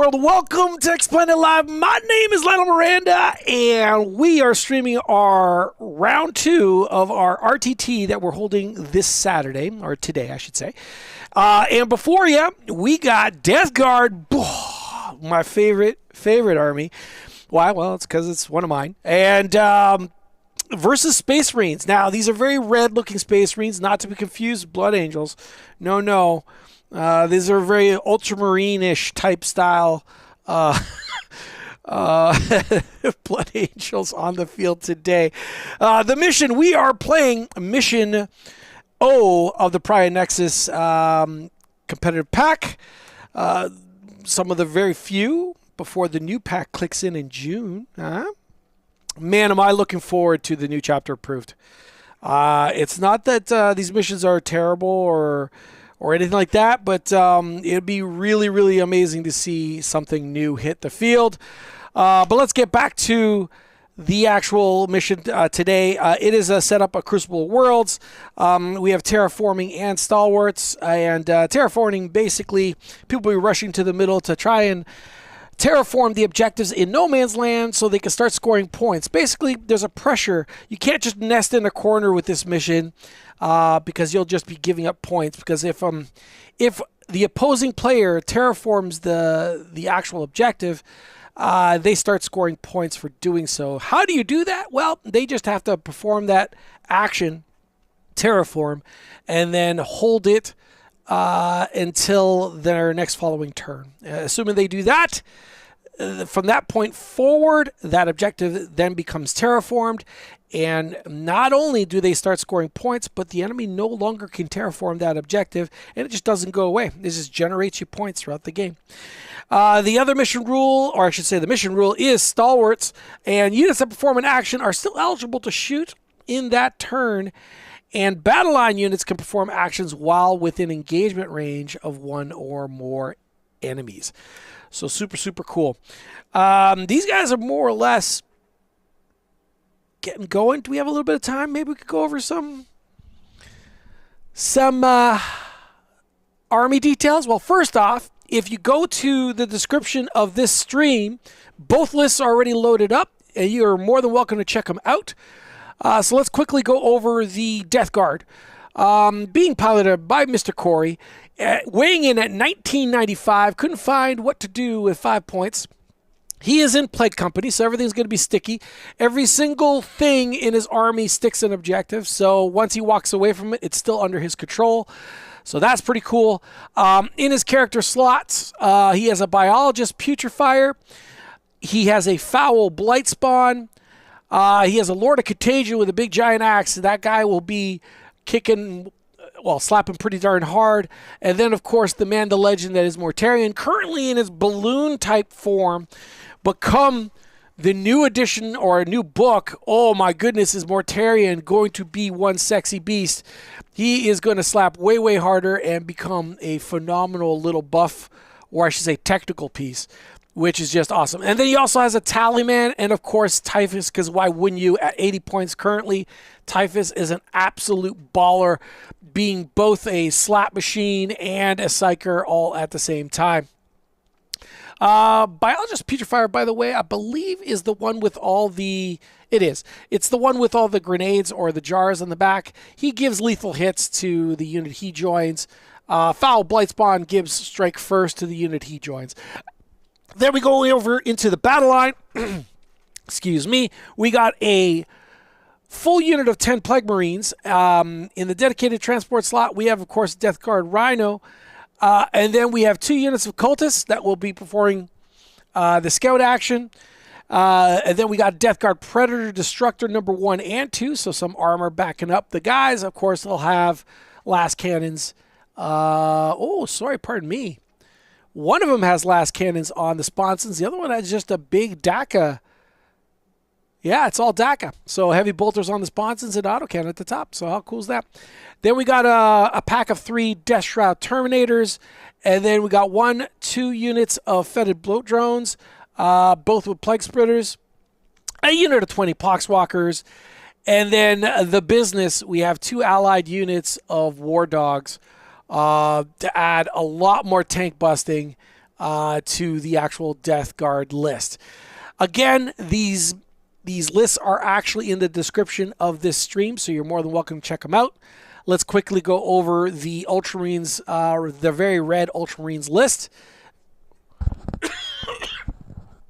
world. Welcome to Explain It Live. My name is Lionel Miranda, and we are streaming our round 2 of our RTT that we're holding this Saturday, or today, I should say. And before you, we got Death Guard, my favorite army. Why? Well, it's because it's one of mine. And versus Space Marines. Now, these are very red-looking Space Marines, not to be confused with Blood Angels. No. These are very ultramarine-ish type style Blood Angels on the field today. The mission, we are playing Mission O of the Pariah Nexus competitive pack. Some of the very few before the new pack clicks in June. Man, am I looking forward to the new chapter approved. It's not that these missions are terrible or anything like that, but it'd be really, really amazing to see something new hit the field. But let's get back to the actual mission today. It is a setup of Crucible Worlds. We have terraforming and stalwarts, and terraforming, basically, people will be rushing to the middle to try and terraform the objectives in no man's land so they can start scoring points. Basically, there's a pressure. You can't just nest in a corner with this mission because you'll just be giving up points. Because if the opposing player terraforms the actual objective, they start scoring points for doing so. How do you do that? Well, they just have to perform that action, terraform, and then hold it until their next following turn. Assuming they do that, from that point forward, that objective then becomes terraformed, and not only do they start scoring points, but the enemy no longer can terraform that objective, and it just doesn't go away. It just generates you points throughout the game. The other mission rule, or I should say the mission rule, is stalwarts, and units that perform an action are still eligible to shoot in that turn, and battle line units can perform actions while within engagement range of one or more enemies. So super, super cool. These guys are more or less getting going. Do we have a little bit of time? Maybe we could go over some army details. Well, first off, if you go to the description of this stream, both lists are already loaded up, and you are more than welcome to check them out. So let's quickly go over the Death Guard. Being piloted by Mr. Corey, weighing in at 1995, couldn't find what to do with 5 points. He is in Plague Company, so everything's going to be sticky. Every single thing in his army sticks an objective, so once he walks away from it, it's still under his control. So that's pretty cool. In his character slots, he has a Biologus Putrifier. He has a Foul Blightspawn. He has a Lord of Contagion with a big giant axe. That guy will be kicking, well, slapping pretty darn hard. And then, of course, the man, the legend that is Mortarion, currently in his balloon-type form. But come the new edition or a new book, oh my goodness, is Mortarion going to be one sexy beast. He is going to slap way, way harder and become a phenomenal little buff, or I should say technical piece, which is just awesome. And then he also has a Tallyman and, of course, Typhus, because why wouldn't you? At 80 points currently, Typhus is an absolute baller, being both a slap machine and a psyker all at the same time. Biologus Putrifier, by the way, I believe is the one with all the... It's the one with all the grenades or the jars on the back. He gives lethal hits to the unit he joins. Foul Blightspawn gives strike first to the unit he joins. Then we go over into the battle line. Excuse me. We got a full unit of 10 Plague Marines. In the dedicated transport slot, we have, of course, Death Guard Rhino. And then we have 2 units of Cultists that will be performing the scout action. And then we got Death Guard Predator Destructor number 1 and 2. So some armor backing up the guys. Of course, they'll have last cannons. Pardon me. One of them has last cannons on the sponsons. The other one has just a big DACA. Yeah, it's all DACA. So heavy bolters on the sponsons and autocannon at the top. So how cool is that? Then we got a pack of 3 Death Shroud Terminators. And then we got 2 units of Fetid Bloat Drones, both with Plague Spreaders. A unit of 20 Poxwalkers. And then the business, we have 2 allied units of War Dogs. To add a lot more tank busting to the actual Death Guard list. Again, these lists are actually in the description of this stream, so you're more than welcome to check them out. Let's quickly go over the Ultramarines, the very red Ultramarines list.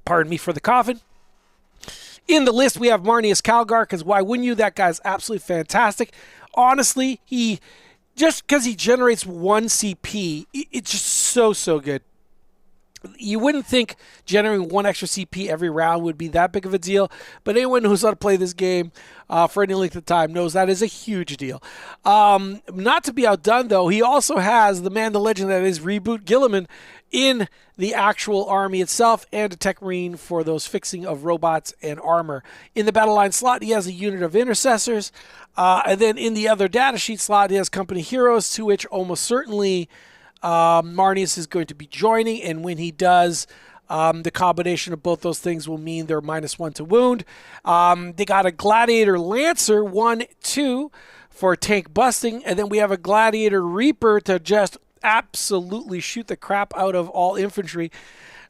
Pardon me for the coughing. In the list, we have Marneus Calgar, because why wouldn't you? That guy's absolutely fantastic. Honestly, just because he generates 1 CP, it's just so good. You wouldn't think generating 1 extra CP every round would be that big of a deal, but anyone who knows how to play this game for any length of time knows that is a huge deal. Not to be outdone, though, he also has the man, the legend that is Reboot Gilliman in the actual army itself, and a Tech Marine for those fixing of robots and armor. In the battle line slot, he has a unit of intercessors, and then in the other data sheet slot, he has company heroes, to which almost certainly Marneus is going to be joining, and when he does, the combination of both those things will mean they're -1 to wound. They got a Gladiator Lancer 1-2 for tank busting, and then we have a Gladiator Reaper to just absolutely shoot the crap out of all infantry.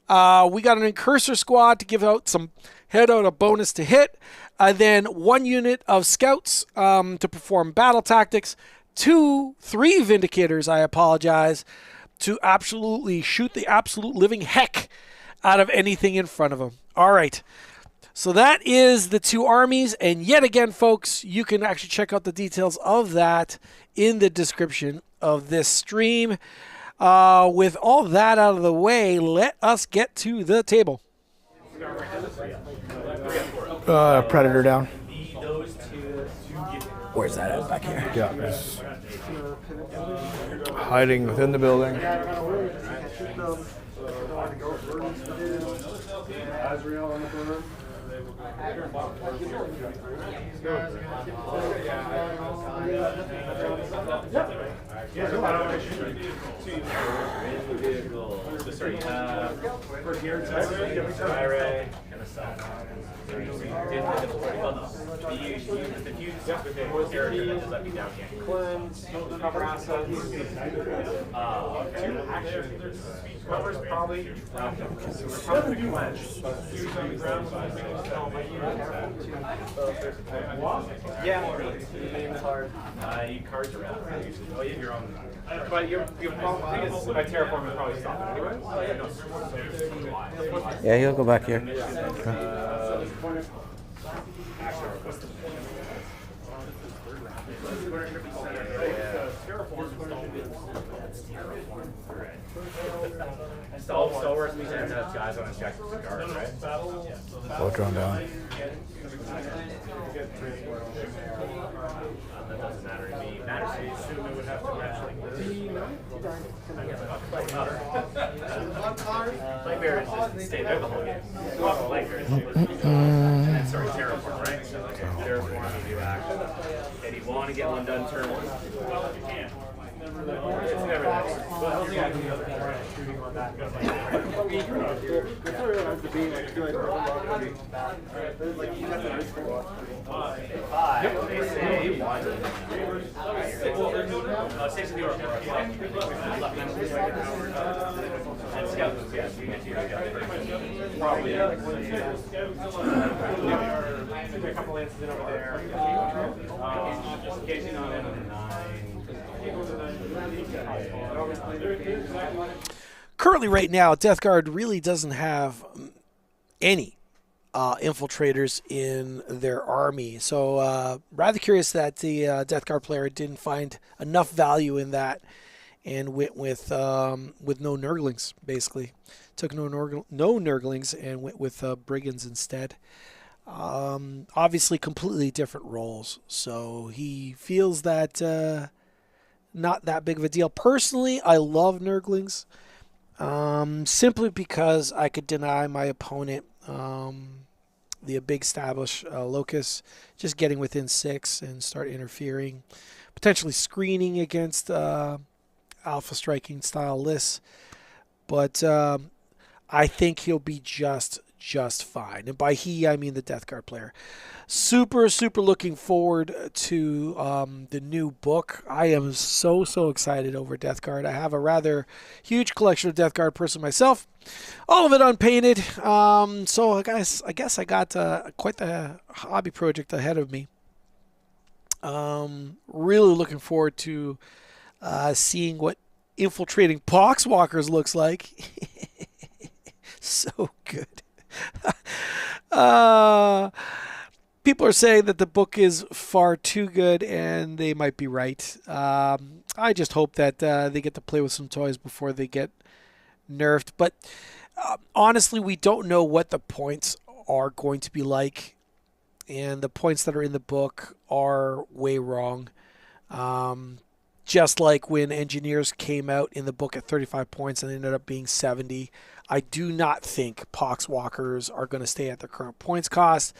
We got an Incursor squad to give out a bonus to hit, and then 1 unit of scouts to perform battle tactics. 3 Vindicators, I apologize, to absolutely shoot the absolute living heck out of anything in front of them. All right. So that is the 2 armies. And yet again, folks, you can actually check out the details of that in the description of this stream. With all that out of the way, let us get to the table. Predator down. Where's that at back here? Yeah, it's hiding within the building. Cards around. Oh, you have your own. But your problem by terraform will probably stop it anyway. Yeah, he'll go back here. Stalwarts means that have guys on Injector guard, right? Both drawn down. That doesn't matter to me. It matters to me. Assume it would have to match like this. Nightmare is just stay there the whole game. Nightmare is and then sorry, terraform, right? So like terraform, you do action. And you want to get one done turn 1? Well, you can. It's never that easy. Well, yeah, shooting on that. Probably a couple lances in over there. Just getting on in 9. Currently, right now, Death Guard really doesn't have any infiltrators in their army. So rather curious that the Death Guard player didn't find enough value in that and went with no Nurglings, basically. Took no Nurglings and went with Brigands instead. Obviously, completely different roles. So he feels that not that big of a deal. Personally, I love Nurglings. Simply because I could deny my opponent the big established locus, just getting within 6 and start interfering, potentially screening against alpha striking style lists. But I think he'll be just just fine. And by he, I mean the Death Guard player. Super looking forward to the new book. I am so excited over Death Guard. I have a rather huge collection of Death Guard person myself, all of it unpainted. So I guess I got quite the hobby project ahead of me. Really looking forward to seeing what infiltrating Poxwalkers looks like. So good. People are saying that the book is far too good, and they might be right. I just hope that they get to play with some toys before they get nerfed. But honestly, we don't know what the points are going to be like, and the points that are in the book are way wrong. Just like when Engineers came out in the book at 35 points and ended up being 70. I do not think Poxwalkers are going to stay at their current points cost.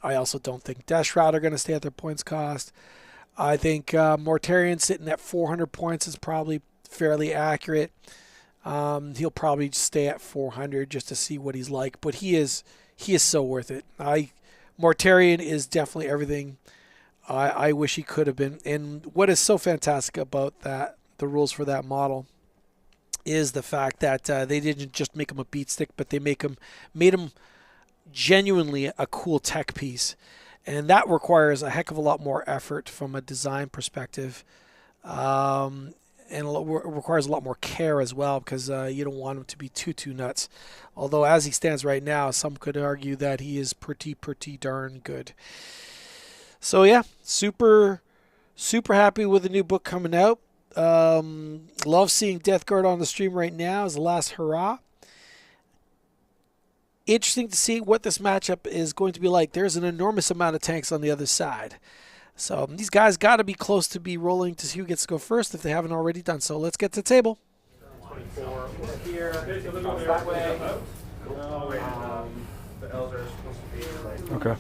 I also don't think Death Shroud are going to stay at their points cost. I think Mortarion sitting at 400 points is probably fairly accurate. He'll probably stay at 400 just to see what he's like, but he is so worth it. Mortarion is definitely everything I wish he could have been. And what is so fantastic about that, the rules for that model, is the fact that they didn't just make him a beat stick, but they made him genuinely a cool tech piece. And that requires a heck of a lot more effort from a design perspective. And it requires a lot more care as well, because you don't want him to be too nuts. Although as he stands right now, some could argue that he is pretty darn good. So yeah, super happy with the new book coming out. Love seeing Death Guard on the stream right now as the last hurrah. Interesting to see what this matchup is going to be like. There's an enormous amount of tanks on the other side. So these guys got to be close to be rolling to see who gets to go first if they haven't already done so. Let's get to the table. 24 here. That way. The elder is supposed to be like. Okay.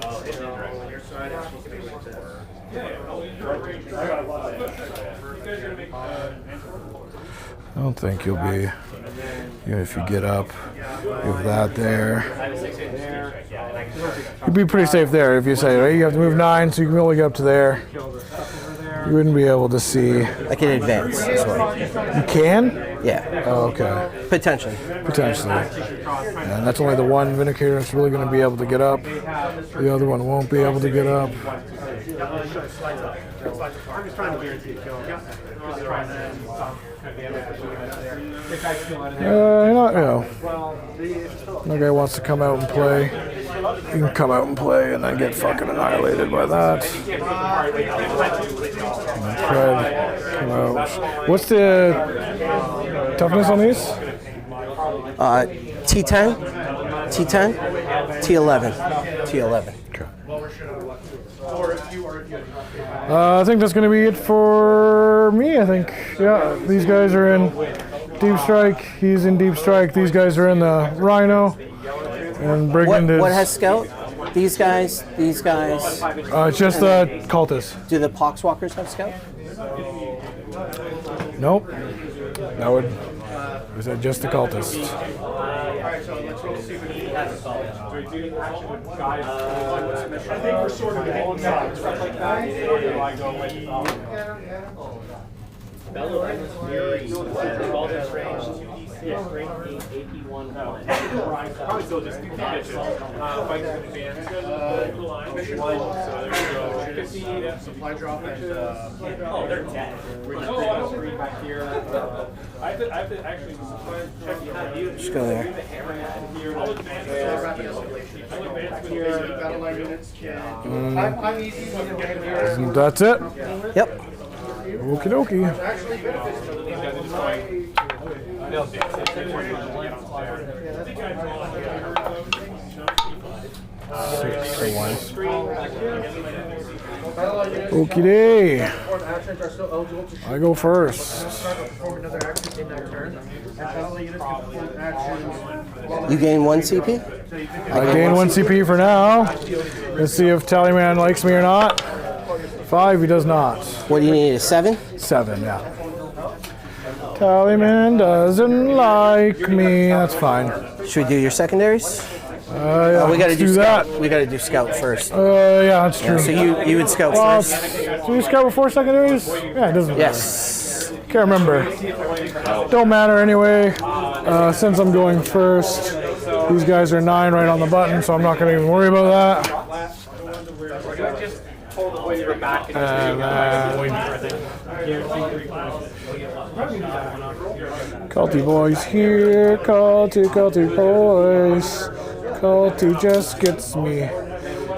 Oh, it's on your side. It's supposed to be like this. I don't think you'll be, even if you get up, you have that there. You'd be pretty safe there if you say, right, you have to move 9, so you can only get up to there. You wouldn't be able to see. I can advance this way. You can? Yeah. Oh, okay. Potentially. And that's only the one Vindicator that's really going to be able to get up. The other one won't be able to get up. I'm just trying to guarantee a kill. No guy wants to come out and play. You can come out and play and then get fucking annihilated by that. Come out. What's the toughness on these? T10, T11, T11. Okay. I think that's going to be it for me, I think. Yeah, these guys are in Deep Strike. He's in Deep Strike. These guys are in the Rhino. And Brigand is... What has Scout? These guys? It's just the cultists. Do the Poxwalkers have Scout? Nope. That would... Is that just the cultists? Alright, so let's go see what he has. I think we're sort of hitting stuff like that. Or do I go with Bellaline was Fury, Baldur's Range, 2d6, strength AP1. Probably still just 2 pitches. Fights in advance. Mission 1, so there we go. 50 supply drop and oh, they're dead. We're just 3 back here. I have to actually check you. Just go there. I'll advance here. BATTLELINE units. I'm easy. That's it? Yep. Okie dokie. Okie day. I go first. You gain 1 CP? I gain 1 CP for now. Let's see if Tallyman likes me or not. 5, he does not. What do you need, a 7? 7, yeah. Tallyman doesn't like me. That's fine. Should we do your secondaries? Yeah, We got to let's do that. scout. We got to do scout first. Yeah, that's true. So you would scout Well, first. do you scout before secondaries? Yeah, it doesn't matter. Yes. Can't remember. Don't matter anyway. Since I'm going first, these guys are 9 right on the button, so I'm not going to even worry about that. Culty boys here, culty boys. Culty just gets me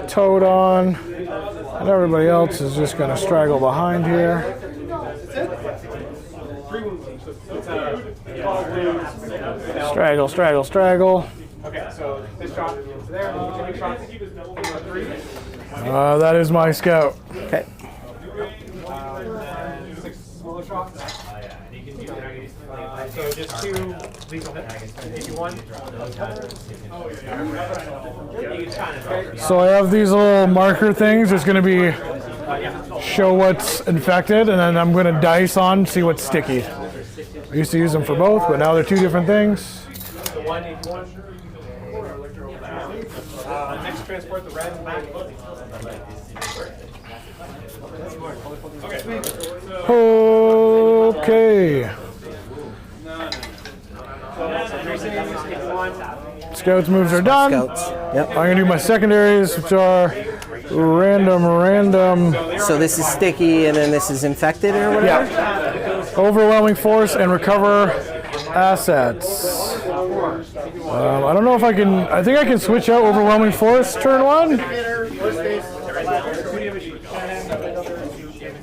towed on, and everybody else is just going to straggle behind here. Straggle, straggle, straggle. That is my scout. Okay. So just 2 lethal hits. You one. So I have these little marker things. It's going to be show what's infected, and then I'm going to dice on, see what's sticky. I used to use them for both, but now they're 2 different things. Next transport the red back. Okay. Scouts moves are done. Scouts. Yep. I'm going to do my secondaries, which are random. So this is sticky, and then this is infected, or whatever. Yeah. Overwhelming force and recover assets. I don't know if I can. I think I can switch out overwhelming force turn 1.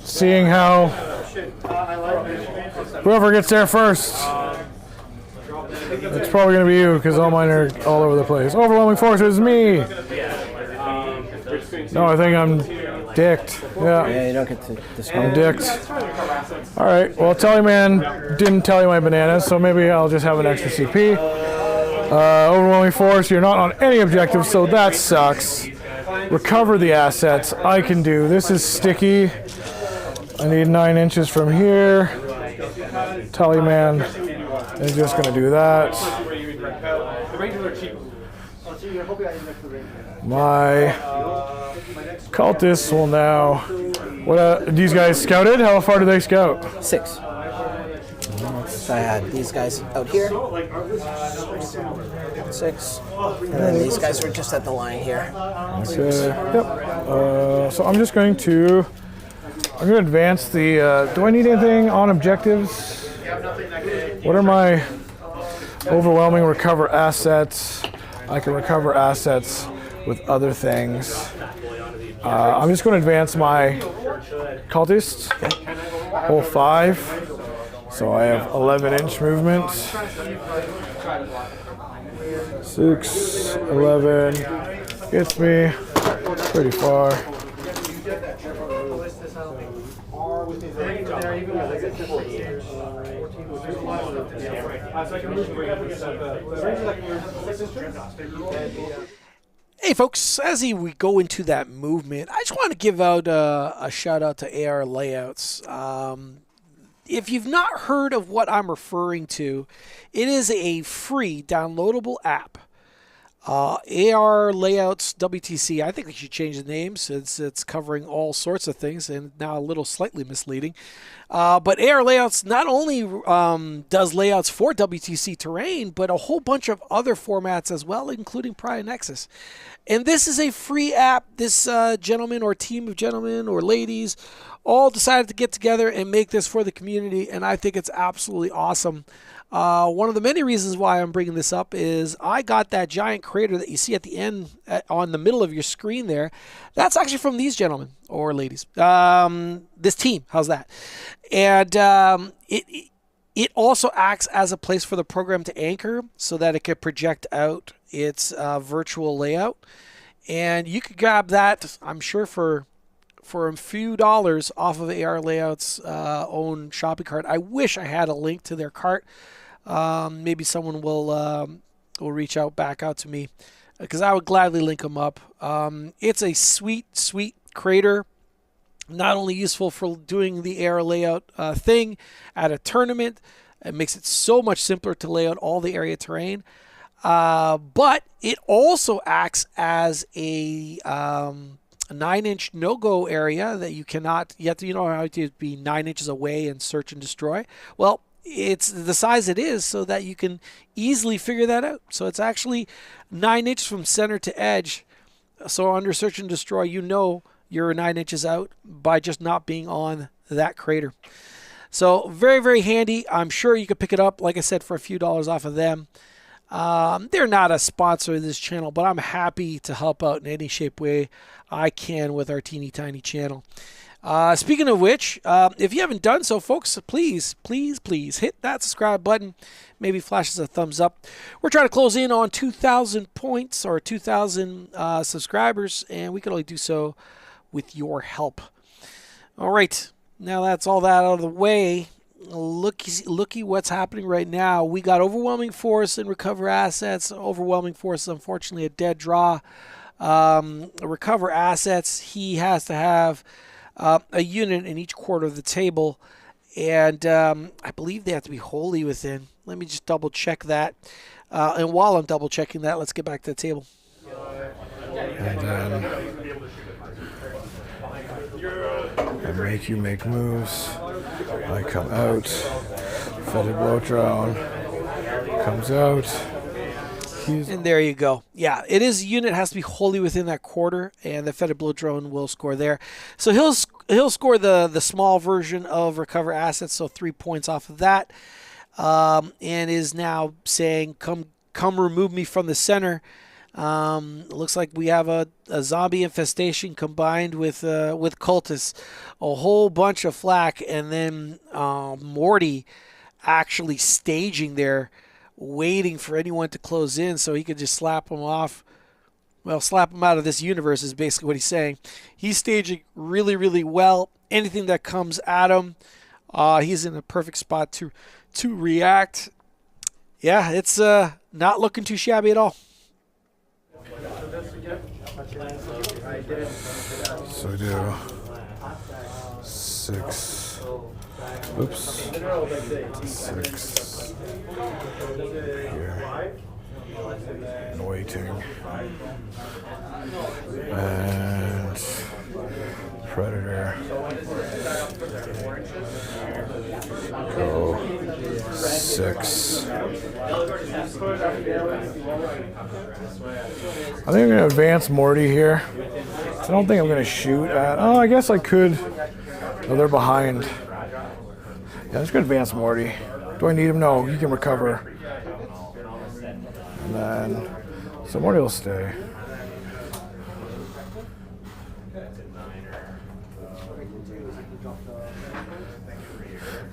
Seeing how whoever gets there first. It's probably going to be you, because all mine are all over the place. Overwhelming force is me. No, I think I'm dicked. Yeah. Yeah, you don't get to I'm discard. dicked. All right. Well, Tallyman didn't tell you my bananas, so maybe I'll just have an extra CP. Overwhelming force. You're not on any objectives, so that sucks. Recover the assets. I can do. This is sticky. I need 9 inches from here. Tallyman is just going to do that. My cultists will now. What? These guys scouted? How far do they scout? 6. So I had these guys out here. 6. And then these guys were just at the line here. Okay. Yep. So I'm just going to. I'm going to advance the. Do I need anything on objectives? What are my overwhelming recover assets? I can recover assets with other things. I'm just going to advance my cultists. Whole 5. So I have 11-inch movement. 6, 11. Gets me pretty far. Hey folks, as we go into that movement, I just want to give out a shout out to AR Layouts. If you've not heard of what I'm referring to, it is a free downloadable app. AR Layouts WTC, I think they should change the name since it's covering all sorts of things and now a little slightly misleading. But AR Layouts not only does layouts for WTC terrain, but a whole bunch of other formats as well, including Pariah Nexus. And this is a free app. This gentleman or team of gentlemen or ladies all decided to get together and make this for the community, and I think it's absolutely awesome. One of the many reasons why I'm bringing this up is I got that giant crater that you see at the end on the middle of your screen there. That's actually from these gentlemen or ladies. This team, how's that? And it also acts as a place for the program to anchor so that it could project out its virtual layout. And you could grab that, I'm sure, for a few dollars off of AR Layouts' own shopping cart. I wish I had a link to their cart. Maybe someone will reach back out to me because I would gladly link them up. It's a sweet crater. Not only useful for doing the AR layout thing at a tournament, It makes it so much simpler to lay out all the area terrain. But it also acts as a 9-inch no-go area that you cannot, you have to be 9 inches away and search and destroy. Well, it's the size it is so that you can easily figure that out. So it's actually 9 inches from center to edge. So under search and destroy, you're 9 inches out by just not being on that crater. So very, very handy. I'm sure you could pick it up, like I said, for a few dollars off of them. They're not a sponsor of this channel, but I'm happy to help out in any shape, way I can with our teeny tiny channel. Speaking of which, if you haven't done so, folks, please hit that subscribe button. Maybe flash us a thumbs up. We're trying to close in on 2,000 points or 2,000 subscribers, and we can only do so with your help. All right, now that's all that out of the way. Looky what's happening right now. We got Overwhelming Force and Recover Assets. Overwhelming Force is unfortunately a dead draw. Recover Assets, he has to have a unit in each quarter of the table, and I believe they have to be wholly within. Let me just double check that. And while I'm double checking that, let's get back to the table. And then I make you make moves. I come out. Fetid Blowdrone comes out. And there you go. Yeah, it is a unit, has to be wholly within that quarter, and the Fetid Blowdrone will score there. So he'll score the small version of Recover Assets, so 3 points off of that, and is now saying, come remove me from the center. It looks like we have a zombie infestation combined with cultists, a whole bunch of flak, and then MOARty actually staging there, waiting for anyone to close in so he could just slap them off. Well, slap them out of this universe is basically what he's saying. He's staging really, really well. Anything that comes at him, he's in a perfect spot to react. Yeah, it's not looking too shabby at all. So I do 6. Oops. 6. Here. And waiting. And Predator. Go 6. I think I'm going to advance MOARty here. I don't think I'm going to shoot at... Oh, I guess I could. Oh, they're behind. Yeah, I'm just going to advance MOARty. Do I need him? No, he can recover. And then... So MOARty will stay.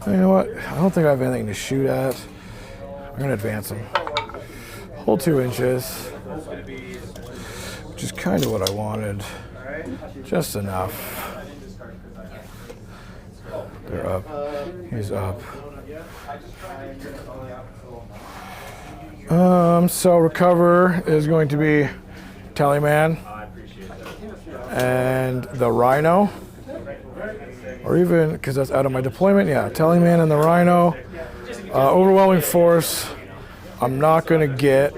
You know what? I don't think I have anything to shoot at. I'm going to advance him. Hold 2 inches. Which is kind of what I wanted. Just enough. They're up. He's up. So Recover is going to be Tallyman and the Rhino. Or even, because that's out of my deployment, yeah, Tallyman and the Rhino. Overwhelming Force, I'm not going to get.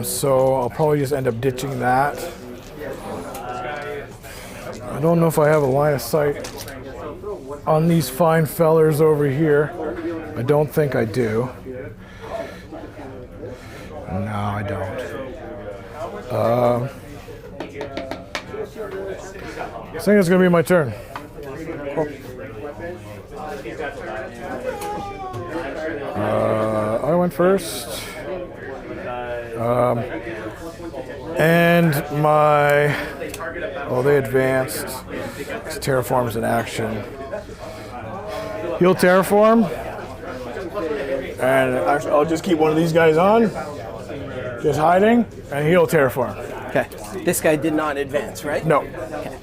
So I'll probably just end up ditching that. I don't know if I have a line of sight on these fine fellers over here. I don't think I do. No, I don't. I think it's going to be my turn. Cool. I went first. And my... Oh, they advanced. Terraform's in action. He'll terraform. And I'll just keep one of these guys on. Just hiding. And he'll terraform. Okay. This guy did not advance, right? No. Okay.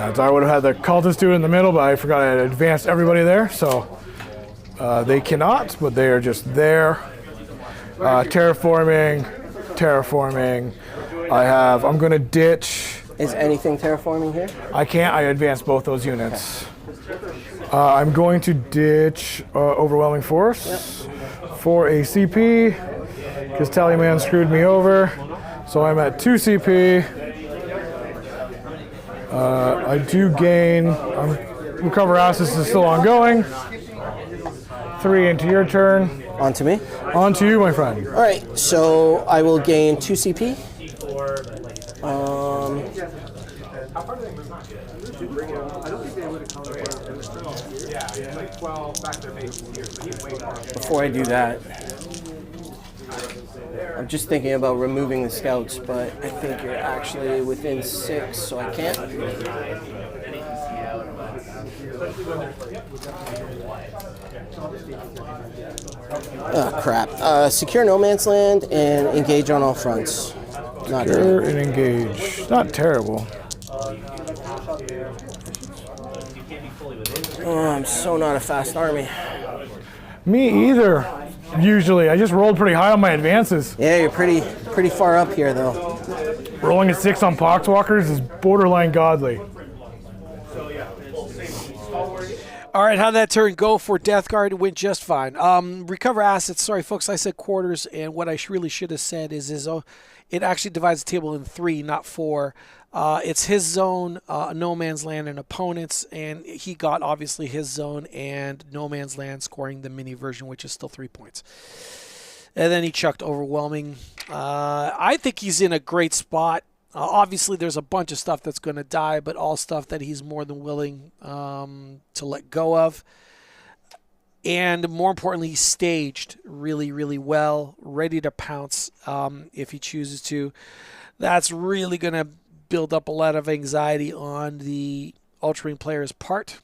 I would have had the cultist do it in the middle, but I forgot I had advanced everybody there. So they cannot, but they are just there. Terraforming. I'm going to ditch. Is anything terraforming here? I can't. I advanced both those units. I'm going to ditch Overwhelming Force for a CP because Tallyman screwed me over. So I'm at 2 CP. I do gain. Recover Assets is still ongoing. 3 into your turn. On to me. On to you, my friend. All right, so I will gain 2 CP. Before I do that, I'm just thinking about removing the scouts, but I think you're actually within 6, so I can't. Oh, crap. Secure no man's land and engage on all fronts. Not Secure and engage. Not terrible. Oh, I'm so not a fast army. Me either. Usually, I just rolled pretty high on my advances. Yeah, you're pretty far up here, though. Rolling a 6 on Poxwalkers is borderline godly. All right, how'd that turn go for Death Guard? It went just fine. Recover assets. Sorry, folks, I said quarters, and what I really should have said is it actually divides the table in 3, not 4. It's his zone, no man's land, and opponents, and he got obviously his zone and no man's land, scoring the mini version, which is still 3 points. And then he chucked Overwhelming. I think he's in a great spot. Obviously, there's a bunch of stuff that's going to die, but all stuff that he's more than willing to let go of. And more importantly, he's staged really, really well, ready to pounce if he chooses to. That's really going to build up a lot of anxiety on the Ultramarine player's part,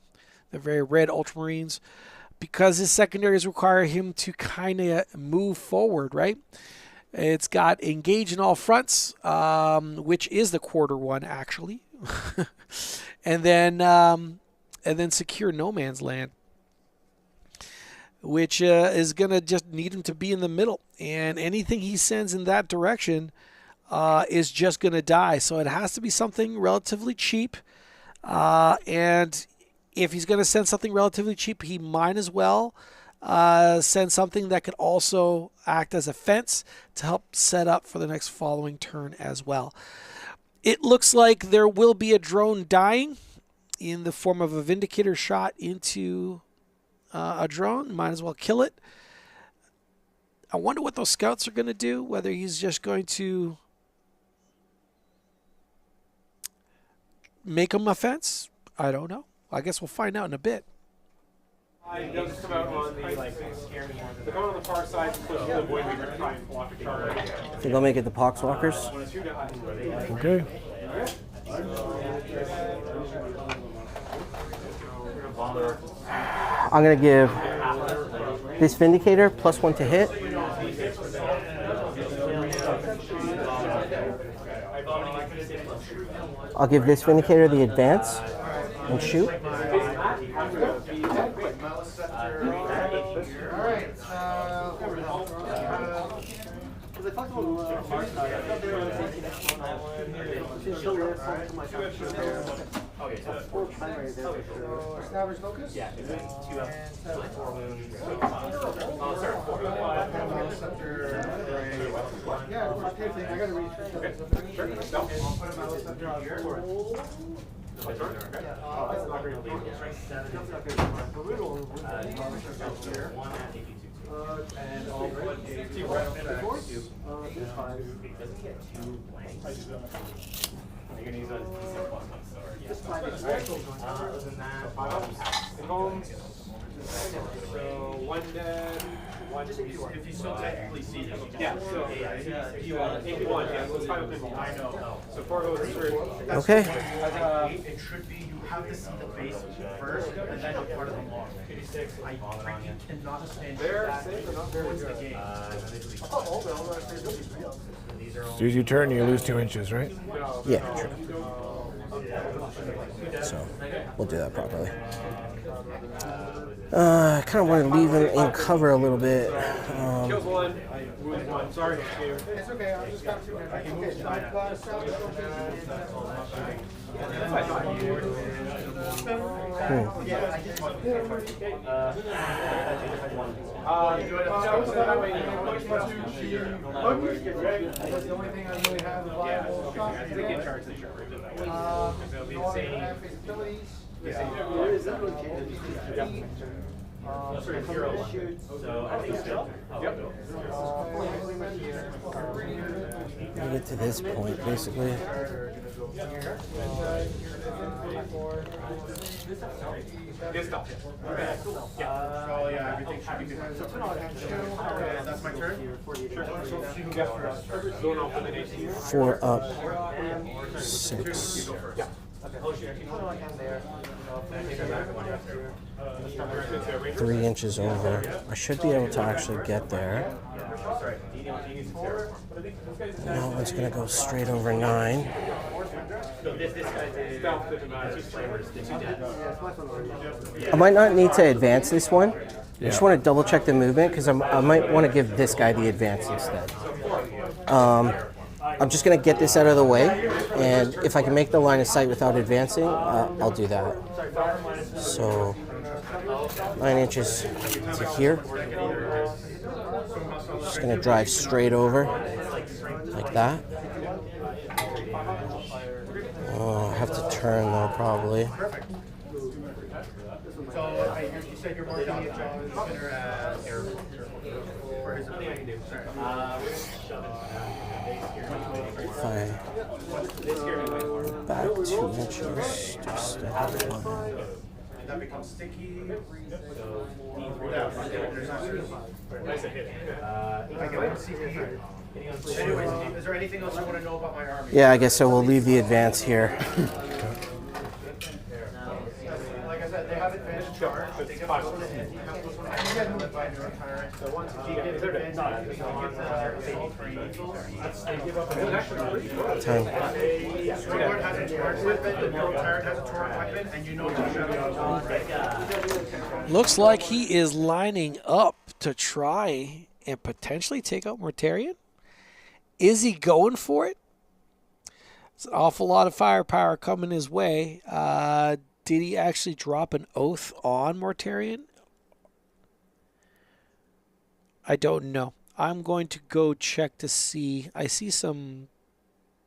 the very red Ultramarines, because his secondaries require him to kind of move forward, right? It's got engage in all fronts, which is the quarter one actually, and then secure no man's land, which is gonna just need him to be in the middle, and anything he sends in that direction is just gonna die. So it has to be something relatively cheap, and if he's gonna send something relatively cheap, he might as well send something that could also act as a fence to help set up for the next following turn as well. It looks like there will be a drone dying in the form of a Vindicator shot into a drone. Might as well kill it. I wonder what those scouts are going to do, whether he's just going to make them a fence. I don't know. I guess we'll find out in a bit. They'll just come out on the they're going on the far side to push the void weaver and try and block the charge. I think I'll make it the Poxwalkers. Okay. I'm going to give this Vindicator +1 to hit. I'll give this Vindicator the advance and shoot. Established focus? Yeah, it's 2 up, 4 wounds. Yeah, it's okay thing. I gotta read. Okay, sure. No. I'll put him out here. And I'll put a 2 right force. It's fine. You're going to use a D6 +1 sword. This might be special. Other than that, 5 ups. home. So 1 dead. If you still technically see him. Yeah, so if you want to take 1, yeah, let's find out people. I know. So 4 goes through. Okay. It should be you have to see the base first and then a part of the log. I freaking cannot stand that. Towards the game. So use your turn, you lose 2 inches, right? Yeah, true. So we'll do that properly. I kind of want to leave him in cover a little bit. Kills one. Wounds one. Sorry. It's okay, I'll just got to That's the only thing I really have the viable shot. So I think still. We get to this point, basically. Oh yeah, everything should be good. That's my turn? Sure. So you can guess first. Going off with an AC. 4 up, 6. Yeah. 3 inches over. I should be able to actually get there. That one's going to go straight over 9. So this guy did 2 flavors, the 2 dead. I might not need to advance this one. I just want to double check the movement because I might want to give this guy the advance instead. I'm just going to get this out of the way, and if I can make the line of sight without advancing, I'll do that. So 9 inches to here. Just going to drive straight over like that. Oh, I have to turn though, probably. So you said you're marking the spinner as for his If I back 2 inches, just that becomes sticky. Anyways, is there anything else you want to know about my army? yeah, I guess so. We'll leave the advance here. Like I said, they have advanced charge. They get plus 1 to hit. You have plus 1 to hit. I can get him by retiring. So once he gets advanced, he gets 83. They give up an Time. Warlord has a torrent weapon, the Mortarion has a torrent weapon, and you know the shadow. Looks like he is lining up to try and potentially take out Mortarion. Is he going for it? It's an awful lot of firepower coming his way. Did he actually drop an oath on Mortarion? I don't know. I'm going to go check to see. I see some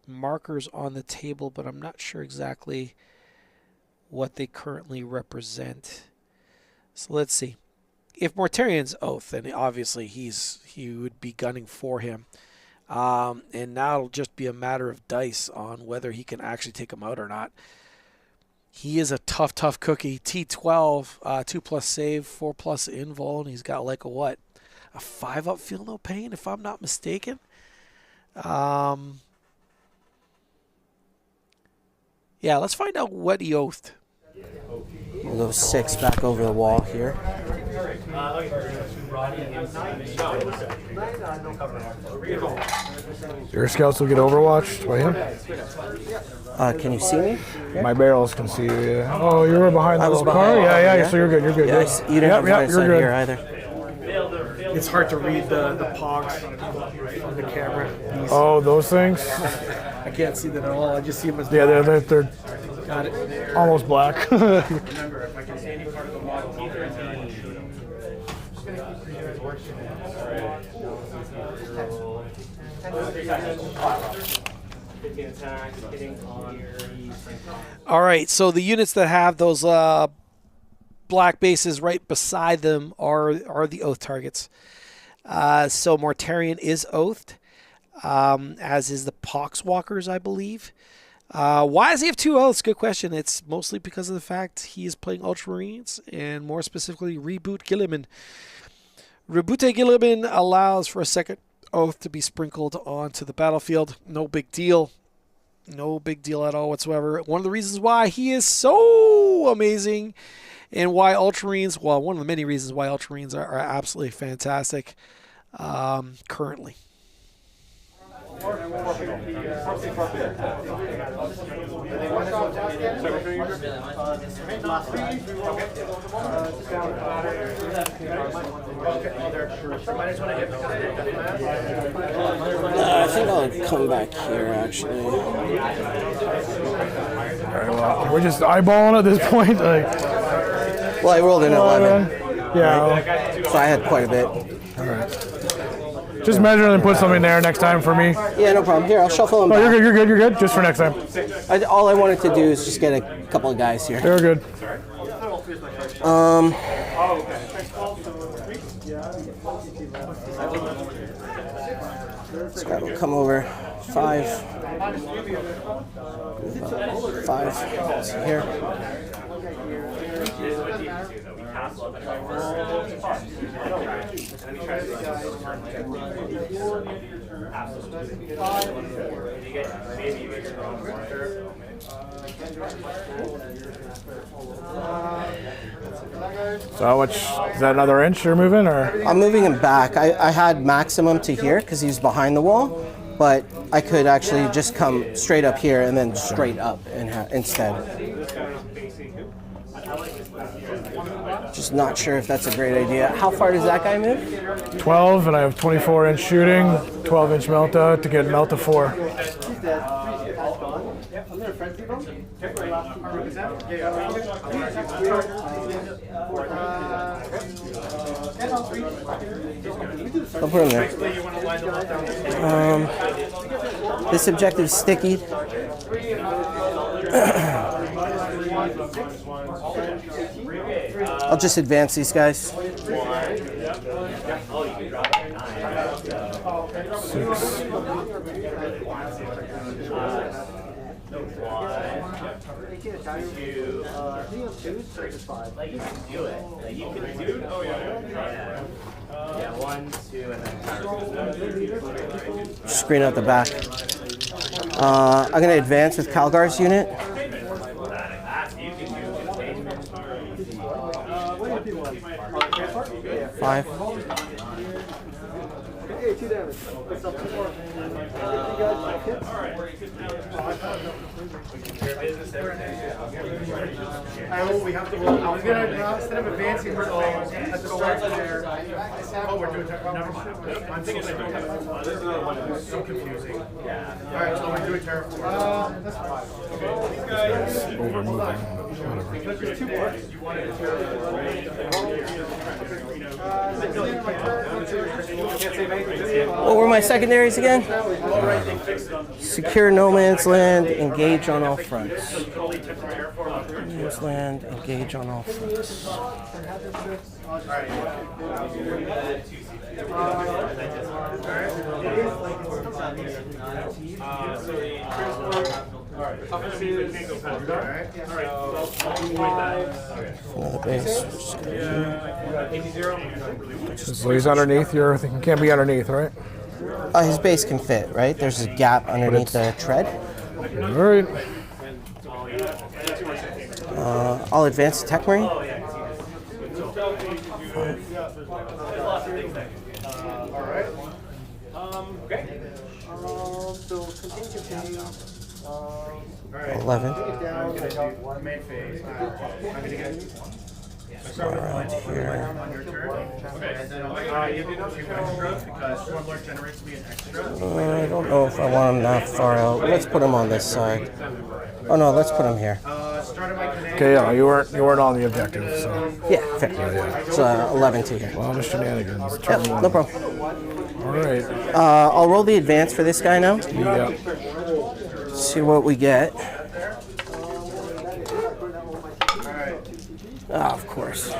markers on the table, but I'm not sure exactly what they currently represent. So let's see. If Mortarion's oath, then obviously he would be gunning for him. And now it'll just be a matter of dice on whether he can actually take him out or not. He is a tough cookie. T12, 2+ save, 4+ invul, and he's got like a what? A 5 up feel no pain, if I'm not mistaken. Yeah, let's find out what he oathed. We'll go 6 back over the wall here. Your scouts will get overwatched by him. Can you see me? My barrels can see you. Yeah. Oh, you were behind the I was little behind. car. Yeah. Yeah. So you're good. You're good. Yes, you didn't have line of sight here either. It's hard to read the pogs on the camera. Oh, those things. I can't see that at all. I just see him as Yeah, they're got it. almost black. Remember, if I can see any part of the model, All right, so the units that have those black bases right beside them are the oath targets. So Mortarion is oathed, as is the Poxwalkers, I believe. Why does he have 2 oaths? Good question. It's mostly because of the fact he is playing Ultramarines, and more specifically, Reboot Guilliman. Reboot Guilliman allows for a second oath to be sprinkled onto the battlefield. No big deal. No big deal at all whatsoever. One of the reasons why he is so amazing and why Ultramarines, well, one of the many reasons why Ultramarines are absolutely fantastic currently. I think I'll come back here, actually. Alright, well, we're just eyeballing at this point. Like, Well, I rolled an 11, yeah. so I had quite a bit. Just measure and put something there next time for me. Yeah, no problem. Here, I'll shuffle them Oh, back. you're good, you're good, you're good. Just for next time. All I wanted to do is just get a couple of guys here. You're good. This guy will come over. 5. 5. So here. So how much, is that another inch you're moving, or? I'm moving him back. I had maximum to here because he's behind the wall, but I could actually just come straight up here and then straight up instead. Just not sure if that's a great idea. How far does that guy move? 12, and I have 24-inch shooting, 12-inch melta to get melta 4. I'll put him there. This objective's sticky. I'll just advance these guys. 1, 2, and then Screen out the back. I'm going to advance with Calgar's unit. 5. We have to roll. I was gonna instead of advancing, we're going at the start there. Oh, we're doing never mind. I'm thinking it's so confusing. All right, so we're doing terraform. That's fine. There's 2 parts. You wanted to What were my secondaries again? Secure no man's land, engage on all fronts. No man's land, engage on all fronts. Another base. So he's underneath your, he can't be underneath, right? His base can fit, right? There's a gap underneath the tread. All right. I'll advance the Tech Marine. So continue. 11. Main phase. I'm gonna get. Around here. On your turn. Okay. And then you have to do 2 extra because Warlord generates to be an extra. I don't know if I want him that far out. Let's put him on this side. Oh no, let's put him here. Started my command. Okay, yeah, you weren't on the objective, so. Yeah, fair. It's 11 to here. A lot of shenanigans. Yep, no problem. All right. I'll roll the advance for this guy now. Yeah. See what we get. Ah, of course.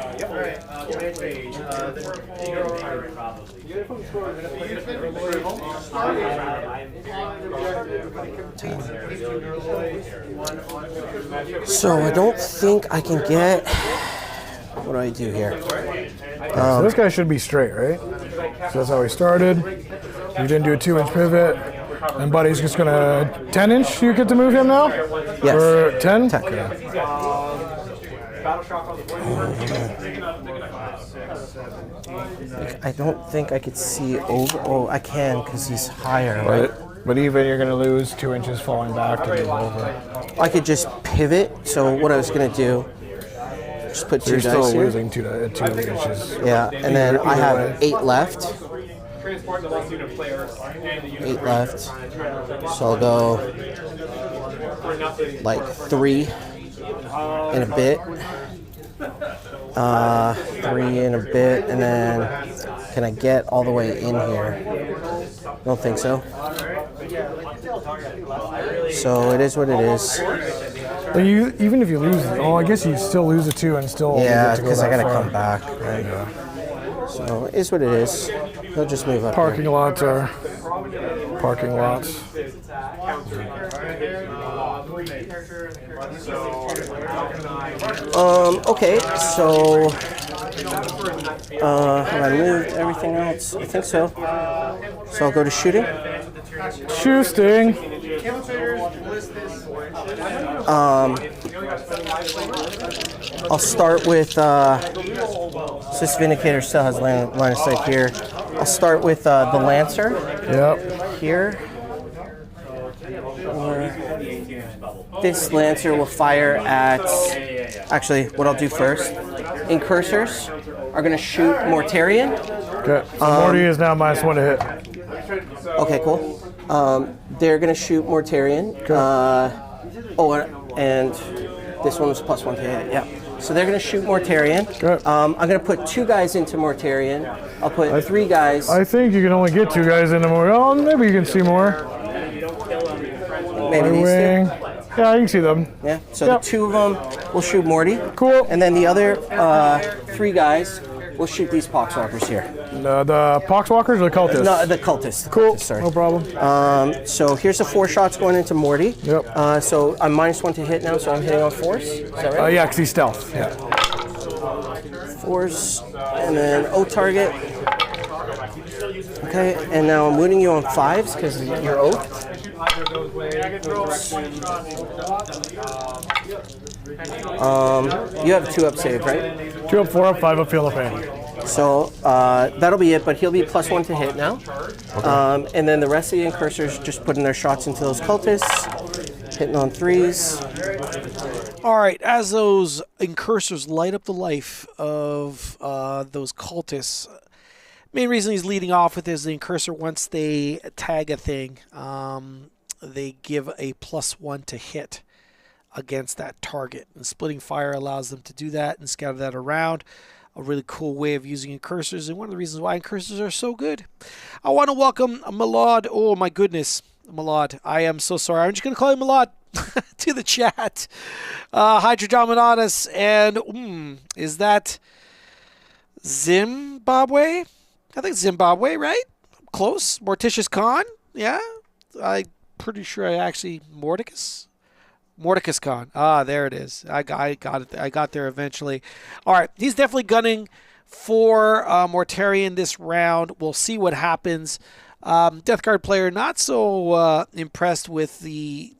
So I don't think I can get. What do I do here? So this guy should be straight, right? So that's how he started. You didn't do a 2-inch pivot. And Buddy's just gonna 10-inch. You get to move him now? Yes. Or 10? 10. I don't think I could see over. Oh, I can because he's higher, right? But even you're going to lose 2 inches falling back to move over. I could just pivot. So what I was going to do, just put So 2 you're dice still here. losing 2 inches. Yeah, and then I have way. 8 left. Transport the last unit of players and the unit 8 left. So I'll go like 3 in a bit. 3 in a bit, and then can I get all the way in here? Don't think so. So it is what it is. But you, even if you lose, I guess you still lose a 2 and still Yeah, get to go because I that gotta far. come back, right? Yeah. So it is what it is. He'll just move up. Parking lots are parking lots. Okay, so have I moved everything else? I think so. So I'll go to shooting. Shoosting. I'll start with this Vindicator still has line of sight here. I'll start with the Lancer Yep. here. This Lancer will fire at. Actually, what I'll do first, Incursors are going to shoot Mortarion. Okay. So MOARty is now -1 to hit. Okay, cool. They're going to shoot Mortarion. And this one was +1 to hit. Yeah. So they're going to shoot Mortarion. Okay. I'm going to put 2 guys into Mortarion. I'll put 3 guys. I think you can only get 2 guys into MOARty. Oh, maybe you can see more. Maybe these Wing. 2. Yeah, you can see them. Yeah. So Yep. the 2 of them will shoot Morty. Cool. And then the other 3 guys will shoot these Poxwalkers here. The Poxwalkers or the Cultists? No, the Cultists. Cool. Sorry. No problem. So here's the 4 shots going into Morty. Yep. So I'm -1 to hit now, so I'm hitting on 4s. Is that right? Yeah, because he's stealth. Yeah. 4s, and then O target. Okay, and now I'm wounding you on 5s because you're oath. You have a 2-up save, right? 2 up, 4 up, 5 up, feel the pain. So that'll be it, but he'll be +1 to hit now. And then the rest of the Incursors just putting their shots into those Cultists, hitting on 3s. All right, as those Incursors light up the life of those cultists, main reason he's leading off with is the Incursor, once they tag a thing, they give a +1 to hit against that target. And splitting fire allows them to do that and scatter that around. A really cool way of using Incursors, and one of the reasons why Incursors are so good. I want to welcome Malad. Oh my goodness, Malad. I am so sorry. I'm just going to call him Malad to the chat. Hydrodominatus, and is that Zimbabwe? I think Zimbabwe, right? Close. Morticious Khan. Yeah, I'm pretty sure I actually Morticus Khan. Ah, there it is. I got it. I got there eventually. All right, he's definitely gunning for Mortarion this round. We'll see what happens. Death Guard player not so impressed with the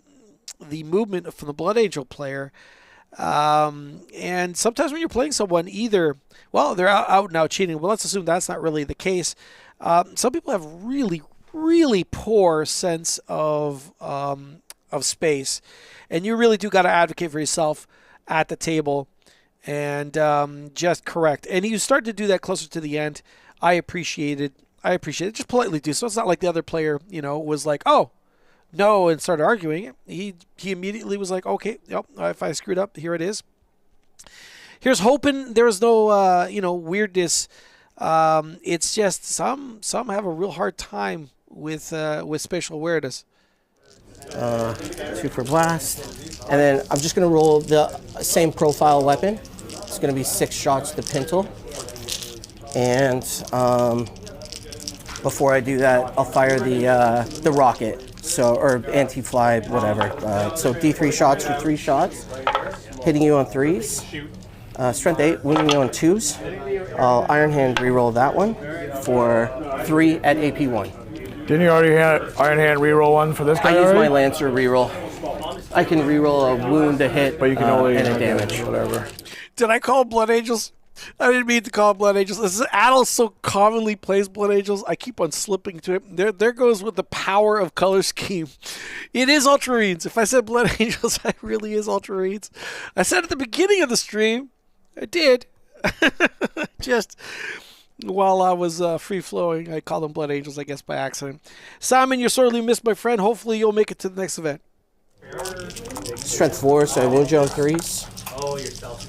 movement from the Blood Angel player. And sometimes when you're playing someone, either, well, they're out and out cheating. Well, let's assume that's not really the case. Some people have really, really poor sense of space, and you really do got to advocate for yourself at the table and just correct. And you start to do that closer to the end. I appreciate it. Just politely do so. It's not like the other player, was like, oh, no, and started arguing. He immediately was like, okay, yep, if I screwed up, here it is. Here's hoping there was no, weirdness. It's just some have a real hard time with spatial awareness. 2 for blast, and then I'm just going to roll the same profile weapon. It's going to be 6 shots to Pintle, and before I do that, I'll fire the rocket. So, or anti-fly, whatever. So D3 shots for 3 shots, hitting you on 3s. Strength 8, wounding you on 2s. I'll Iron Hand reroll that one for 3 at AP 1. Didn't you already have Iron Hand reroll one for this guy? I use already? my Lancer reroll. I can reroll a wound, a hit, But you can only and a damage. whatever. Did I call Blood Angels? I didn't mean to call them Blood Angels. This is Adel so commonly plays Blood Angels. I keep on slipping to it. There goes with the power of color scheme. It is Ultramarines. If I said Blood Angels, it really is Ultramarines. I said at the beginning of the stream. I did. Just while I was free-flowing, I called them Blood Angels, I guess, by accident. Simon, you sorely missed my friend. Hopefully you'll make it to the next event. Strength 4, so I wound you on 3s. Oh, yourself.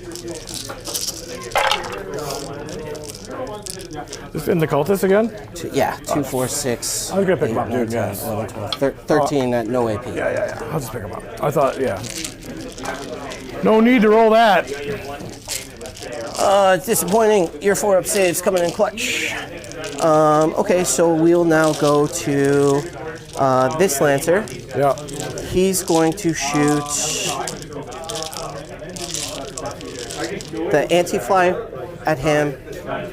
Just in the cultist again? Yeah, 2, 4, 6. I was gonna pick 8, him up, 9, dude. 10, Yes. 11, 12, 13 at no AP. Yeah. I'll just pick him up. I thought, yeah. No need to roll that. Disappointing. Your 4-up saves coming in clutch. Okay, so we'll now go to this Lancer. Yeah. He's going to shoot the anti-fly at him,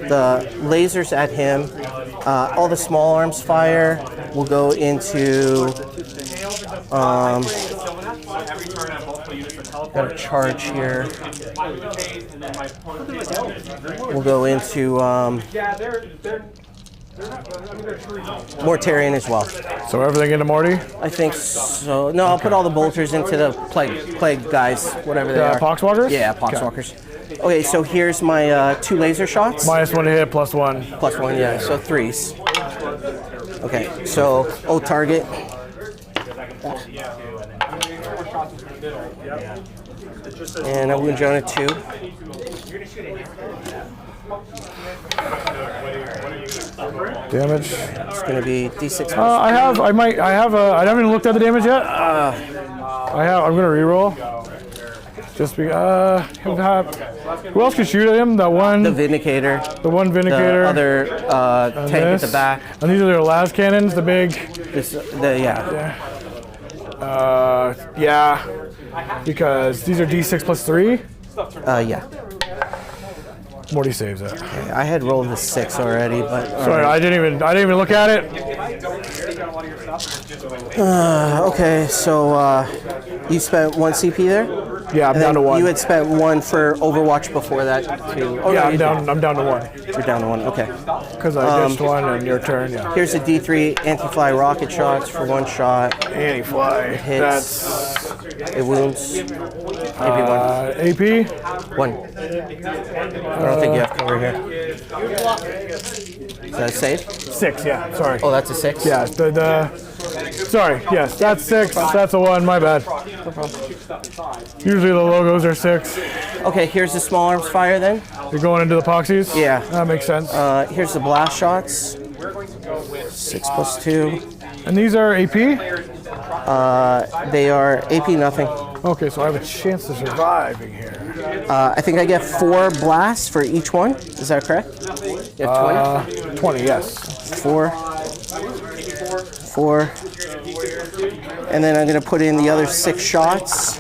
the lasers at him, all the small arms fire will go into. Got a charge here. We'll go into Mortarion as well. So everything into MOARty? I think so. No, I'll put all the bolters into the plague guys, whatever they are. Poxwalkers? Yeah, Poxwalkers. Okay, so here's my 2 laser shots. -1 to hit, +1. +1, yeah, so 3s. Okay, so old target. And I wound you on a 2. Damage. It's going to be D6. I haven't even looked at the damage yet. I'm going to reroll. Just be, who else can shoot at him? That one. The Vindicator. The one Vindicator. The other tank at the back. And these are their las cannons, the big. Yeah. Because these are D6 +3. Yeah. MOARty saves it. Okay, I had rolled the 6 already, but Sorry, I didn't even look at it. okay, so you spent 1 CP there? Yeah, I'm down to 1. You had spent 1 for Overwatch before that too. Oh, yeah, no, I'm down to 1. You're down to 1. Okay. Because I ditched 1 and your turn. Yeah. Here's a D3 anti-fly rocket shots for 1 shot. Anti-fly. Hits. It wounds. Maybe 1. AP? 1. I don't think you have cover here. Is that a save? 6. Yeah. Sorry. Oh, that's a 6. Yeah. Sorry. Yes, that's 6. That's a 1. My bad. No problem. Usually the logos are 6. Okay, here's the small arms fire then. You're going into the epoxies? Yeah. That makes sense. Here's the blast shots. 6 + 2. And these are AP? They are AP nothing. Okay, so I have a chance of surviving here. I think I get 4 blasts for each one. Is that correct? You have 20? 20, yes. 4. 4. And then I'm going to put in the other 6 shots.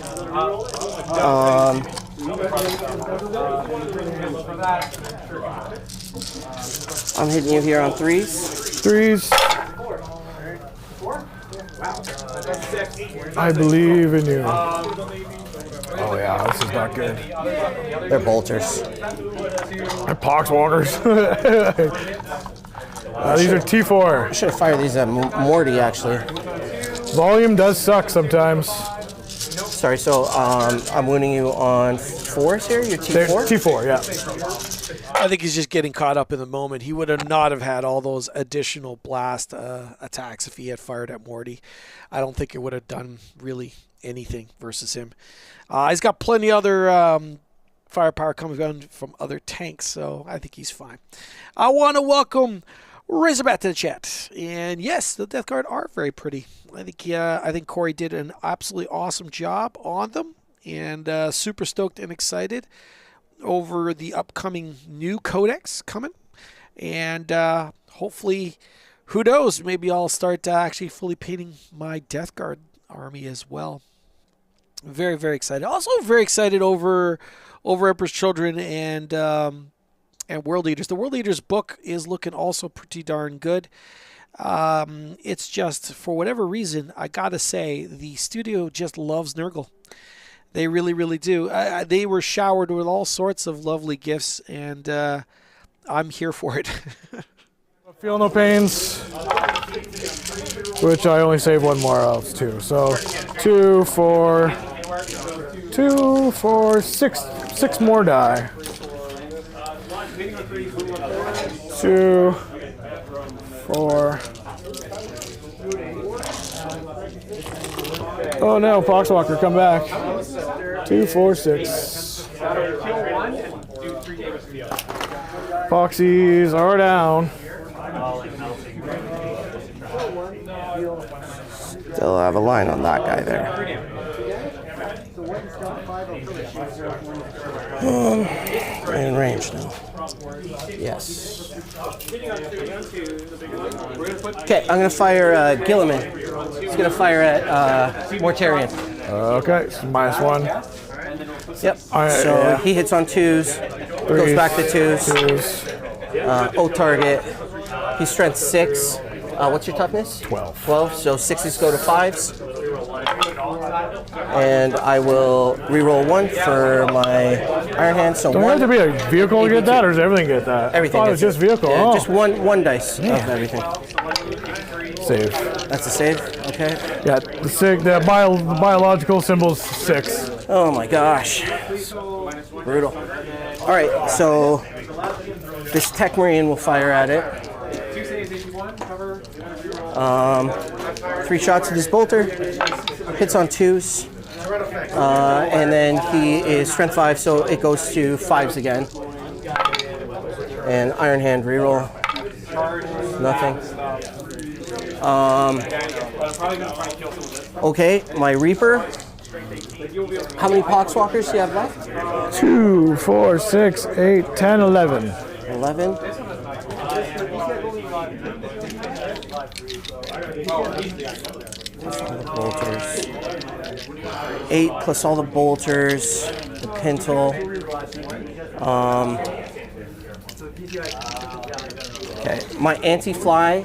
I'm hitting you here on 3s. 3s. I believe in you. Oh yeah, this is not good. They're bolters. They're poxwalkers. These are T4. I should have fired these at MOARty actually. Volume does suck sometimes. Sorry, so I'm wounding you on 4s here? You're T4? T4, yeah. I think he's just getting caught up in the moment. He would have not have had all those additional blast attacks if he had fired at MOARty. I don't think it would have done really anything versus him. He's got plenty other firepower coming from other tanks, so I think he's fine. I want to welcome Razorback to the chat. And yes, the Death Guard are very pretty. I think Corey did an absolutely awesome job on them, and super stoked and excited over the upcoming new codex coming. And hopefully, who knows, maybe I'll start actually fully painting my Death Guard army as well. Very, very excited. Also very excited over Emperor's Children and World Eaters. The World Eaters book is looking also pretty darn good. It's just, for whatever reason, I gotta say, the studio just loves Nurgle. They really, really do. They were showered with all sorts of lovely gifts, and I'm here for it. Feel no pains, which I only save one more of too. So 2, 4, 6 more die. 2, 4. Oh no, Poxwalker, come back. 2, 4, 6. Poxies are down. Still have a line on that guy there. In range now. Yes. Okay, I'm going to fire Gilliman. He's going to fire at Mortarion. Okay, so -1. Yep. So he hits on 2s, goes back to 2s. O target. He's strength 6. What's your toughness? 12. 12. So 6s go to 5s. And I will reroll 1 for my Iron Hand. So don't have to be a vehicle to get that, or does everything get that? Everything. Oh, it's just vehicle. Yeah, oh. just one dice of everything. Save. That's a save. Okay. Yeah, the biological symbol's 6. Oh my gosh. Brutal. All right. So this Tech Marine will fire at it. 3 shots of this bolter. Hits on 2s. And then he is strength 5, so it goes to 5s again. And Iron Hand reroll. Nothing. Okay, my Reaper. How many Poxwalkers do you have left? 2, 4, 6, 8, 10, 11. 11. Bolters. 8 plus all the bolters, the pintle. Okay, my anti-fly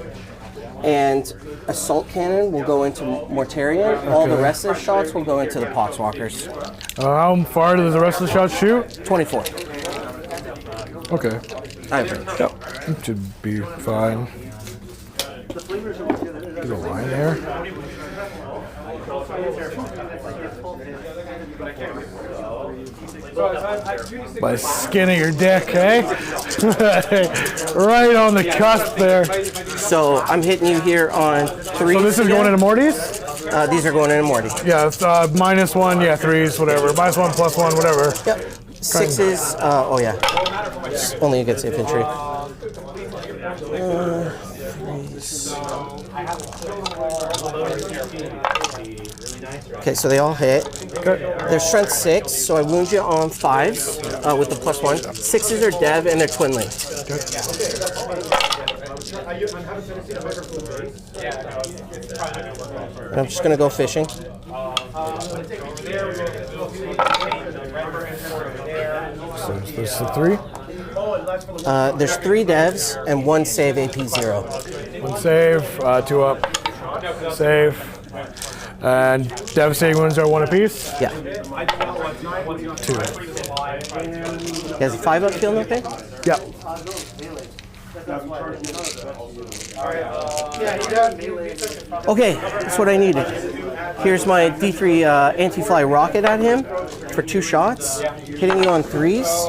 and assault cannon will go into Mortarion. All the rest of the shots will go into the Poxwalkers. How far does the rest of the shots shoot? 24. Okay. I agree. Yep. Should be fine. Get a line there. By skin of your dick, eh? Right on the cusp there. So I'm hitting you here on 3. So this is going into Morty's? These are going into MOARty. Yeah, it's -1, yeah, 3s, whatever. -1, +1, whatever. Yep. 6s, oh yeah. Only against infantry. 3s. Okay, so they all hit. Okay. They're strength 6, so I wound you on 5s with the +1. 6s are dev and they're twin linked. And I'm just going to go fishing. So this is 3? There's 3 devs and 1 save AP 0. 1 save, 2 up. Save. And devastating wounds are 1 apiece? Yeah. 2. He has a 5 up feel no pain? Yep. Okay, that's what I needed. Here's my D3 anti-fly rocket at him for 2 shots, hitting you on 3s.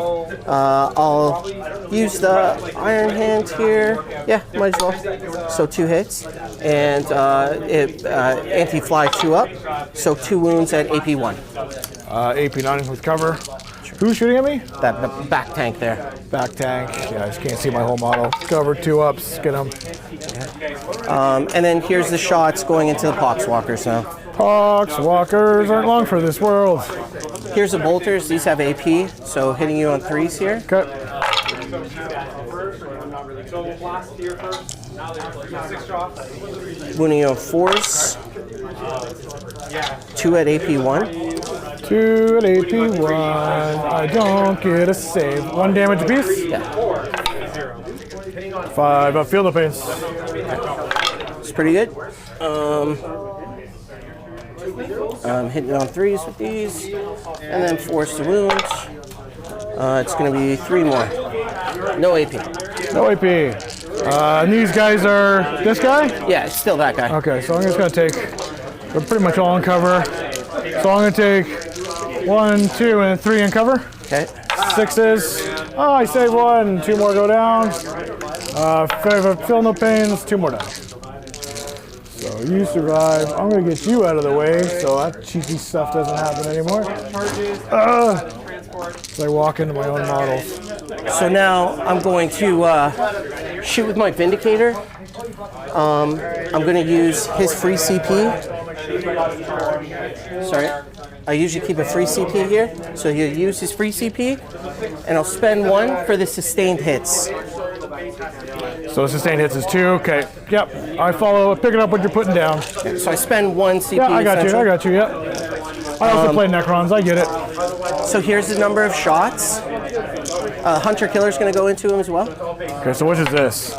I'll use the Iron Hand here. Yeah, might as well. So 2 hits, and anti-fly 2 up. So 2 wounds at AP 1. AP 9 with cover. Who's shooting at me? The back tank there. Back tank. Yeah, I just can't see my whole model. Cover, 2 ups. Get them. And then here's the shots going into the Poxwalkers now. Poxwalkers aren't long for this world. Here's the bolters. These have AP, so hitting you on 3s here. Okay. Wounding you on 4s. 2 at AP 1. 2 at AP 1. I don't get a save. 1 damage apiece? Yeah. 5 up field of pains. It's pretty good. Hitting on 3s with these, and then 4s to wounds. It's going to be 3 more. No AP. No AP. And these guys are this guy? Yeah, it's still that guy. Okay, so I'm just going to take, they're pretty much all in cover. So I'm going to take 1, 2, and 3 in cover. Okay. 6s. Oh, I saved 1. 2 more go down. Feel no pains. 2 more down. So you survive. I'm going to get you out of the way so that cheeky stuff doesn't happen anymore. So I walk into my own models. So now I'm going to shoot with my Vindicator. I'm going to use his free CP. Sorry. I usually keep a free CP here. So he'll use his free CP, and I'll spend 1 for the sustained hits. So sustained hits is 2. Okay. Yep. I follow. Picking up what you're putting down. So I spend 1 CP. Yeah, I got you. essentially. I got you. Yep. I also play Necrons. I get it. So here's the number of shots. Hunter Killer's going to go into him as well. Okay. So which is this?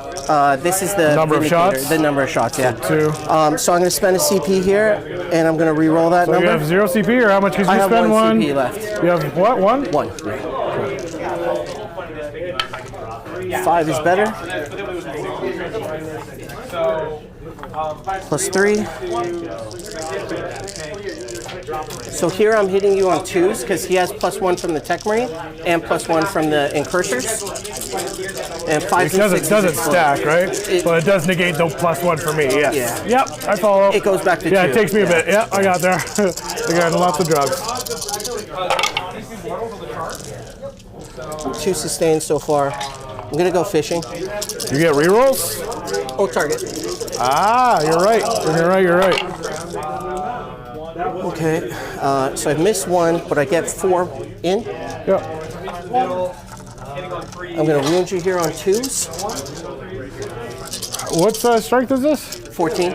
This is the Number of Vindicator, shots? The number of shots, yeah. 2. So I'm going to spend a CP here, and I'm going to re-roll that So number. you have 0 CP, or how much? Because I you have spend 1 CP left. You have what? 1? 1. 5 is better. Plus 3. So here I'm hitting you on 2s because he has +1 from the Tech Marine and +1 from the Incursors. And 5s and 6s. It doesn't is stack, right? But it does negate the +1 for me, yes. Yeah. Yep, I follow. It goes back to 2. Yeah, it takes me a bit. Yep, I got there. I got lots of drugs. 2 sustained so far. I'm going to go fishing. You get rerolls? Oh, target. Ah, you're right. You're right. Okay, so I've missed 1, but I get 4 in. Yep. I'm going to wound you here on 2s. What strength is this? 14.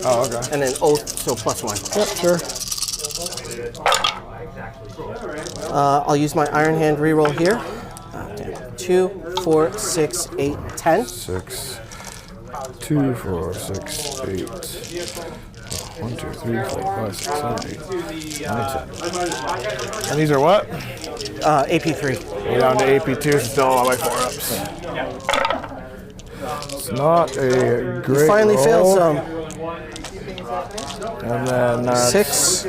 Oh, okay. And then oath, so +1. Yep, sure. I'll use my Iron Hand reroll here. 2, 4, 6, 8, 10. 6, 2, 4, 6, 8. 1, 2, 3, 4, 5, 6, 7, 8, 9, 10. And these are what? AP3. We're down to AP2, still all my 4-ups. It's not a great Finally roll. failed some. And then 6.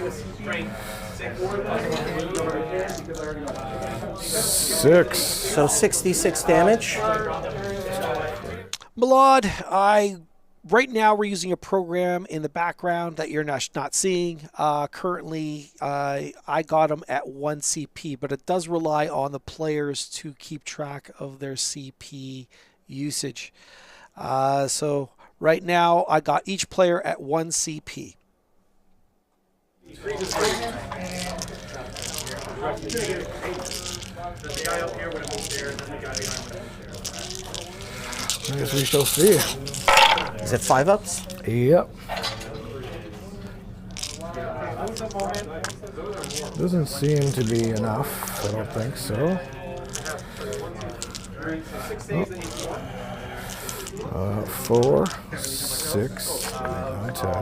6. So 66 damage. Malad, right now we're using a program in the background that you're not seeing. Currently, I got them at 1 CP, but it does rely on the players to keep track of their CP usage. So right now, I got each player at 1 CP. I guess we shall see. Is it 5-ups? Yep. Doesn't seem to be enough. I don't think so. Oh. 4, 6, 8, 9, 10,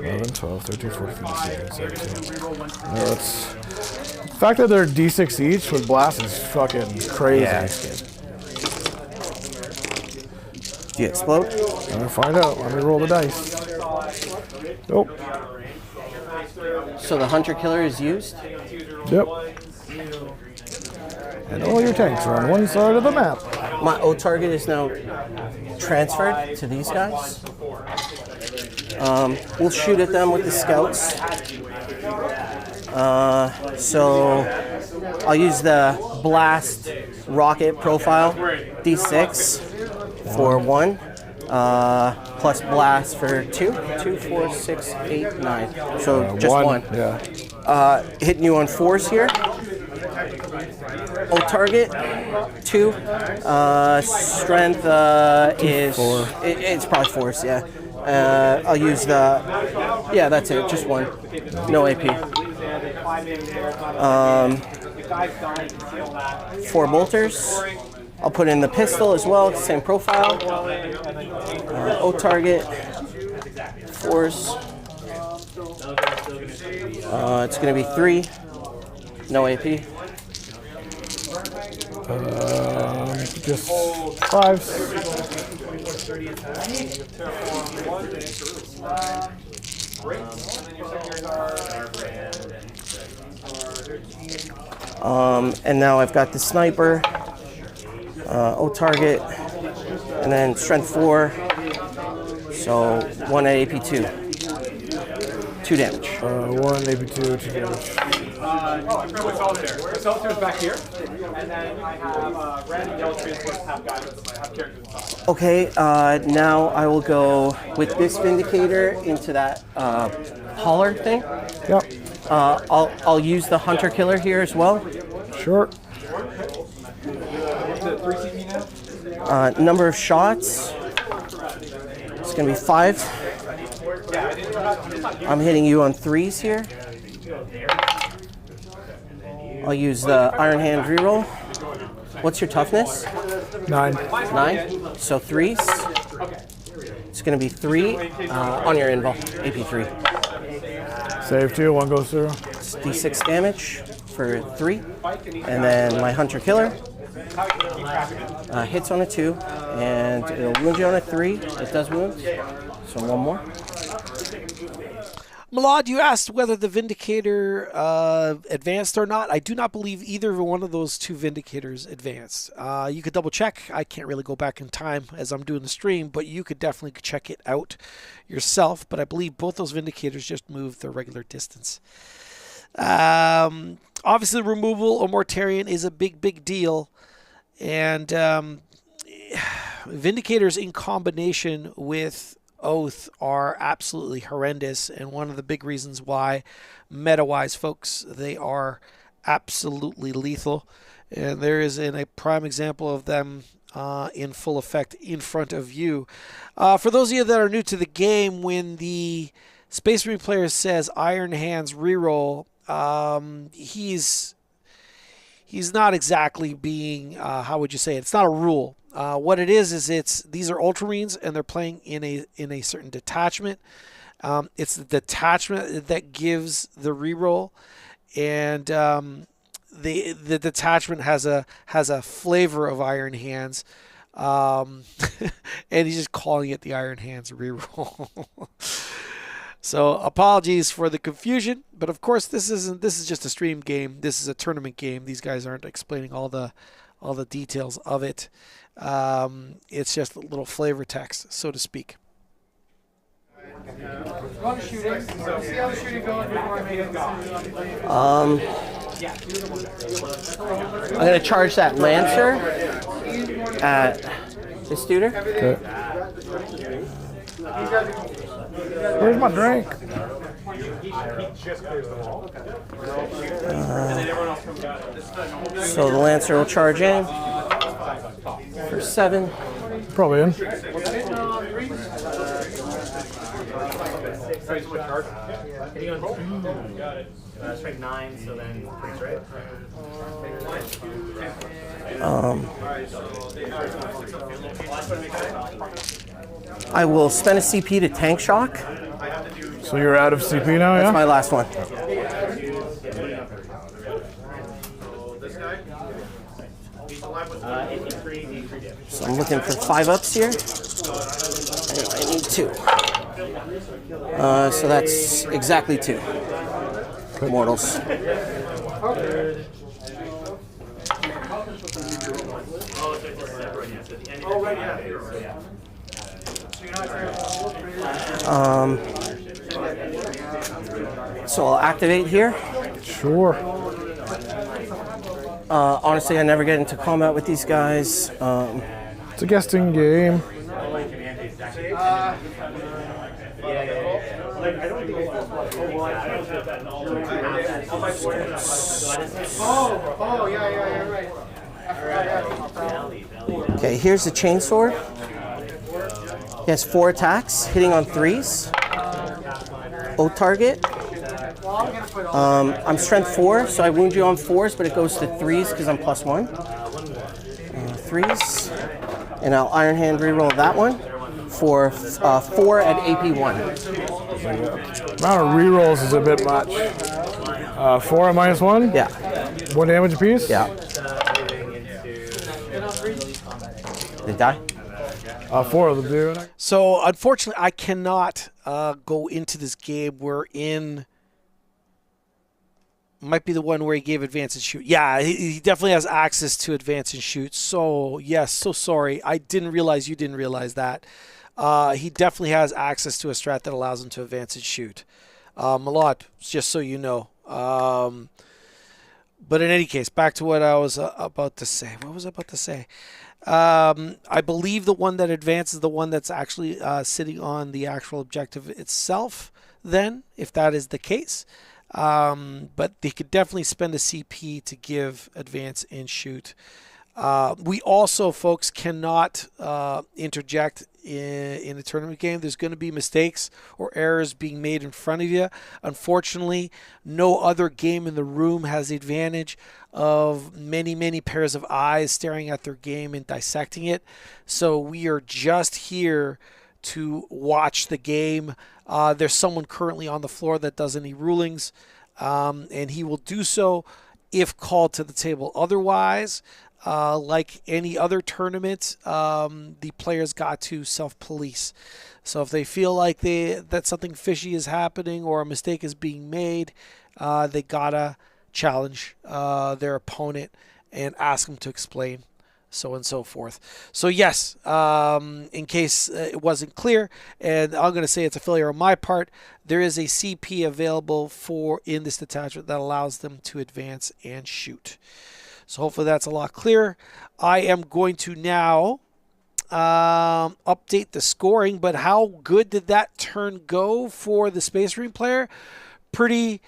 11, 12, 13, 14, 15, 16, 17. No, that's... The fact that they're D6 each with blast is fucking crazy. Yeah, it's good. Do you explode? I'm gonna find out. Let me roll the dice. Nope. So the Hunter Killer is used? Yep. And all your tanks are on one side of the map. My O target is now transferred to these guys. We'll shoot at them with the scouts. So I'll use the blast rocket profile D6 for 1. Plus blast for 2. 2, 4, 6, 8, 9. So just 1. Yeah. Hitting you on 4s here. Oh, target 2. Strength is 4. It's probably 4s, yeah. I'll use the. Yeah, that's it. Just 1. No AP. 4 bolters. I'll put in the pistol as well, same profile. O target, 4s. It's going to be 3. No AP. Just 5s. And now I've got the sniper, O target, and then strength 4. So 1 at AP 2. 2 damage. 1 AP 2 damage. Solitaire is back here. And then I have random yellow transports have guys have characters inside. Okay, now I will go with this Vindicator into that hauler thing. Yep. I'll use the Hunter Killer here as well. Sure. Number of shots. It's going to be 5. I'm hitting you on 3s here. I'll use the Iron Hand reroll. What's your toughness? 9. 9. So 3s. It's going to be 3 on your invul. AP 3. Save 2. 1 goes through. It's D6 damage for 3. And then my Hunter Killer hits on a 2. And it'll wound you on a 3. It does wound. So 1 more. Malad, you asked whether the Vindicator advanced or not. I do not believe either one of those 2 Vindicators advanced. You could double check. I can't really go back in time as I'm doing the stream, but you could definitely check it out yourself. But I believe both those Vindicators just moved their regular distance. Obviously, the removal of Mortarion is a big deal. And Vindicators in combination with Oath are absolutely horrendous, and one of the big reasons why, meta-wise, folks, they are absolutely lethal. And there is a prime example of them in full effect in front of you. For those of you that are new to the game, when the Space Marine player says Iron Hands reroll, he's not exactly being, how would you say it? It's not a rule. What it is these are Ultramarines and they're playing in a certain detachment. It's the detachment that gives the reroll, and the detachment has a flavor of Iron Hands, and he's just calling it the Iron Hands reroll. So apologies for the confusion, but of course this is just a stream game. This is a tournament game. These guys aren't explaining all the details of it. It's just a little flavor text, so to speak. Run shooting. So see how the shooting goes before I make a I'm going to charge that Lancer at this duder. Okay. Where's my drink? So the Lancer will charge in for 7. Probably in. Strength 9, so then 3, right? I will spend a CP to tank shock. So you're out of CP now, yeah? That's my last one. So I'm looking for 5 ups here. And I need 2. So that's exactly 2. Mortals. So I'll activate here. Sure. Honestly, I never get into combat with these guys. It's a guessing game. Okay, here's the chainsword. He has 4 attacks, hitting on 3s. O target. I'm strength 4, so I wound you on 4s, but it goes to 3s because I'm +1. 3s. And I'll Iron Hand reroll that one. for 4 at AP1. Amount of rerolls is a bit much. 4 at -1? Yeah. 1 damage apiece? Yeah. They die? 4 of them do. So unfortunately, I cannot go into this game. We're in. Might be the one where he gave advance and shoot. Yeah, he definitely has access to advance and shoot. So yes, so sorry. I didn't realize you didn't realize that. He definitely has access to a strat that allows him to advance and shoot. A lot, just so you know. But in any case, back to what I was about to say. What was I about to say? I believe the one that advances is the one that's actually sitting on the actual objective itself, then, if that is the case. But they could definitely spend a CP to give advance and shoot. We also, folks, cannot interject in a tournament game. There's going to be mistakes or errors being made in front of you. Unfortunately, no other game in the room has the advantage of many, many pairs of eyes staring at their game and dissecting it. So we are just here to watch the game. There's someone currently on the floor that does any rulings, and he will do so if called to the table. Otherwise, like any other tournament, the players got to self-police. So if they feel like that something fishy is happening or a mistake is being made, they gotta challenge their opponent and ask them to explain, so on and so forth. So yes, in case it wasn't clear, and I'm going to say it's a failure on my part, there is a CP available in this detachment that allows them to advance and shoot. So hopefully that's a lot clearer. I am going to now update the scoring, but how good did that turn go for the Space Marine player? Pretty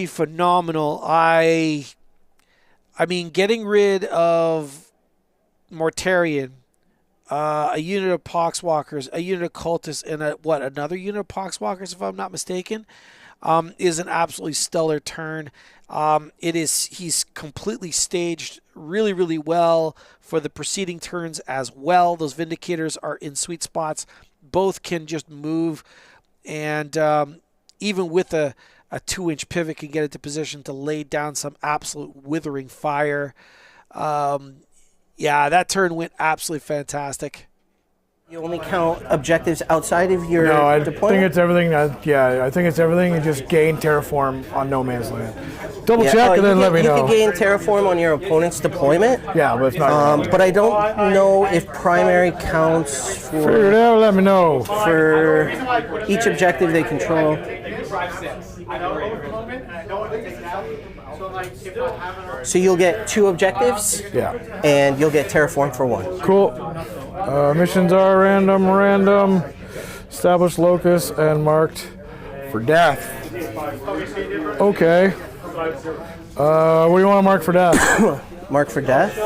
phenomenal. I mean, getting rid of Mortarion, a unit of Poxwalkers, a unit of Cultists, and another unit of Poxwalkers, if I'm not mistaken, is an absolutely stellar turn. He's completely staged really, really well for the preceding turns as well. Those Vindicators are in sweet spots. Both can just move, and even with a 2-inch pivot can get into position to lay down some absolute withering fire. Yeah, that turn went absolutely fantastic. You only count objectives outside of your deployment? deployment? I think it's everything. I think it's everything. You just gain terraform on no man's land. Double check and then let me know. You can gain terraform on your opponent's deployment. Yeah, but it's not. But I don't know if primary counts for. Figure it out. Let me know. For each objective they control. So you'll get 2 objectives. Yeah. And you'll get terraform for 1. Cool. Missions are random, established locus, and marked for death. Okay. What do you want to mark for death? Mark for death?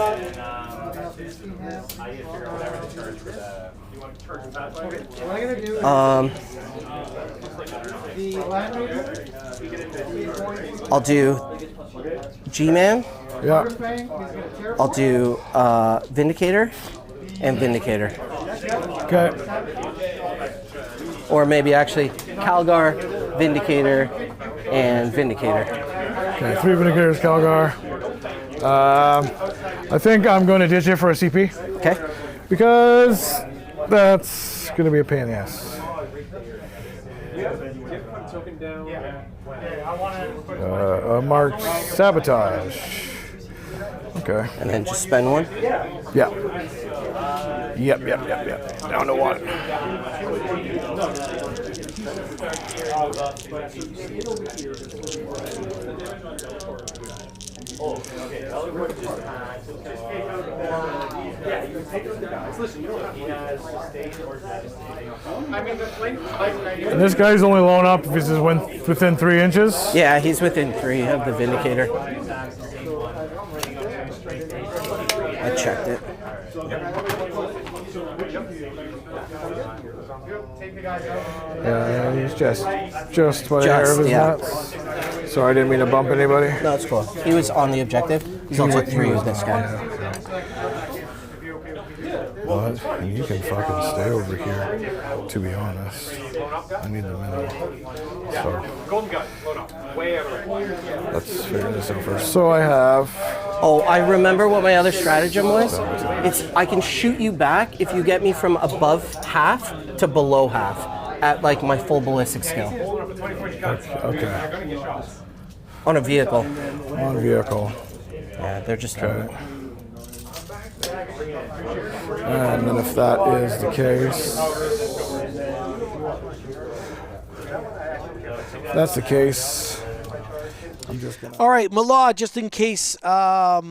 I'll do G-Man. Yeah. I'll do Vindicator and Vindicator. Okay. Or maybe actually Calgar, Vindicator, and Vindicator. Okay, 3 Vindicators, Calgar. I think I'm going to ditch it for a CP. Okay. Because that's going to be a pain in the ass. Marked sabotage. Okay. And then just spend 1? Yeah. Yep. Down to 1. And this guy's only blown up if he's within 3 inches? Yeah, he's within 3 of the Vindicator. I checked it. Yeah, he's just by the hair of his nuts. Sorry, I didn't mean to bump anybody. No, it's cool. He was on the objective. He's also at 3 with this guy. What? And you can fucking stay over here, to be honest. I need the middle. So, Golden gun, load up. Way over. let's figure this out first. So I have... Oh, I remember what my other stratagem was. It's I can shoot you back if you get me from above half to below half at like my full ballistic skill Okay. on a vehicle. On vehicle. Yeah, they're just Okay. And then if that is the case... If that's the case... I'm just gonna... All right, Malad, just in case I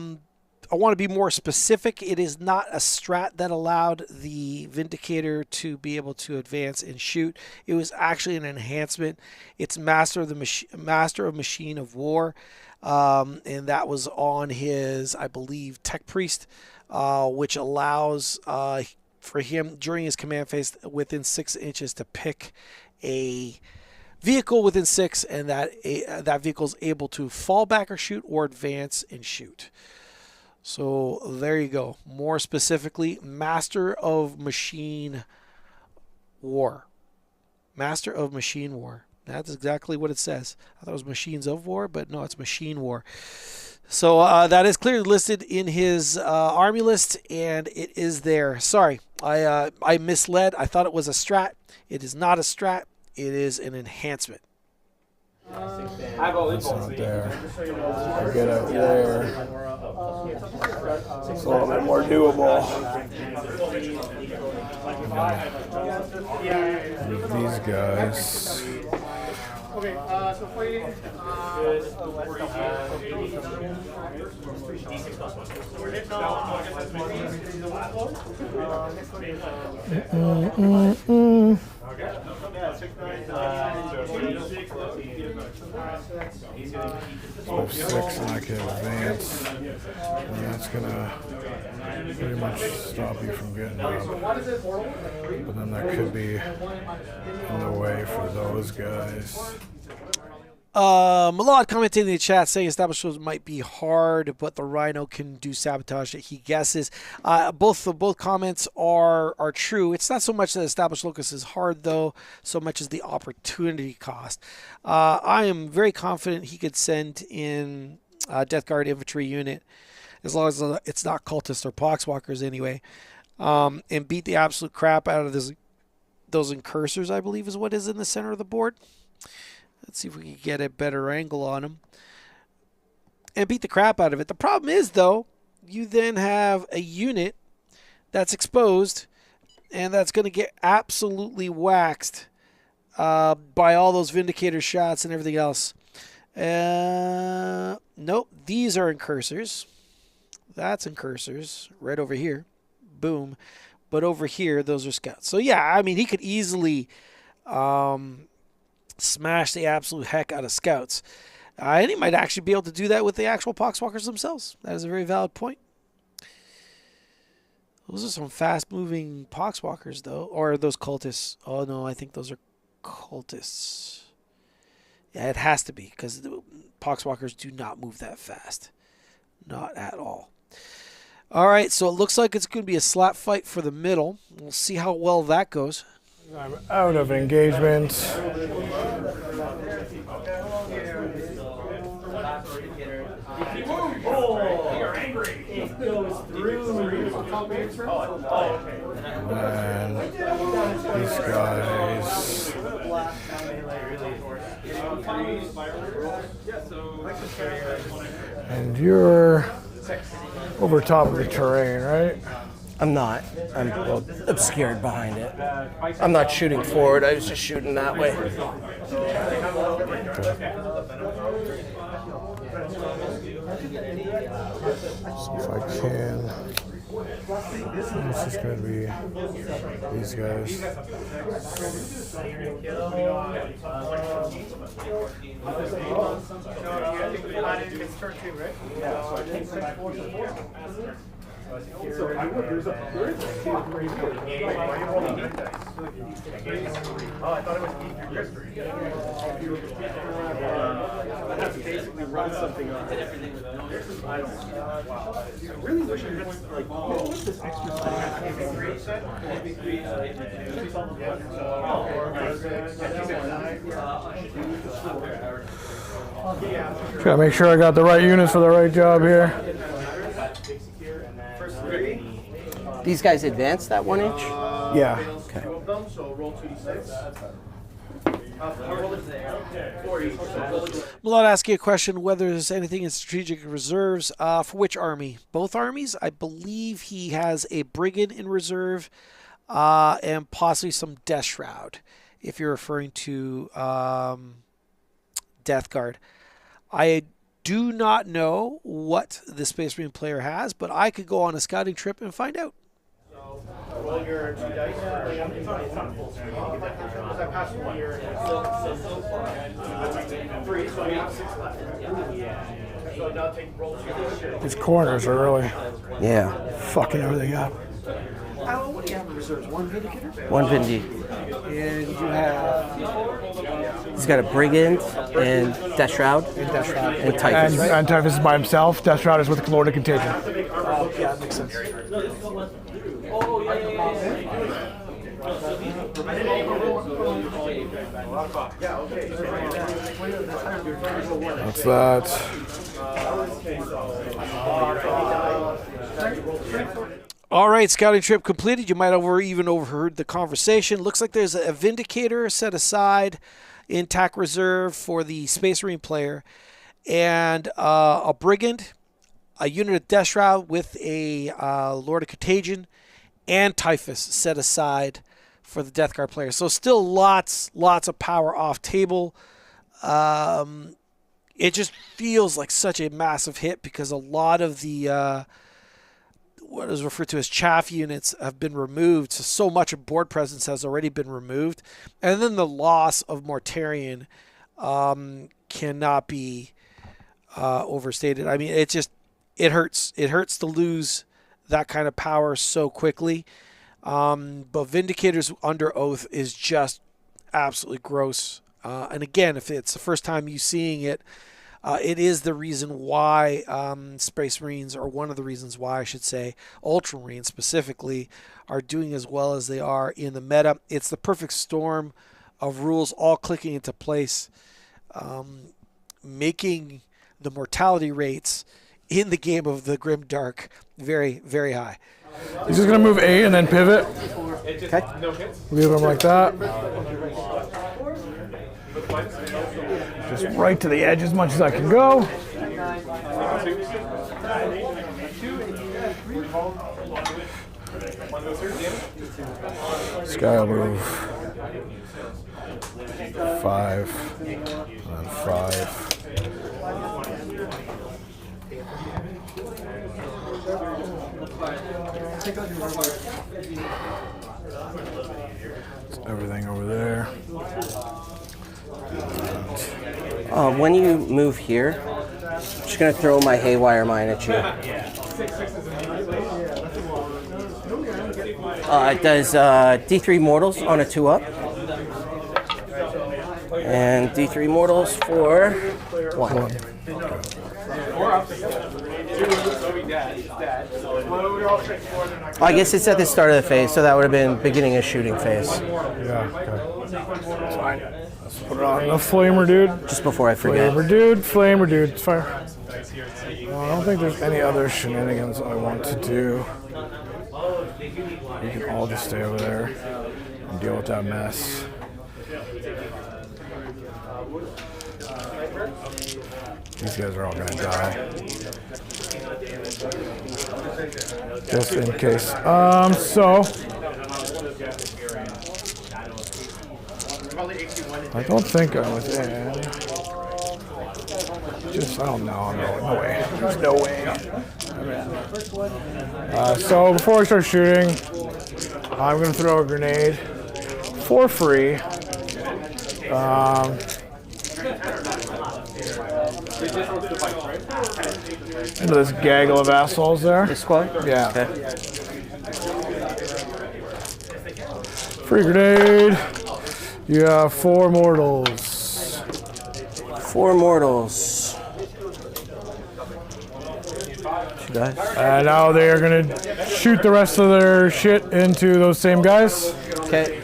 want to be more specific, it is not a strat that allowed the Vindicator to be able to advance and shoot. It was actually an enhancement. It's Master of Machine of War, and that was on his, I believe, Tech Priest, which allows for him during his command phase within 6 inches to pick a vehicle within 6, and that vehicle is able to fall back or shoot or advance and shoot. So there you go. More specifically, Master of Machine War. Master of Machine War. That's exactly what it says. I thought it was Machines of War, but no, it's Machine War. So that is clearly listed in his army list, and it is there. Sorry, I misled. I thought it was a strat. It is not a strat. It is an enhancement. It's not there. I get out there. It's a little bit more doable. With these guys. Okay, so fighting. So 6 and I can advance. And that's gonna pretty much stop you from getting up. But then that could be in the way for those guys. Malad commenting in the chat saying establishments might be hard, but the Rhino can do sabotage that he guesses. Both comments are true. It's not so much that established locus is hard, though, so much as the opportunity cost. I am very confident he could send in a Death Guard infantry unit, as long as it's not cultists or poxwalkers anyway, and beat the absolute crap out of those incursors, I believe is what is in the center of the board. Let's see if we can get a better angle on him and beat the crap out of it. The problem is, though, you then have a unit that's exposed and that's going to get absolutely waxed by all those Vindicator shots and everything else. Nope, these are incursors. That's incursors right over here. Boom. But over here, those are scouts. So, yeah, I mean, he could easily... smash the absolute heck out of scouts. And he might actually be able to do that with the actual poxwalkers themselves. That is a very valid point. Those are some fast-moving poxwalkers, though. Or are those cultists? Oh, no, I think those are cultists. Yeah, it has to be, because the poxwalkers do not move that fast. Not at all. All right, so it looks like it's going to be a slap fight for the middle. We'll see how well that goes. I'm out of engagement. And these guys. And you're over top of the terrain, right? I'm not. I'm obscured behind it. I'm not shooting forward. I was just shooting that way. So if I can, this is going to be these guys. So I would, there is a Oh, I thought it was eat your history. I have to basically run something on it. I don't. I really wish I had like what's this extra Gotta make sure I got the right units for the right job here. These guys advance that 1 inch? Yeah. Okay. So roll 2d6. Malone asking a question whether there's anything in strategic reserves. For which army? Both armies? I believe he has a Brigand in reserve and possibly some Death Shroud, if you're referring to Death Guard. I do not know what the Space Marine player has, but I could go on a scouting trip and find out. Roll your 2 dice. It's not full screen. Because I passed 1 year. 3, so I have 6 left. So now take roll 2. These corners are really Yeah. fucking everything up. What do you have in reserves? 1 Vindicator? 1 Vindy. And you have He's got a Brigand and Death Shroud Death Shroud. and Typhus, right? And Typhus is by himself. Death Shroud is with Lord of Contagion. Yeah, that makes sense. What's that? All right, scouting trip completed. You might have even overheard the conversation. Looks like there's a Vindicator set aside in TAC Reserve for the Space Marine player, and a Brigand, a unit of Death Shroud with a Lord of Contagion, and Typhus set aside for the Death Guard player. So still lots of power off table. It just feels like such a massive hit because a lot of the what is referred to as chaff units have been removed. So much of board presence has already been removed. And then the loss of Mortarion cannot be overstated. I mean, it hurts. It hurts to lose that kind of power so quickly. But Vindicators under oath is just absolutely gross. And again, if it's the first time you seeing it, it is the reason why Space Marines, or one of the reasons why I should say, Ultramarines specifically, are doing as well as they are in the meta. It's the perfect storm of rules all clicking into place, making the mortality rates in the game of the Grimdark very, very high. He's just going to move 8 and then pivot. Okay. Leave him like that. Just right to the edge as much as I can go. This guy will move 5 and then 5. Everything over there. When you move here, I'm just going to throw my Haywire Mine at you. It does D3 Mortals on a 2-up. And D3 Mortals for 1. I guess it's at the start of the phase, so that would have been beginning of shooting phase. Yeah, okay. Fine. Let's put it on the Flamer Dude. Just before I forget. Flamer Dude, it's fire. Well, I don't think there's any other shenanigans I want to do. You can all just stay over there and deal with that mess. These guys are all going to die. Just in case. So I don't think I'm within. Just, I don't know. No way. There's no way. So before I start shooting, I'm going to throw a grenade for free. Into this gaggle of assholes there. This squad? Yeah. Okay. Free grenade. You have 4 mortals. 4 mortals. 2 guys. And now they are going to shoot the rest of their shit into those same guys. Okay.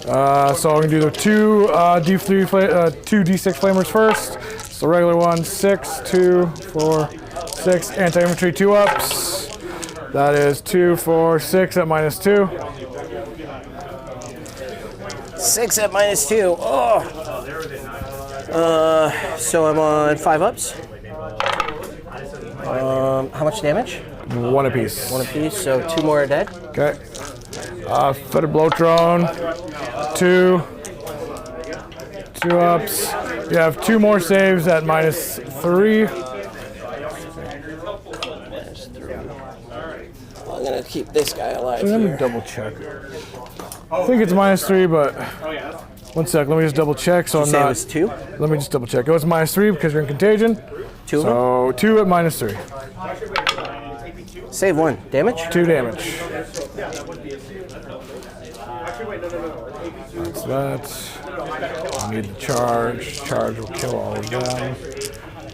So I'm going to do the 2 D6 flamers first. It's the regular one. 6, 2, 4, 6. Anti-infantry 2-ups. That is 2, 4, 6 at -2. 6 at -2. Oh. So I'm on 5-ups. How much damage? 1 apiece. 1 apiece. So 2 more are dead. Okay. Feathered blow drone. 2. 2-ups. You have 2 more saves at -3. I'm gonna keep this guy alive Let me here. double check. I think it's -3, but 1 sec. Let me just double check. So I'm Say it not. was 2. Let me just double check. It was -3 because you're in contagion. 2 of them. So 2 at -3. Save 1. Damage. 2 damage. That's that. I need the charge. Charge will kill all of them.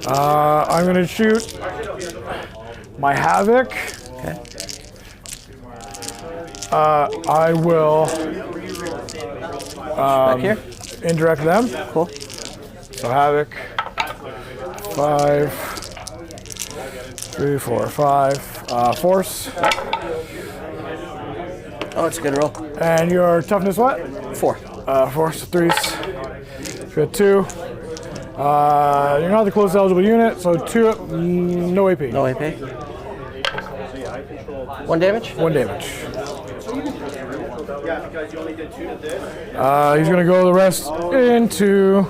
I'm gonna shoot my Havoc. Okay. I will Back here. indirect them. Cool. So Havoc. 5, 3, 4, 5. Force. Oh, it's a good roll. And your toughness what? 4. Force 3s. Good 2. You're not the closest eligible unit, so 2. No AP. No AP. 1 damage. 1 damage. He's gonna go the rest into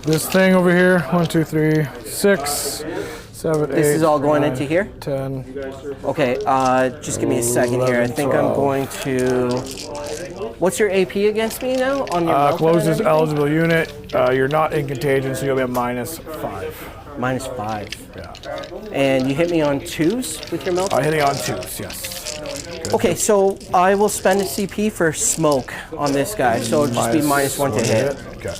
this thing over here. 1, 2, 3, 6, 7, 8. This is all going 9, into here? 10. Okay, just give me a second here. I think I'm 12. going to... What's your AP against me now? On your Melta and Closest everything? eligible unit. You're not in contagion, so you'll be at -5. -5. Yeah. And you hit me on 2s with your Melta? Hitting on 2s, yes. Good. Okay, so I will spend a CP for smoke on this guy, so it'll just be -1 to hit. Okay.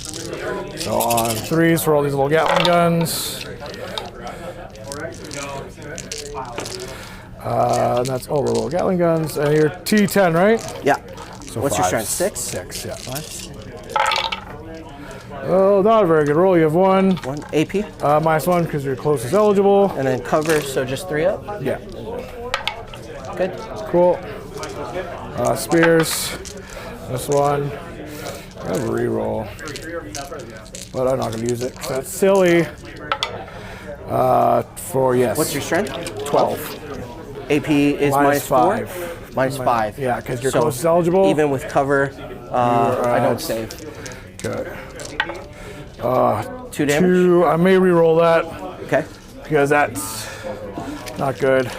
So on 3s for all these little Gatling guns. And that's all the little Gatling guns. And you're T10, right? Yeah. So What's your 5s. strength? 6? 6, yeah. 5? Oh, not a very good roll. You have 1. 1 AP, -1 because you're closest eligible. and then cover, so just 3 up. Yeah. Good. Cool. Spears. This one. I have a reroll. But I'm not going to use it. That's silly. For yes. What's your strength? 12. AP is -5. -4? -5. Yeah, because you're So closest eligible. Even with cover, I don't save. Good. 2 damage? 2. I may reroll that Okay. because that's not good.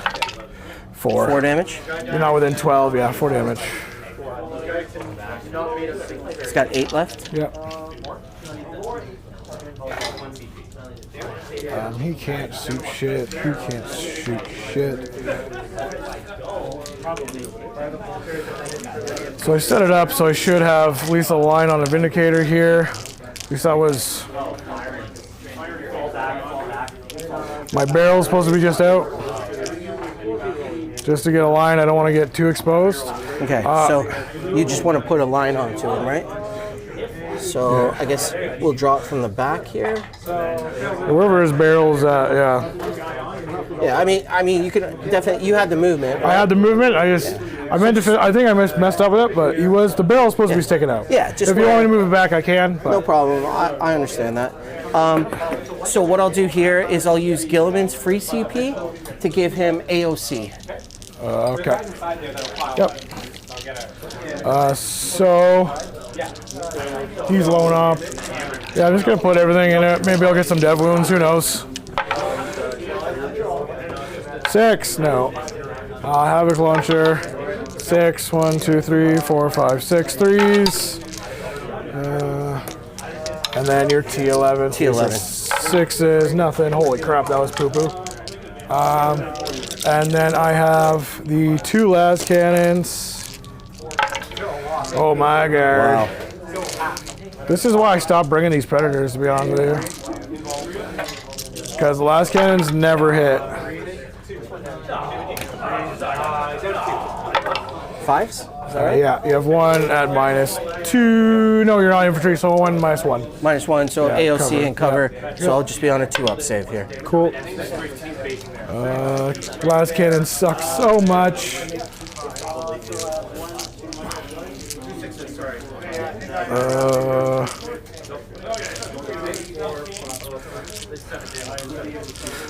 4. 4 damage. You're not within 12. Yeah, 4 damage. It's got 8 left. Yep. He can't shoot shit. He can't shoot shit. So I set it up so I should have at least a line on a Vindicator here. At least that was... My barrel's supposed to be just out. Just to get a line. I don't want to get too exposed. Okay, so you just want to put a line onto him, right? So Yeah. I guess we'll draw it from the back here. Wherever his barrel's at, yeah. Yeah, I mean, you could definitely. You had the movement. I Right? had the movement. I meant to. I think I messed up with it, but the barrel's supposed to be sticking out. Yeah, just if you where- want me to move it back, I can. But. No problem. I understand that. So what I'll do here is I'll use Gilliman's free CP to give him AOC. Okay. Yep. So he's low up. Yeah, I'm just gonna put everything in it. Maybe I'll get some dev wounds. Who knows? 6. No. Havoc launcher. 6. 1, 2, 3, 4, 5, 6 3s. And then your T11. T11. 6s. Nothing. Holy crap, that was poo poo. And then I have the 2 las cannons. Oh my god. Wow. This is why I stopped bringing these predators, to be honest with you. Because the last cannons never hit. 5s? Is that right? Yeah, you have 1 at -2. No, you're not infantry, so 1 -1. -1, so Yeah, AOC cover. and cover. Yeah. So I'll just be on a 2-up save here. Cool. Last cannon sucks so much.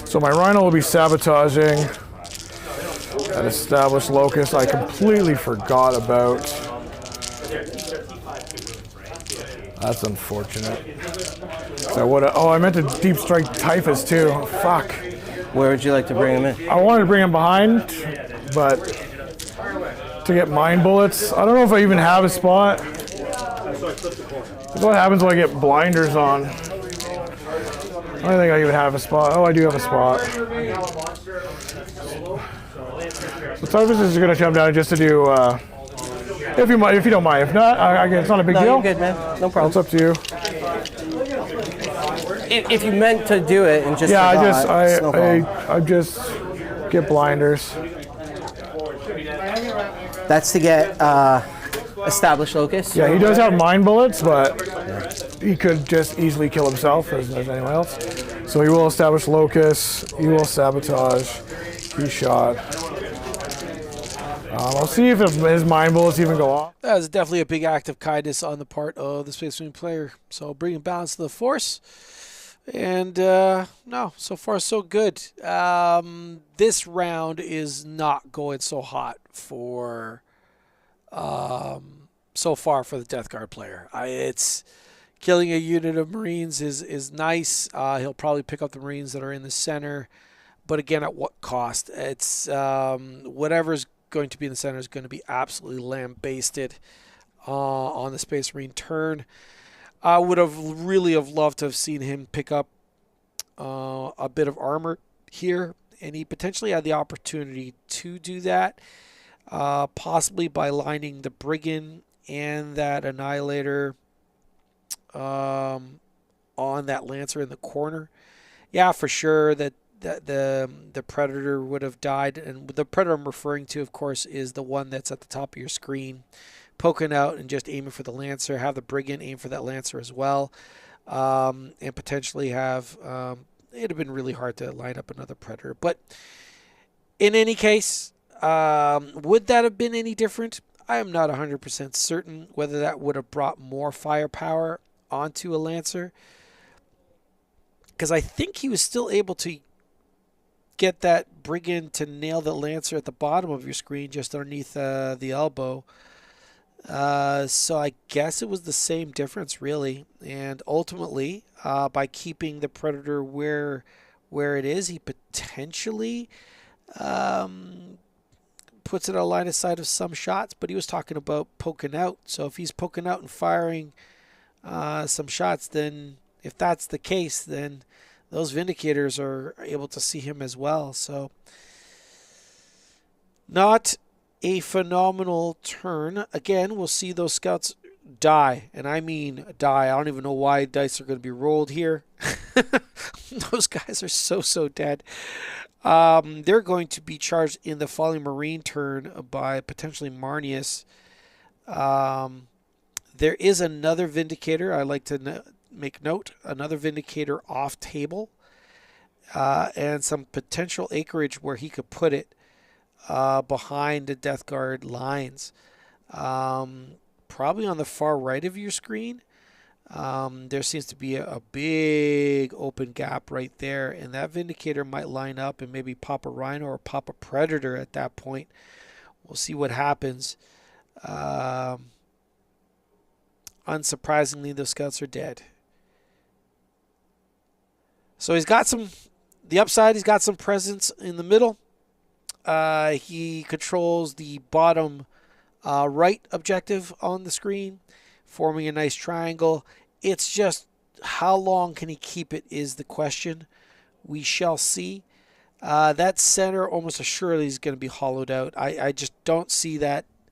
So my Rhino will be sabotaging that established locust I completely forgot about. That's unfortunate. So I meant to deep strike Typhus too. Fuck. Where would you like to bring him in? I wanted to bring him behind, but to get mine bullets, I don't know if I even have a spot. What happens when I get blinders on? I don't think I even have a spot. Oh, I do have a spot. So Typhus is going to come down just to do, if you don't mind. If not, it's not a big No, deal. you're good, man. No problem. It's up to you. If you meant to do it and just Yeah, forgot, it's no problem. I just get blinders. That's to get established locus. Yeah, he does have mine bullets, but he could just easily kill himself as anyone else. So he will establish locus. He will sabotage. He's shot. I'll see if his mine bullets even go off. That was definitely a big act of kindness on the part of the Space Marine player. So bringing balance to the force. And no, so far so good. This round is not going so hot for so far for the Death Guard player. It's killing a unit of Marines is nice. He'll probably pick up the Marines that are in the center, but again, at what cost? It's whatever's going to be in the center is going to be absolutely lambasted on the Space Marine turn. I would have really loved to have seen him pick up a bit of armor here, and he potentially had the opportunity to do that, possibly by lining the Brigand and that Annihilator on that Lancer in the corner. Yeah, for sure that the Predator would have died, and the Predator I'm referring to, of course, is the one that's at the top of your screen, poking out and just aiming for the Lancer. Have the Brigand aim for that Lancer as well, and potentially have it'd have been really hard to line up another Predator. But in any case, would that have been any different? I am not 100% certain whether that would have brought more firepower onto a Lancer, because I think he was still able to get that Brigand to nail the Lancer at the bottom of your screen, just underneath the elbow. So I guess it was the same difference, really. And ultimately, by keeping the Predator where it is, he potentially puts it out of line of sight of some shots. But he was talking about poking out. So if he's poking out and firing some shots, then if that's the case, then those Vindicators are able to see him as well. So not a phenomenal turn. Again, we'll see those scouts die, and I mean die. I don't even know why dice are going to be rolled here. Those guys are so dead. They're going to be charged in the Falling Marine turn by potentially Marnius. There is another Vindicator. I like to make note. Another Vindicator off table, and some potential acreage where he could put it behind the Death Guard lines, probably on the far right of your screen. There seems to be a big open gap right there, and that Vindicator might line up and maybe pop a Rhino or pop a Predator at that point. We'll see what happens. Unsurprisingly, the scouts are dead. So he's got the upside, he's got some presence in the middle. He controls the bottom right objective on the screen, forming a nice triangle. It's just how long can he keep it is the question. We shall see. That center almost assuredly is going to be hollowed out. I just don't see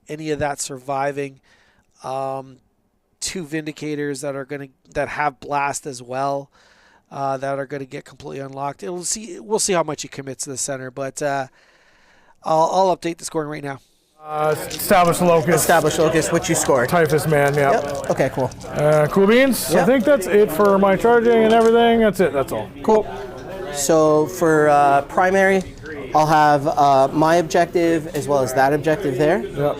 any of that surviving. 2 Vindicators that have blast as well, that are gonna get completely unlocked. We'll see how much he commits to the center, but I'll update the scoring right now. Establish locus. Establish locus, which you scored. Typhus man, yeah. Yep. Okay, cool. Cool beans. Yep. I think that's it for my charging and everything. That's it. That's all. Cool. So for primary, I'll have my objective as well as that objective there. Yep.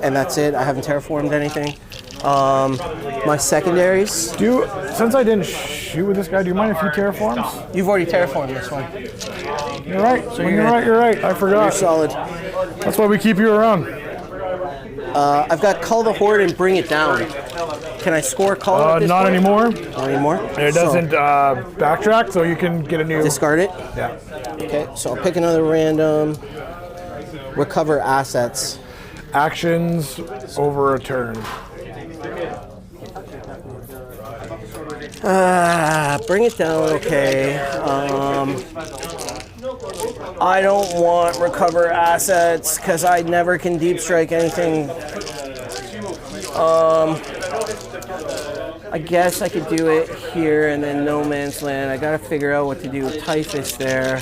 And that's it. I haven't terraformed anything. My secondaries. Since I didn't shoot with this guy, do you mind if he terraforms? You've already terraformed this one. You're right. So when you're right, you're right. I forgot. You're solid. That's why we keep you around. I've got Cull the Horde and Bring It Down. Can I score Cull at this Not point? anymore. Not anymore? It doesn't backtrack, so you can get a new... Discard it? Yeah. Okay, so I'll pick another random. Recover assets. Actions over a turn. Bring It Down, okay. I don't want recover assets because I never can deep strike anything. I guess I could do it here and then no man's land. I gotta figure out what to do with Typhus there.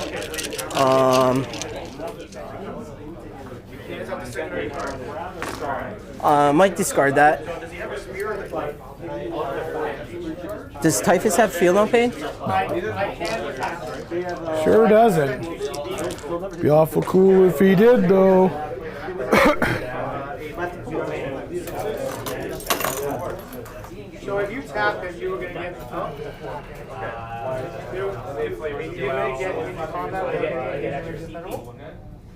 Might discard that. Does Typhus have field on pain? Sure doesn't. Be awful cool if he did, though. So if you tap him, you were going to get you're going to get into combat with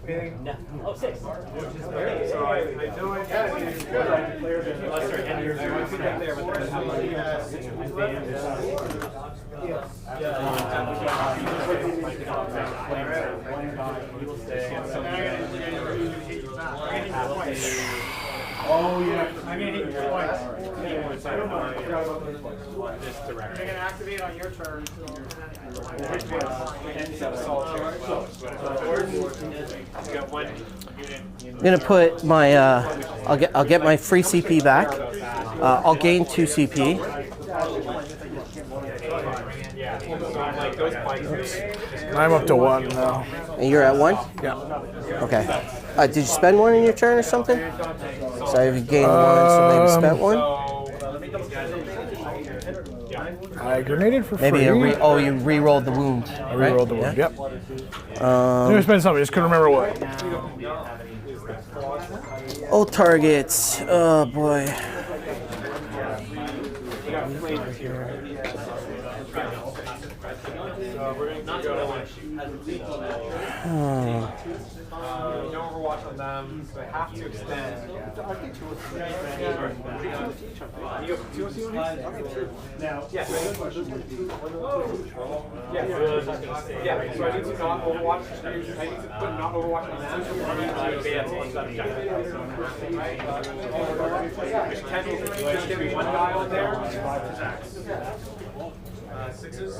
No. Oh, 6. So I know it. Oh yeah, I'm gonna hit you twice. This direction. You're gonna activate on your turn. I'm gonna put my I'll get my free CP back. I'll gain 2 CP. I'm up to 1 now. And you're at 1? Yeah. Okay. Did you spend 1 in your turn or something? So you've gained 1, so maybe spent 1? I grenaded for free. Maybe you re-rolled the wound. I re-rolled the wound, Yeah? yep. I spent something, just couldn't remember what. Old targets. Oh boy. No overwatch on them, so I have to extend. You go 2 on these? Now, yeah. Yeah, so I need to not overwatch. I need to put not overwatch on them. Can you just give me 1 guy on there? 6s.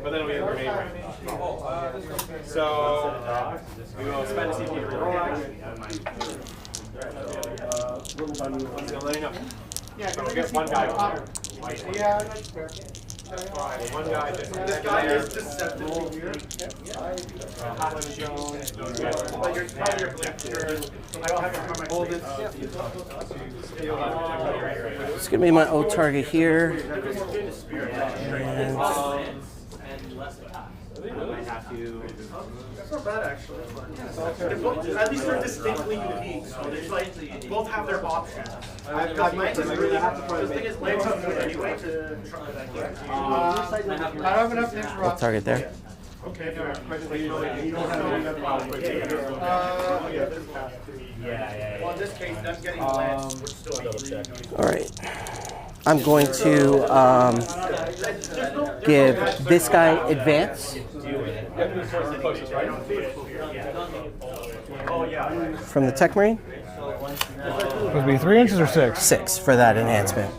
But then we have grenade range. So we will spend a CP to reroll. So letting up. Yeah, so we'll get 1 guy on there. Yeah, that's fair. Right, 1 guy just this guy is deceptive here. But you're probably your blitzer. I don't have my hold it. It's gonna be my O target here. And That's not bad, actually. At least they're distinctly unique. So they like both have their options. I don't have enough things for O target there. Okay. Well, in this case, them getting led would still be. All right. I'm going to give this guy advance. From the Tech Marine? Supposed to be 3 inches or 6? 6 for that enhancement.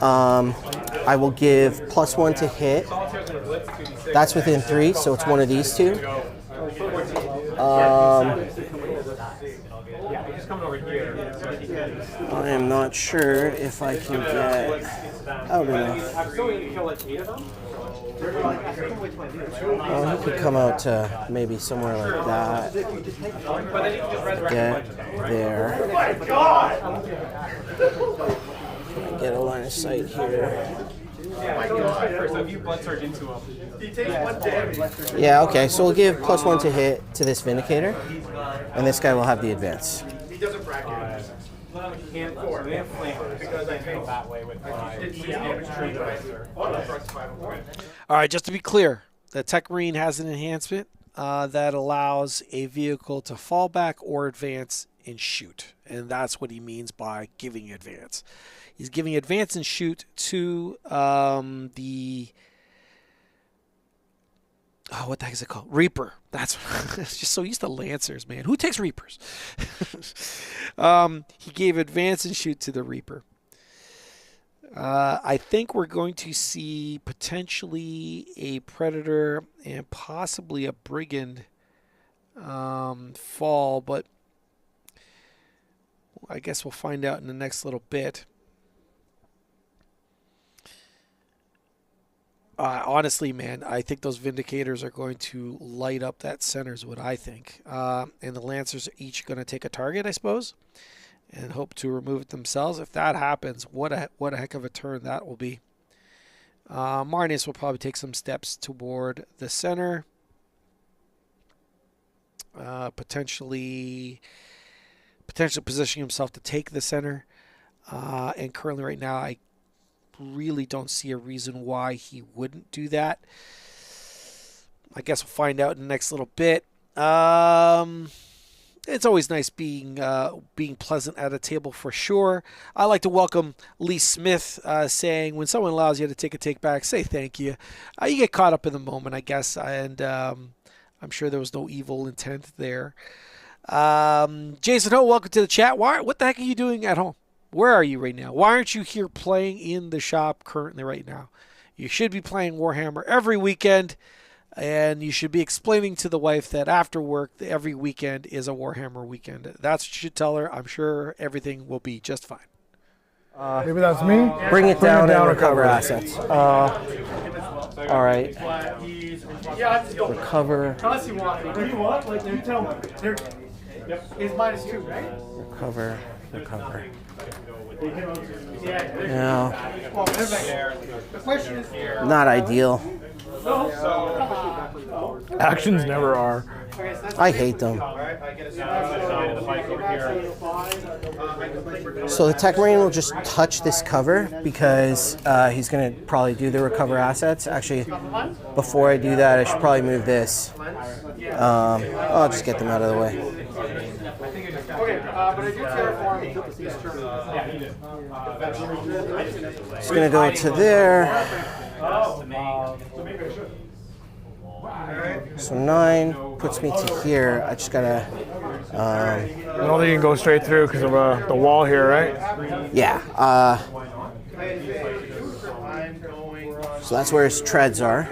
I will give +1 to hit. That's within 3, so it's one of these 2. I am not sure if I can get out enough. I'm still going to kill like 8 of them. Well, he could come out to maybe somewhere like that. Get there. Oh my God! Get a line of sight here. So if you blood surge into him, He takes 1 damage. Yeah, okay, so we'll give +1 to hit to this Vindicator, and this guy will have the advance. He doesn't bracket. can't they have flamer because I feel that way with my All right, just to be clear, the Tech Marine has an enhancement that allows a vehicle to fall back or advance and shoot. And that's what he means by giving advance. He's giving advance and shoot to the... Oh, what the heck is it called? Reaper. That's it's just so used to Lancers, man. Who takes Reapers? He gave advance and shoot to the Reaper. I think we're going to see potentially a Predator and possibly a Brigand fall, but I guess we'll find out in the next little bit. Honestly, man, I think those Vindicators are going to light up that center is what I think. And the Lancers are each going to take a target, I suppose, and hope to remove it themselves. If that happens, what a heck of a turn that will be. Marnus will probably take some steps toward the center. Potentially positioning himself to take the center. And currently right now, I really don't see a reason why he wouldn't do that. I guess we'll find out in the next little bit. It's always nice being pleasant at a table for sure. I like to welcome Lee Smith saying, when someone allows you to take a take back, say thank you. You get caught up in the moment, I guess, and I'm sure there was no evil intent there. Jason Ho, welcome to the chat. What the heck are you doing at home? Where are you right now? Why aren't you here playing in the shop currently right now? You should be playing Warhammer every weekend, and you should be explaining to the wife that after work, every weekend is a Warhammer weekend. That's what you should tell her. I'm sure everything will be just fine. Maybe that's me. Bring it down and recover assets. All right. Recover. Unless you want. What do you want? Like, you tell me. It's -2, right? Recover. Yeah. No, The question is, not ideal. Actions never are. I hate them. So the Tech Marine will just touch this cover because he's going to probably do the recover assets. Actually, before I do that, I should probably move this. I'll just get them out of the way. okay, but I do terraform this turn. It's going to go to there. So 9 puts me to here. I just got to... I don't think you can go straight through because of the wall here, right? yeah. So that's where his treads are.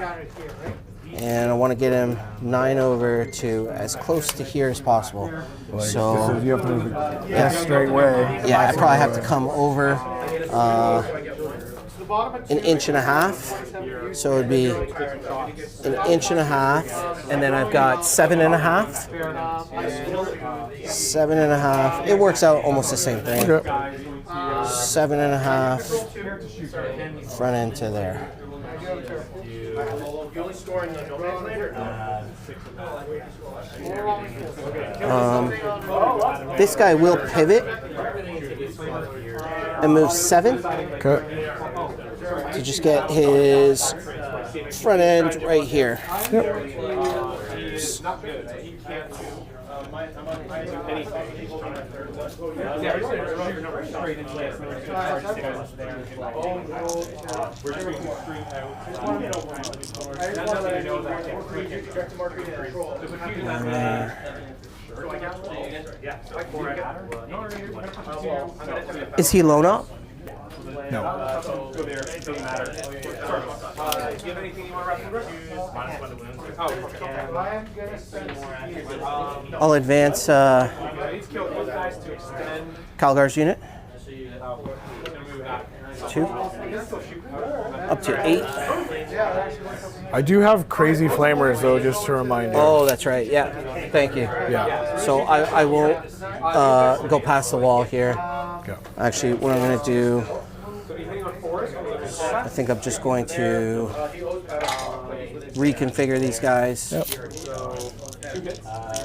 And I want to get him 9 over to as close to here as possible. So you have to move it straight way. yeah, I probably have to come over 1.5 inches. So it'd be 1.5 inches, and then I've got 7.5. 7.5. It works out almost the same thing. 7.5 front end to there. This guy will pivot and move 7 Okay. to just get his front end right here. Is he low up? No. I'll advance Calgar's unit. 2. Up to 8. I do have crazy flamers though, just to remind you. Oh, that's right. Yeah. Thank you. Yeah. So I will go past the wall here. Go. Actually, what I'm going to do, I think I'm just going to reconfigure these guys. Yep.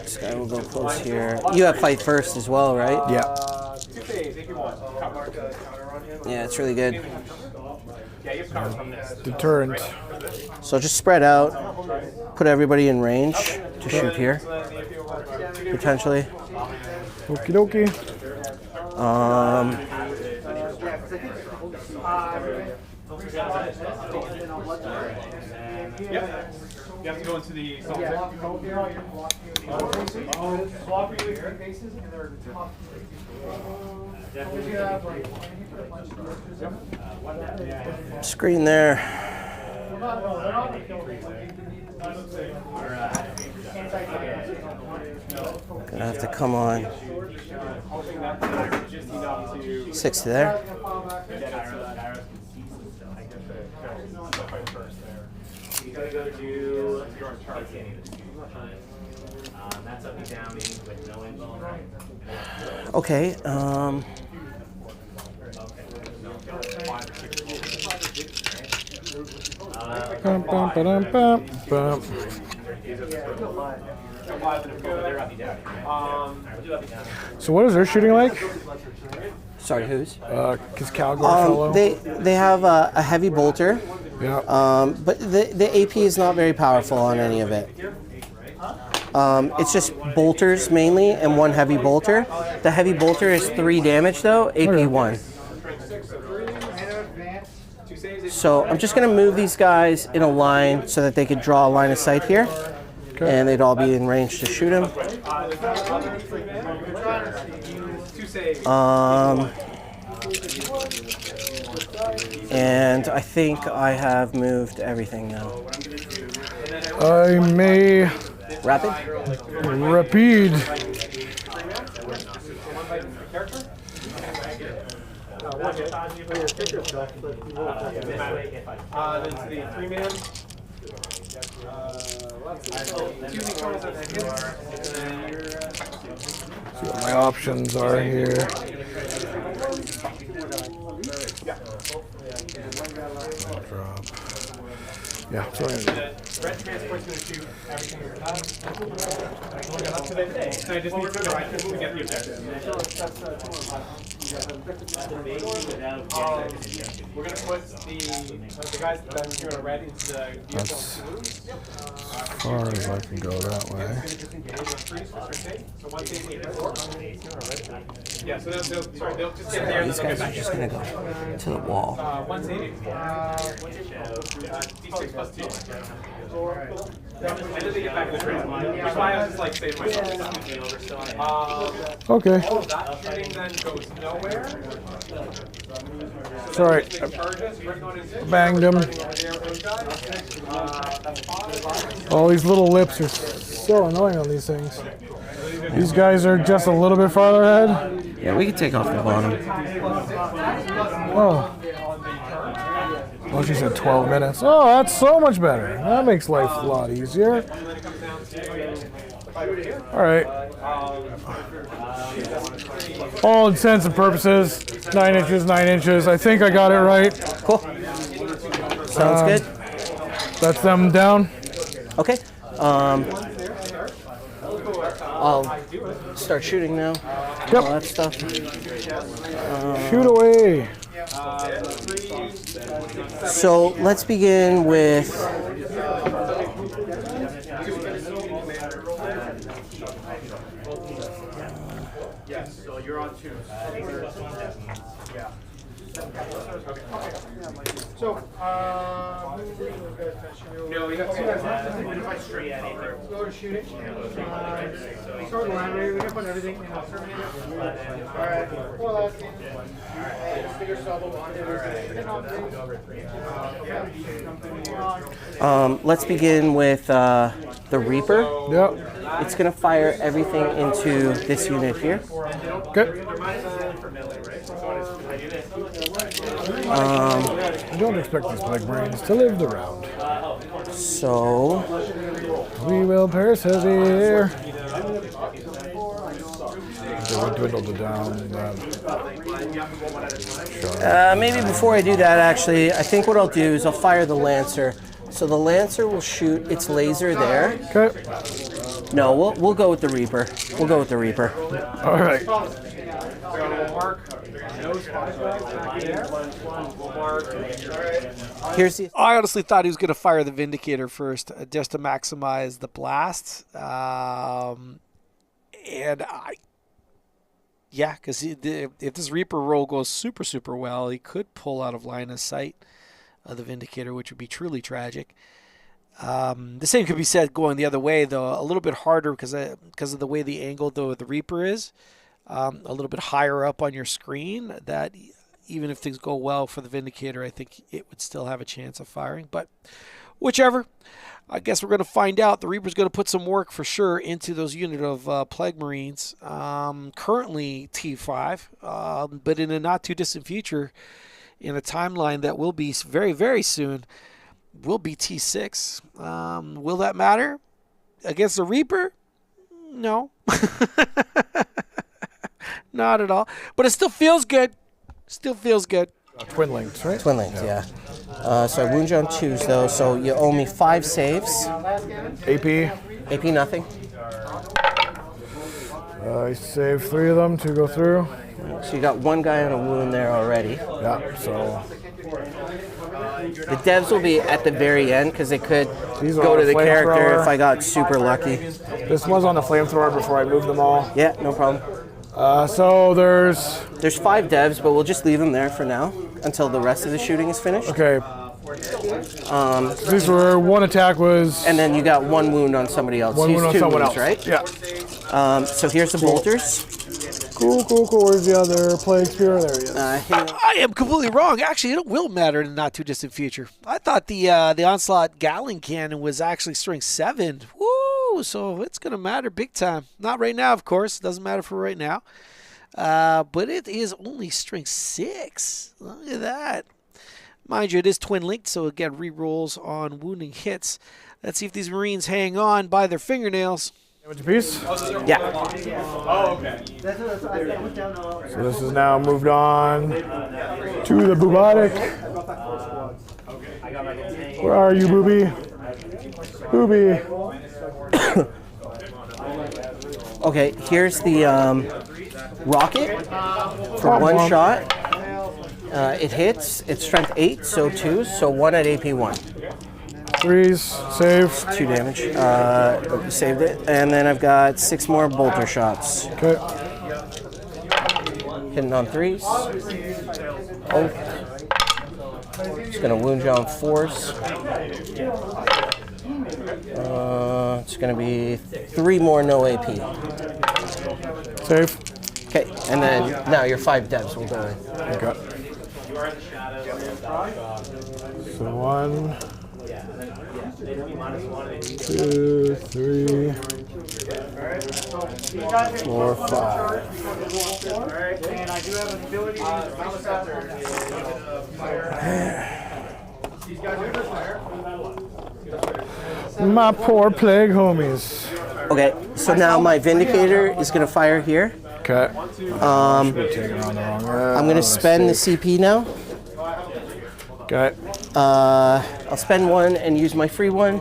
This guy will go close here. You have fight first as well, right? Yeah. Yeah, it's really good. Deterrent. So just spread out, put everybody in range to shoot here, potentially. Okie dokie. Yep. You have to go into the Screen there. Gonna have to come on. 60 there. You gotta go to your charge. That's up and down with no info, right? Okay. Bum, bum, ba-dum, bum, bum. So what is their shooting like? Sorry, whose? Because Calgore They have a heavy bolter, Yeah. but the AP is not very powerful on any of it. It's just bolters mainly and one heavy bolter. The heavy bolter is 3 damage though, AP 1. So I'm just going to move these guys in a line so that they could draw a line of sight here. And they'd all be in range to shoot him. And I think I have moved everything now. I may Rapid? rapide. Then to the 3-man. See what my options are here. Drop. Yeah, so Red transport's going to shoot everything you're I just need to get the objective. We're going to put the guys that's doing a red into the vehicle. as far as I can go that way. So once they hit yeah, so they'll just get there and These then they'll guys get are back. just going to go to the wall. Once they D6 plus 2. And then they get back to the train. Which is why I was just like saving myself. Okay. All of that shooting then goes nowhere. Sorry. Banged him. All these little lips are so annoying on these things. These guys are just a little bit farther ahead. Yeah, we can take off the bottom. Oh. Well, she said 12 minutes. Oh, that's so much better. That makes life a lot easier. All right. All intents and purposes, 9 inches, 9 inches. I think I got it right. Cool. Sounds good. That's them down. Okay. I'll start shooting now. Yep. All that stuff. Shoot away. So let's begin with. Yes, so you're on 2. Yeah. So, no, we have 2 guys left. Go to shooting. Start the line, we're gonna put everything in the Terminator. Alright, well, that's it. Bigger solo on it. Let's begin with the Reaper. Yep. It's going to fire everything into this unit here. Okay. I don't expect these black brains to live the round. So We will persevere. They would dwindle to down. maybe before I do that, actually, I think what I'll do is I'll fire the Lancer. So the Lancer will shoot its laser there. Okay. No, we'll go with the Reaper. We'll go with the Reaper. All right. Here's the. I honestly thought he was going to fire the Vindicator first, just to maximize the blast. Because if this Reaper roll goes super, super well, he could pull out of line of sight of the Vindicator, which would be truly tragic. The same could be said going the other way, though. A little bit harder because of the way the angle the Reaper is. A little bit higher up on your screen, that even if things go well for the Vindicator, I think it would still have a chance of firing. But whichever, I guess we're going to find out. The Reaper's going to put some work for sure into those unit of Plague Marines. Currently T5, but in a not too distant future, in a timeline that will be very, very soon, will be T6. Will that matter against the Reaper? No. Not at all. But it still feels good. Still feels good. Twin links, right? Twin links, yeah. So I wound you on 2s, though, so you owe me 5 saves. AP. AP nothing. I saved 3 of them to go through. So you got 1 guy on a wound there already. Yeah, so. The devs will be at the very end because they could These are go on to the character flamethrower. if I got super lucky. This was on the flamethrower before I moved them all. Yeah, no problem. So there's. There's 5 devs, but we'll just leave them there for now until the rest of the shooting is finished. Okay. These were 1 attack was. And then you got 1 wound on somebody else. 1 Use wound on 2 someone wounds, else. right? Yeah. So here's the bolters. Cool. Where's the other Plague Spear? There he is. I am completely wrong. Actually, it will matter in the not too distant future. I thought the Onslaught Gatling Cannon was actually strength 7. Woo! So it's going to matter big time. Not right now, of course. Doesn't matter for right now. But it is only strength 6. Look at that. Mind you, it is twin linked, so again, re-rolls on wounding hits. Let's see if these Marines hang on by their fingernails. Damage a piece. Yeah. Oh, okay. So this is now moved on to the Boobotic. Where are you, Booby? Booby. Okay, here's the rocket for 1 shot. It hits. It's strength 8, so 2, so 1 at AP 1. 3s, save. 2 damage. Saved it. And then I've got 6 more bolter shots. Okay. Hitting on 3s. Oh. It's going to wound you on 4s. It's going to be 3 more no AP. Save. Okay, and then now your 5 devs will go in. Okay. So 1, 2, 3, 4, 5. Alright, and I do have an ability to fire. These guys are gonna fire. My poor Plague homies. Okay, so now my Vindicator is going to fire here. Okay. Taking on the wrong way. I'm going to spend the CP now. Okay. I'll spend 1 and use my free 1.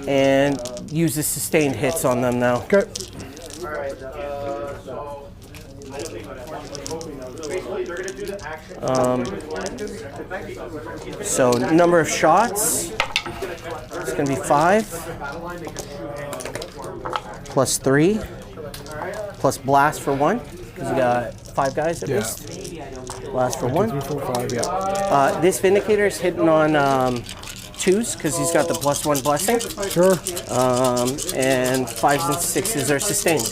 And use the sustained hits on them now. Okay. So number of shots, it's going to be 5. Plus 3. Plus blast for 1. Because you got 5 guys at least. Blast for 1. 2, 3, 4, 5, yeah. This Vindicator is hitting on 2s because he's got the +1 blessing. Sure. And 5s and 6s are sustained.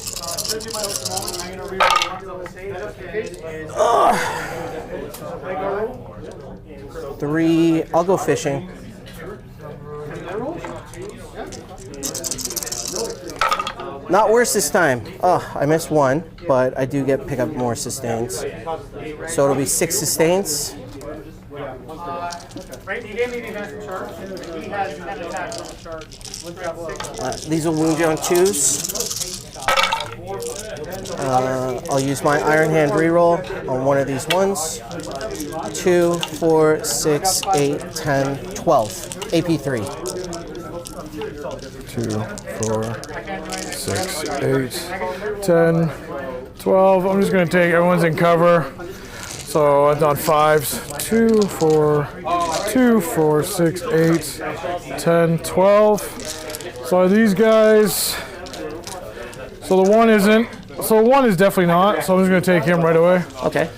3. I'll go fishing. Not worse this time. Oh, I missed 1, but I do pick up more sustains. So it'll be 6 sustains. Right, you gave me the advanced chart. He has 10 attacks on the chart. These will wound you on 2s. I'll use my Iron Hand reroll on one of these ones. 2, 4, 6, 8, 10, 12. AP 3. 2, 4, 6, 8, 10, 12. I'm just going to take, everyone's in cover. So it's on 5s. 2, 4, 6, 8, 10, 12. So these guys, so the 1 isn't, so 1 is definitely not. So I'm just going to take him right away. Okay.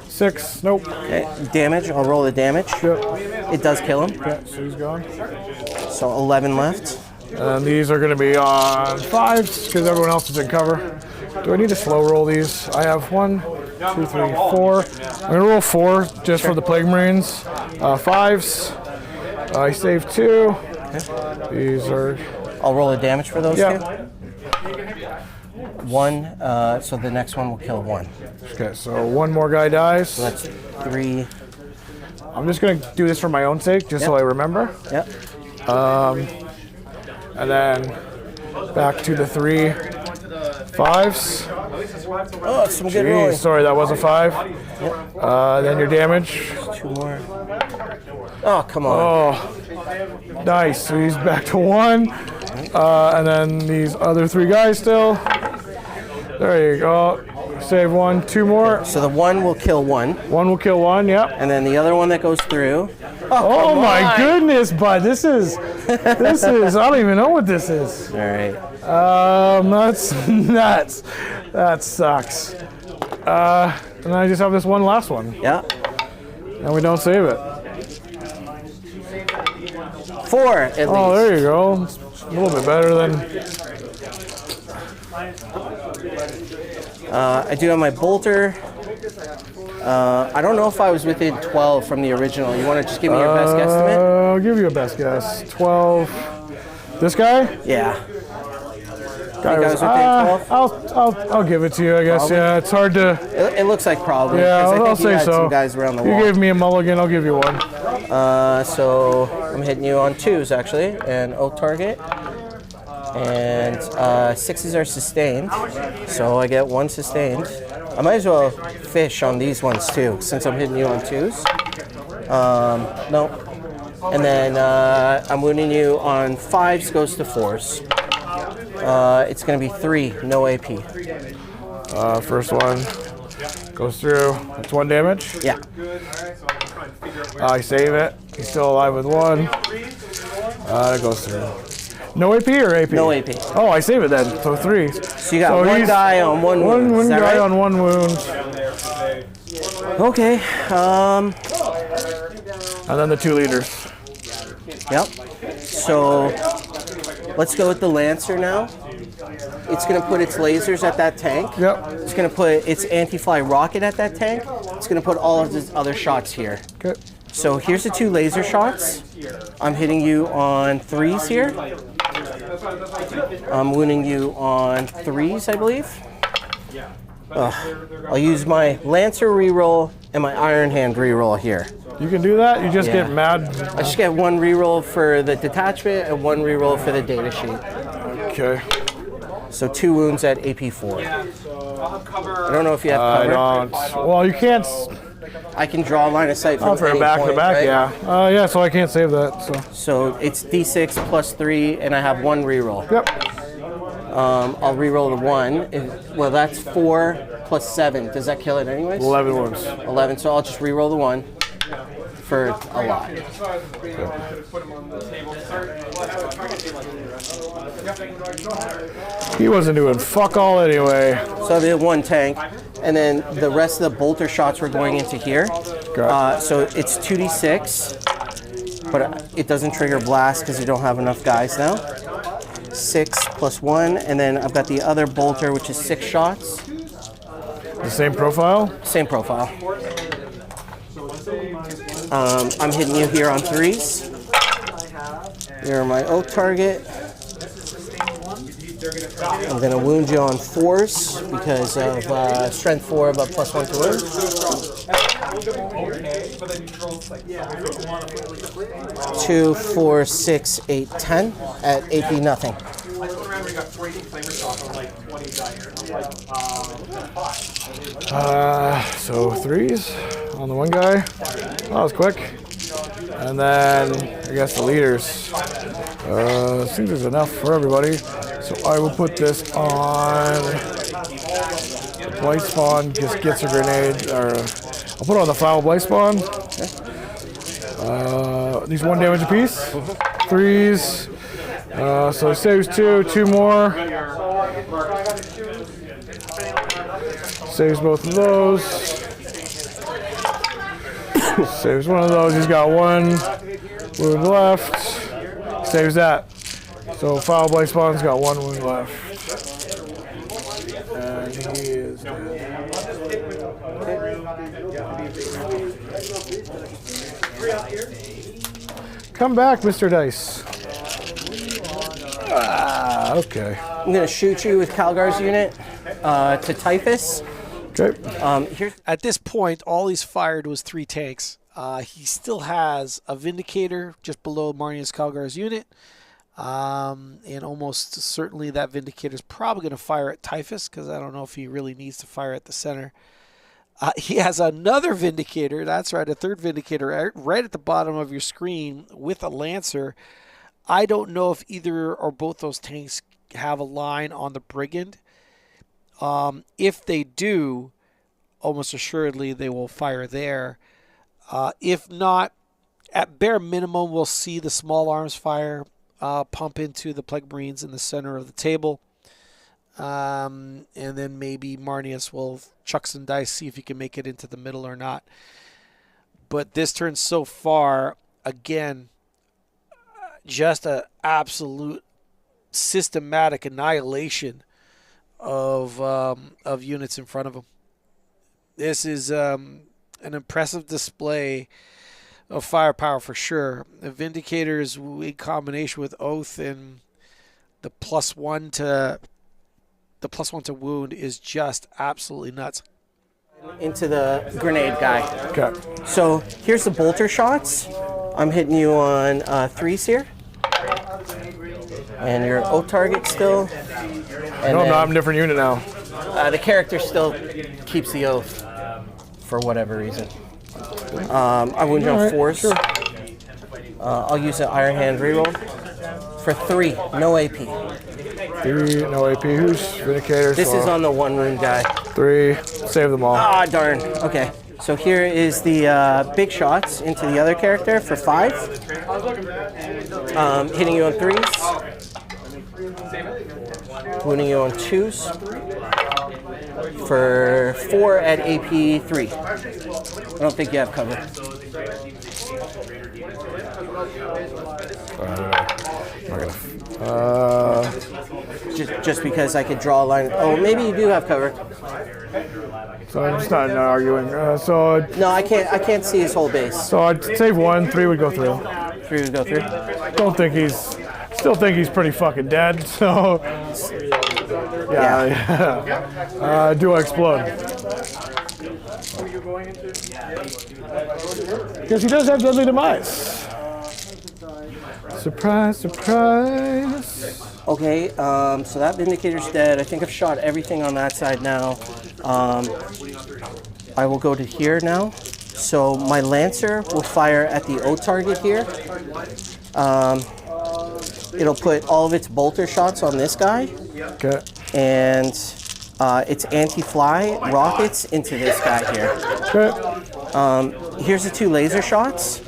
6, nope. Okay. Damage, I'll roll the damage. Yep. It does kill him. Okay, so he's gone. So 11 left. And these are going to be on 5s because everyone else is in cover. Do I need to slow roll these? I have 1, 2, 3, 4. I'm going to roll 4 just for the Plague Marines. 5s. I saved 2. Okay. These are... I'll roll the damage for those Yeah. 2. 1, so the next one will kill 1. Okay, so 1 more guy dies. So that's 3. I'm just going to do this for my own sake, just so I remember. Yep. And then back to the 3 5s. Oh, some good Jeez, rolling. sorry, that was a 5. Yep. Then your damage. 2 more. Oh, come on. Oh, nice. So he's back to 1. And then these other 3 guys still. There you go. Save 1, 2 more. So the 1 will kill 1. 1 will kill 1, yep. And then the other one that goes through. Oh my goodness, bud. This is, I don't even know what this is. All right. That's nuts. That sucks. And I just have this one last one. Yeah. And we don't save it. 4 at least. Oh, there you go. It's a little bit better than... I do have my bolter. I don't know if I was within 12 from the original. You want to just give me your best guesstimate? I'll give you a best guess. 12. This guy? Yeah. Guy You was, guys within 12? I'll give it to you, I guess. Probably. Yeah, it's hard to... It looks like probably. Yeah, 'cause I I'll think you say had so. some guys around the You wall. gave me a mulligan, I'll give you 1. So I'm hitting you on 2s actually, and O target. And 6s are sustained, so I get 1 sustained. I might as well fish on these ones too, since I'm hitting you on 2s. No. And then I'm wounding you on 5s, goes to 4s. It's going to be 3, no AP. First one goes through. That's 1 damage. Yeah. I save it. He's still alive with 1. That goes through. No AP or AP? No AP. Oh, I save it then. So 3. So you got 1 guy on 1 wound. One Is that guy right? on 1 wound. Okay. And then the 2 leaders. Yep. So let's go with the Lancer now. It's going to put its lasers at that tank. Yep. It's going to put its anti-fly rocket at that tank. It's going to put all of its other shots here. Okay. So here's the 2 laser shots. I'm hitting you on 3s here. I'm wounding you on 3s, I believe. I'll use my Lancer reroll and my Iron Hand reroll here. You can do that? You just get mad? I just get 1 reroll for the detachment and 1 reroll for the data sheet. Okay. So 2 wounds at AP 4. I don't know if you have I cover. don't. Well, you can't. I can draw a line of sight from For a any back to point, back, right? yeah. Yeah, so I can't save that. So it's D6 plus 3, and I have 1 reroll. Yep. I'll reroll the 1. Well, that's 4 plus 7. Does that kill it anyways? 11 wounds. 11. So I'll just reroll the 1 for a lot. He wasn't doing fuck all anyway. So I did 1 tank, and then the rest of the bolter shots were going into here. So it's 2d6, but it doesn't trigger blast because you don't have enough guys now. 6 plus 1, and then I've got the other bolter, which is 6 shots. The same profile? Same profile. I'm hitting you here on 3s. You're my oak target. I'm going to wound you on 4s because of strength 4 but +1 to wound. 2, 4, 6, 8, 10 at AP nothing. So 3s on the one guy. That was quick. And then I guess the leaders. I think there's enough for everybody. So I will put this on the Blightspawn. Just gets a grenade. Or I'll put it on the foul Blightspawn. These 1 damage apiece. 3s. So it saves 2. 2 more. Saves both of those. Saves one of those. He's got 1 wound left. Saves that. So foul Blightspawn's got 1 wound left. And he is dead. Come back, Mr. Dice. Okay. I'm going to shoot you with Calgar's unit to Typhus. Okay. At this point, all he's fired was 3 tanks. He still has a Vindicator just below Marnius Calgar's unit. And almost certainly that Vindicator is probably going to fire at Typhus because I don't know if he really needs to fire at the center. He has another Vindicator. That's right, a 3rd Vindicator right at the bottom of your screen with a Lancer. I don't know if either or both those tanks have a line on the Brigand. If they do, almost assuredly they will fire there. If not, at bare minimum, we'll see the small arms fire pump into the Plague Marines in the center of the table. And then maybe Marnius will chuck some dice, see if he can make it into the middle or not. But this turn so far, again, just an absolute systematic annihilation of units in front of him. This is an impressive display of firepower for sure. The Vindicators in combination with Oath and the +1 to wound is just absolutely nuts. Into the grenade guy. Okay. So here's the bolter shots. I'm hitting you on 3s here. And your oak target still. And No, I'm a different unit now. The character still keeps the oath for whatever reason. I wound you on 4s. Sure. I'll use an Iron Hand reroll for 3, no AP. 3, no AP. Who's Vindicator? This is on the 1 wound guy. 3, save them all. Ah, darn. Okay, so here is the big shots into the other character for 5. Hitting you on 3s. Wounding you on 2s. For 4 at AP 3. I don't think you have cover. Just because I could draw a line. Oh, maybe you do have cover. So I'm just not arguing. No, I can't see his whole base. So I'd save 1, 3 would go through. 3 would go through. Still think he's pretty fucking dead. So yeah. Do I explode? Because he does have deadly demise. Surprise, surprise. Okay, so that Vindicator's dead. I think I've shot everything on that side now. I will go to here now. So my Lancer will fire at the O target here. It'll put all of its bolter shots on this guy. Okay. And its anti-fly rockets into this guy here. Okay. Here's the 2 laser shots.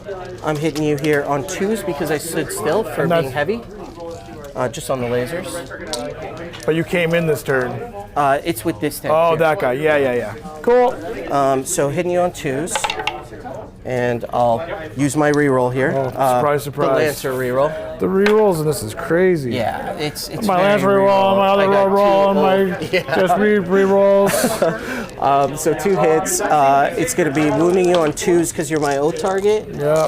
I'm hitting you here on 2s because I stood still for being heavy. Just on the lasers. But you came in this turn. It's with this tank. Oh, here. that guy. Yeah. Cool. So hitting you on 2s. And I'll use my reroll here. Oh, surprise, The surprise. Lancer reroll. The rerolls and this is crazy. Yeah, it's My very last reroll, my other I got reroll, two- and my just rerolls. So 2 hits. It's going to be wounding you on 2s because you're my O target. Yeah.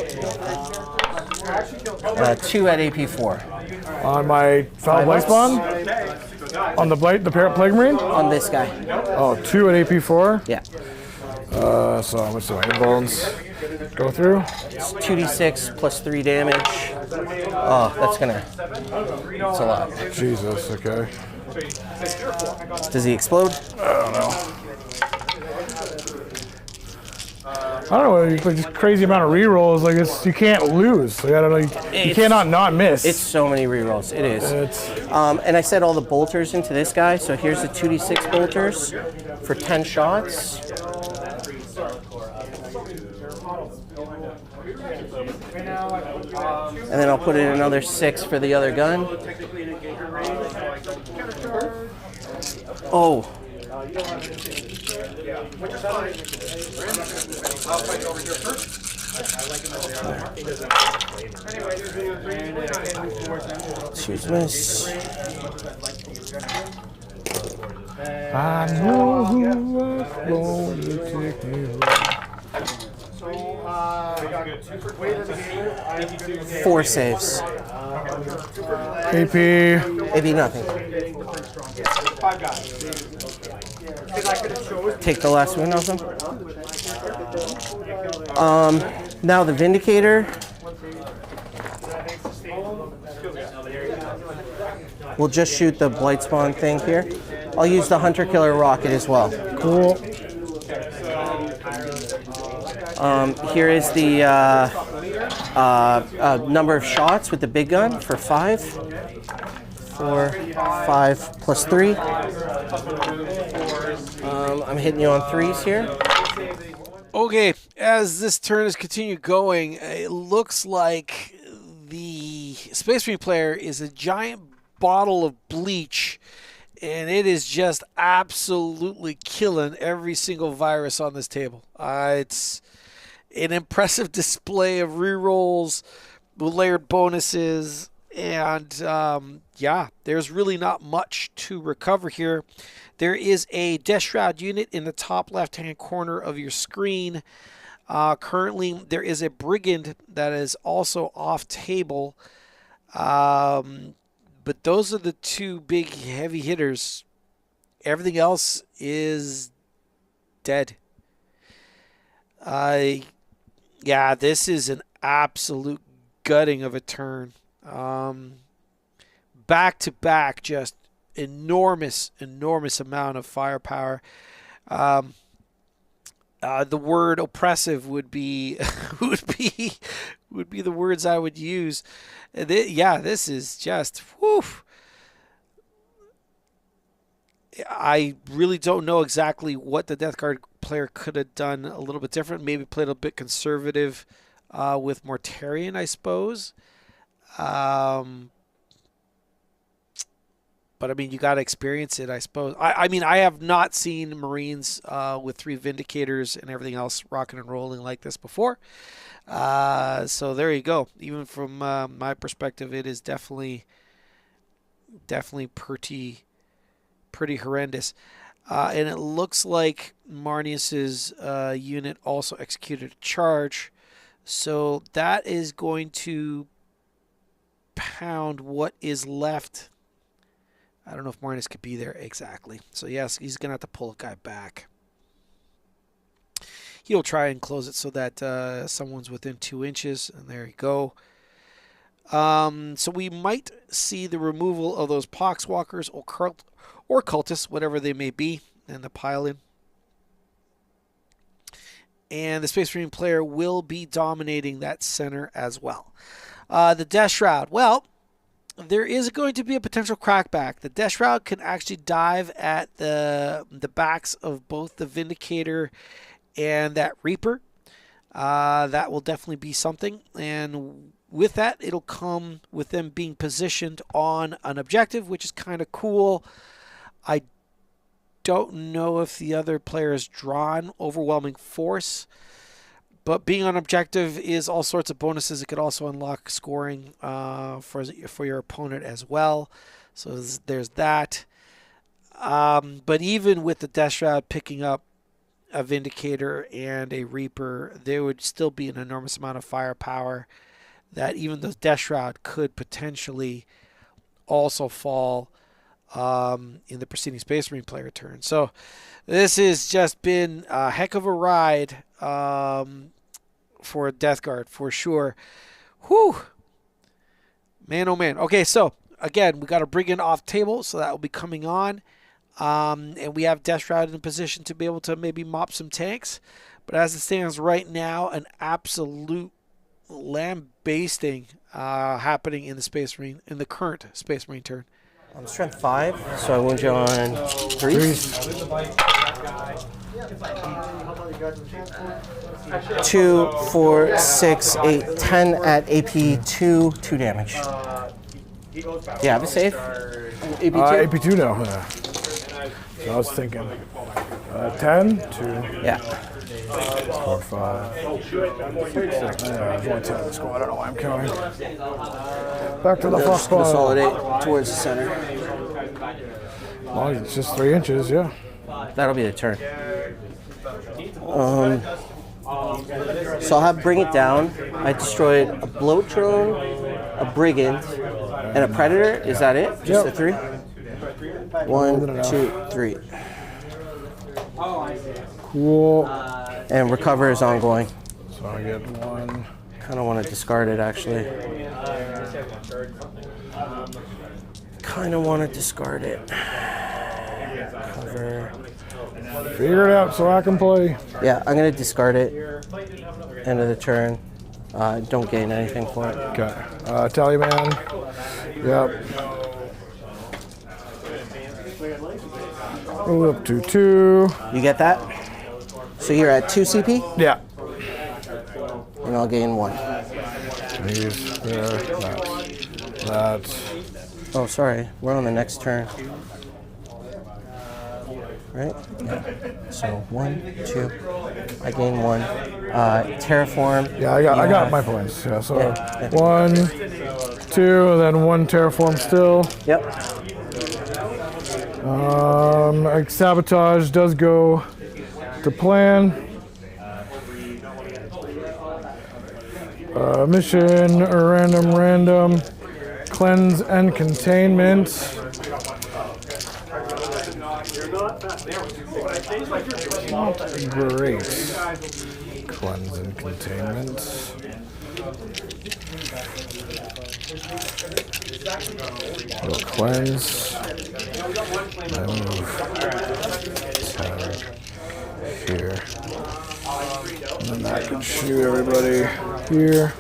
2 at AP4 On my foul Blightspawn. On the blight, the plague marine. on this guy. Oh, 2 at AP4. Yeah. So how much do my hit bones go through? It's 2d6 plus 3 damage. Oh, that's a lot. Jesus. Okay. Does he explode? I don't know. Like this crazy amount of rerolls. Like you can't lose. Like I don't know. You cannot not miss. It's so many rerolls. It is. It's And I set all the bolters into this guy. So here's the 2d6 bolters for 10 shots. And then I'll put in another 6 for the other gun. Oh. Choose miss. I know who was going to take me home. 4 saves. AP. Maybe nothing. Take the last wound off him. Now the Vindicator. We'll just shoot the Blightspawn thing here. I'll use the Hunter Killer Rocket as well. Cool. Here is the number of shots with the big gun for 5. 4, 5 plus 3. I'm hitting you on 3s here. Okay, as this turn has continued going, it looks like the Space Marine player is a giant bottle of bleach, and it is just absolutely killing every single virus on this table. It's an impressive display of rerolls with layered bonuses, and yeah, there's really not much to recover here. There is a Death Shroud unit in the top left-hand corner of your screen. Currently, there is a Brigand that is also off-table. But those are the 2 big heavy hitters. Everything else is dead. Yeah, this is an absolute gutting of a turn. Back-to-back, just enormous amount of firepower. The word oppressive would be would be the words I would use. Yeah, this is just whew. I really don't know exactly what the Death Guard player could have done a little bit different. Maybe played a bit conservative with Mortarion, I suppose. But I mean, you got to experience it, I suppose. I mean, I have not seen Marines with 3 Vindicators and everything else rocking and rolling like this before. So there you go. Even from my perspective, it is definitely pretty horrendous. And it looks like Marnius's unit also executed a charge. So that is going to pound what is left. I don't know if Marnius could be there exactly. So yes, he's going to have to pull a guy back. He'll try and close it so that someone's within 2 inches. And there you go. So we might see the removal of those Poxwalkers or cultists, whatever they may be, and the pile-in. And the Space Marine player will be dominating that center as well. The Death Shroud. Well, there is going to be a potential crackback. The Death Shroud can actually dive at the backs of both the Vindicator and that Reaper. That will definitely be something. And with that, it'll come with them being positioned on an objective, which is kind of cool. I don't know if the other player has drawn overwhelming force, But being on objective is all sorts of bonuses. It could also unlock scoring for your opponent as well. So there's that. But even with the Death Shroud picking up a Vindicator and a Reaper, there would still be an enormous amount of firepower that even the Death Shroud could potentially also fall in the preceding Space Marine player turn. So this has just been a heck of a ride for Death Guard, for sure. Whew. Man, oh man. Okay, so again, we got a Brigand off table, so that will be coming on. And we have Death Shroud in a position to be able to maybe mop some tanks. But as it stands right now, an absolute lambasting happening in the Space Marine, in the current Space Marine turn. I'm strength 5, so I wound you on 3. 2, 4, 6, 8, 10 at AP 2, 2 damage. Yeah, have a save. AP 2? AP2 now. So I was thinking 10, 2, Yeah. 4, 5, 6, 7. There's only 10 in the squad. I don't know why I'm counting. Back to the fuck squad. Consolidate towards the center. As long as it's just 3 inches, yeah. That'll be the turn. So I'll have Bring It Down. I destroyed a Bloat Drone, a Brigand, and a Predator. Is that it? Just the 3? 1, 2, 3. Cool. And Recover is ongoing. So I get 1. Kind of want to discard it, actually. Kind of want to discard it. Cover. Figure it out so I can play. Yeah, I'm going to discard it. End of the turn. Don't gain anything for it. Okay. Tallyman. Yep. Go up to 2. You get that? So you're at 2 CP, Yeah. and I'll gain 1. These, there, that. Oh, sorry. We're on the next turn. Right? Yeah. So 1, 2. I gain 1. Terraform. Yeah, I got my points. Yeah, so 1, 2, and then 1 terraform still. Yep. Like sabotage does go to plan. Mission, random, cleanse and containment. Not great. Cleanse and containment. We'll cleanse. I move 10 here. And then that can shoot everybody here.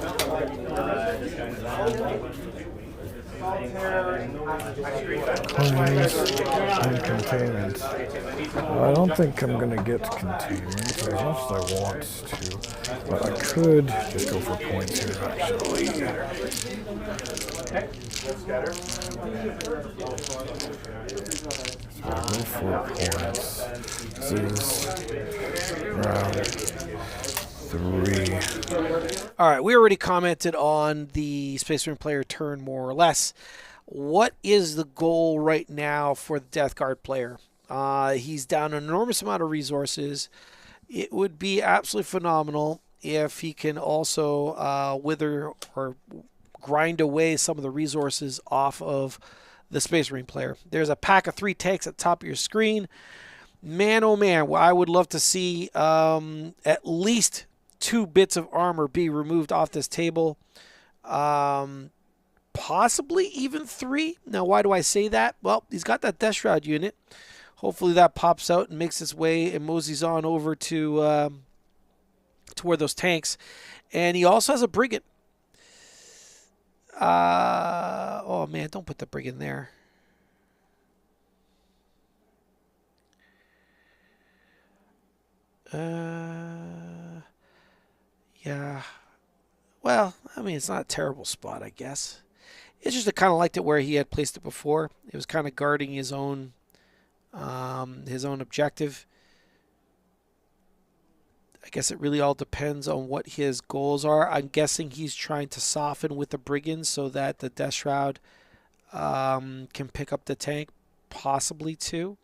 Cleanse and containment. Well, I don't think I'm going to get containment as much as I want to. But I could just go for points here, actually. So I go for points. This is round 3. All right, we already commented on the Space Marine player turn more or less. What is the goal right now for the Death Guard player? He's down an enormous amount of resources. It would be absolutely phenomenal if he can also wither or grind away some of the resources off of the Space Marine player. There's a pack of 3 tanks at the top of your screen. Man, oh man, I would love to see at least 2 bits of armor be removed off this table. Possibly even 3. Now, why do I say that? Well, he's got that Death Shroud unit. Hopefully that pops out and makes its way and moseys on over to where those tanks. And he also has a Brigand. Oh, man, don't put the Brigand there. Yeah. Well, I mean, it's not a terrible spot, I guess. It's just I kind of liked it where he had placed it before. It was kind of guarding his own objective. I guess it really all depends on what his goals are. I'm guessing he's trying to soften with the Brigands so that the Death Shroud can pick up the tank, possibly too.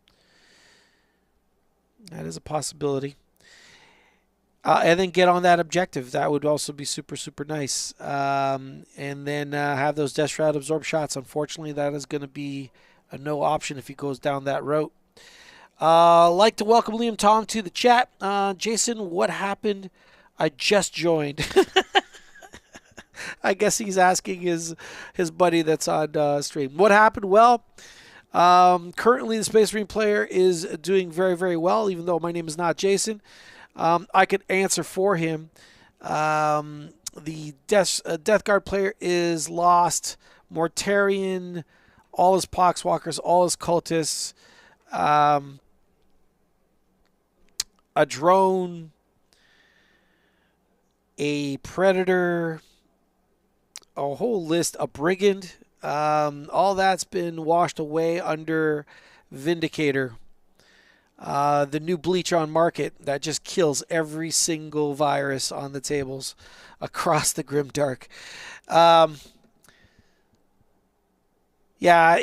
That is a possibility. And then get on that objective. That would also be super, super nice. And then have those Death Shroud absorb shots. Unfortunately, that is going to be a no option if he goes down that route. Like to welcome Liam Tom to the chat. Jason, what happened? I just joined. I guess he's asking his buddy that's on stream. What happened? Well, currently the Space Marine player is doing very, very well, even though my name is not Jason. I could answer for him. The Death Guard player is lost. Mortarion, all his Poxwalkers, all his cultists, a drone, a predator, a whole list, a brigand. All that's been washed away under Vindicator. The new bleach on market that just kills every single virus on the tables across the Grimdark. Yeah,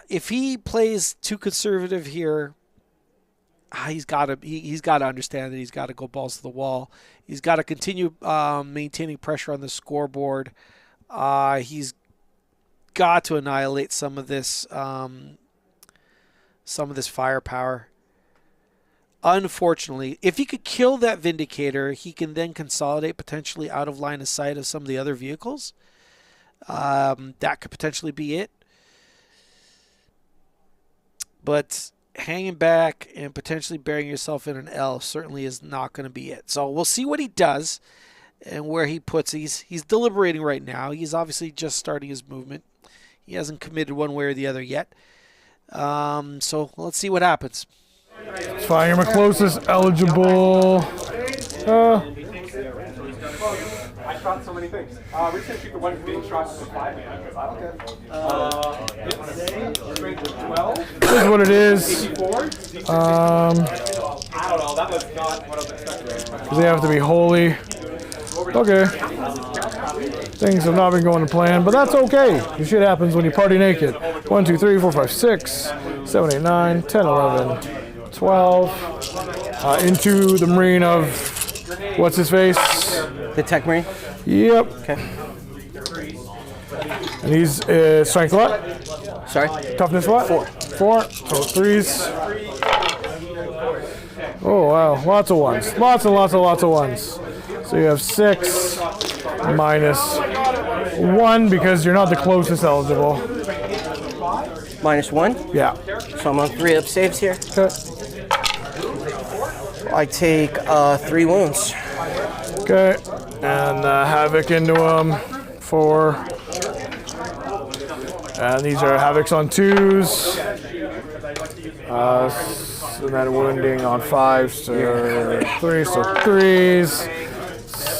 if he plays too conservative here, he's got to understand that he's got to go balls to the wall. He's got to continue maintaining pressure on the scoreboard. He's got to annihilate some of this firepower. Unfortunately, if he could kill that Vindicator, he can then consolidate potentially out of line of sight of some of the other vehicles. That could potentially be it. But hanging back and potentially burying yourself in an L certainly is not going to be it. So we'll see what he does and where he puts. He's deliberating right now. He's obviously just starting his movement. He hasn't committed one way or the other yet. So let's see what happens. It's fine. You're my closest eligible. I shot so many things. We're just gonna keep the one big shot to the 5-man because I don't care. It's 12. This is what it is. 84. I don't know. That was not what I was expecting. They have to be holy. Okay. Things have not been going to plan, but that's okay. This shit happens when you party naked. 1, 2, 3, 4, 5, 6, 7, 8, 9, 10, 11, 12. Into the Marine of what's his face? The Tech Marine? Yep. Okay. And he's strength what? Sorry? Toughness what? 4. 4. So 3s. Oh wow, lots of ones. Lots and lots and lots of ones. So you have 6 minus 1 because you're not the closest eligible. Minus 1? Yeah. So I'm on 3 up saves here. Okay. I take 3 wounds. Okay. And Havoc into them. 4. And these are Havocs on 2s. And then wounding on 5s, so 3, so 3s.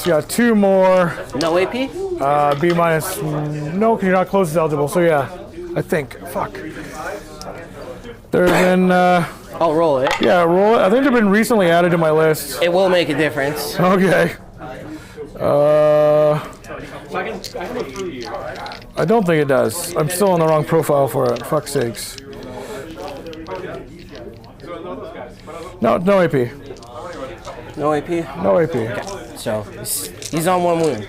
You got 2 more. No AP? B minus, no, because you're not closest eligible, so yeah, I think. Fuck. There's been, I'll roll it. yeah, roll it. I think they've been recently added to my list. It will make a difference. Okay. I don't think it does. I'm still on the wrong profile for it. Fuck's sakes. No, no AP. No AP? No AP. Okay. So he's on 1 wound.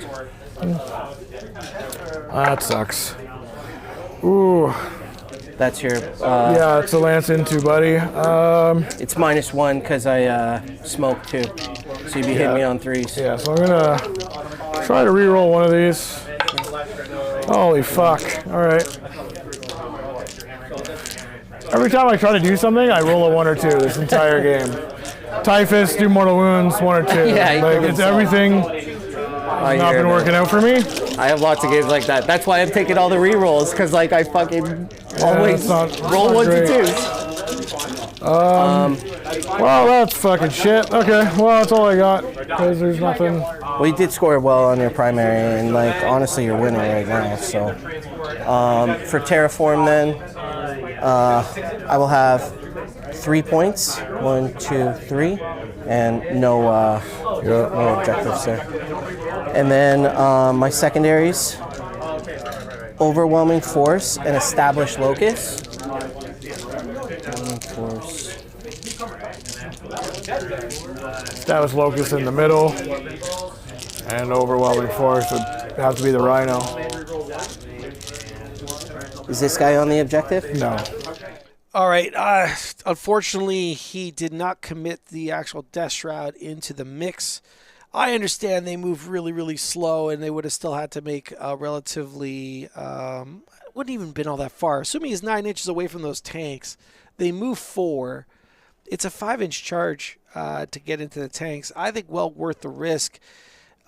That sucks. Ooh. That's your. Yeah, it's a lance into, buddy. It's minus 1 because I smoked 2. So you'd be hitting me on 3s. Yeah, so I'm gonna try to re-roll one of these. Holy fuck. Alright. Every time I try to do something, I roll a 1 or 2 this entire game. Typhus, do mortal wounds, 1 or 2. Yeah, like, it's everything. It's not been working out for me. I have lots of games like that. That's why I'm taking all the re-rolls, because like I fucking always roll 1s and 2s. Well, that's fucking shit. Okay, well, that's all I got, because there's nothing. Well, you did score well on your primary, and like honestly, you're winning right now. So for Terraform, then I will have 3 points. 1, 2, 3, and no Yeah. No objectives there. And then my secondaries, Overwhelming Force and Established Locus. Overwhelming Force. That was Locust in the middle, and Overwhelming Force would have to be the Rhino. Is this guy on the objective? No. All right. Unfortunately, he did not commit the actual Death Shroud into the mix. I understand they move really, really slow, and they would have still had to make a relatively... wouldn't even been all that far. Assuming he's 9 inches away from those tanks, they move 4. It's a 5-inch charge to get into the tanks. I think well worth the risk.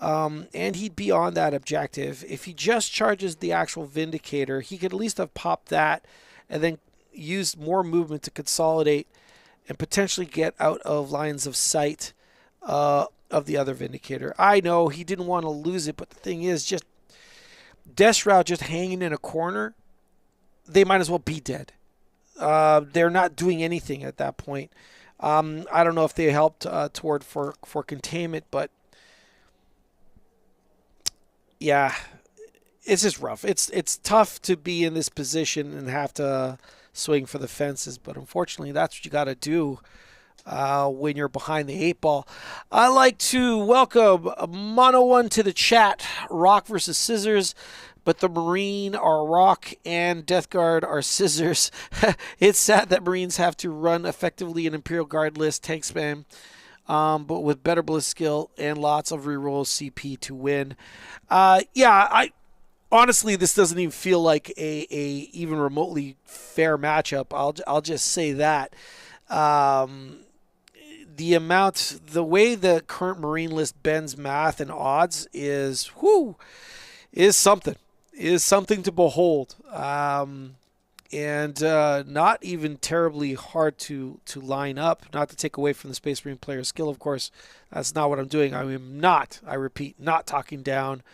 And he'd be on that objective. If he just charges the actual Vindicator, he could at least have popped that and then used more movement to consolidate and potentially get out of lines of sight of the other Vindicator. I know he didn't want to lose it, but the thing is, just Death Shroud just hanging in a corner, they might as well be dead. They're not doing anything at that point. I don't know if they helped toward for containment, but yeah, it's just rough. It's tough to be in this position and have to swing for the fences, but unfortunately, that's what you got to do when you're behind the 8 ball. I like to welcome Mono One to the chat. Rock versus Scissors, but the Marine are Rock and Death Guard are Scissors. It's sad that Marines have to run effectively an Imperial Guard list tank spam, but with better bliss skill and lots of reroll CP to win. I honestly, this doesn't even feel like a even remotely fair matchup. I'll just say that. The way the current Marine list bends math and odds is something to behold, and not even terribly hard to line up. Not to take away from the Space Marine player's skill, of course. That's not what I'm doing. I repeat, not talking down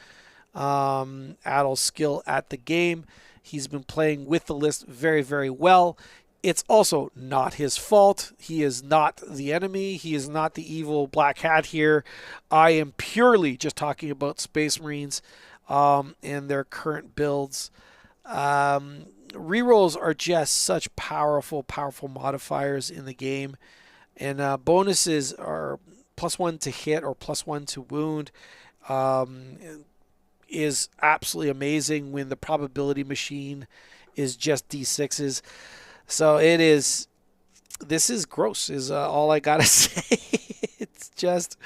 Adol's skill at the game. He's been playing with the list very, very well. It's also not his fault. He is not the enemy. He is not the evil black hat here. I am purely just talking about Space Marines and their current builds. Rerolls are just such powerful modifiers in the game. And bonuses are +1 to hit or +1 to wound. Is absolutely amazing when the probability machine is just D6s. So this is gross, is all I gotta say. It's just,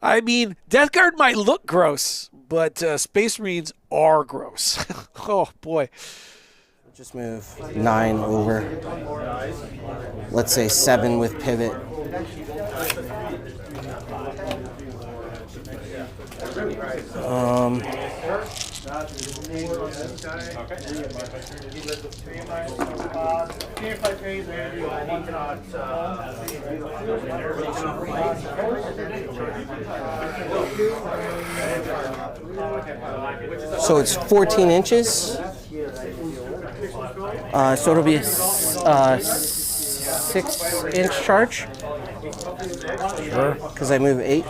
I mean, Death Guard might look gross, but Space Marines are gross. Oh, boy. Just move 9 over. Let's say 7 with pivot. So it's 14 inches. So it'll be a 6-inch charge. Sure. Because I move 8.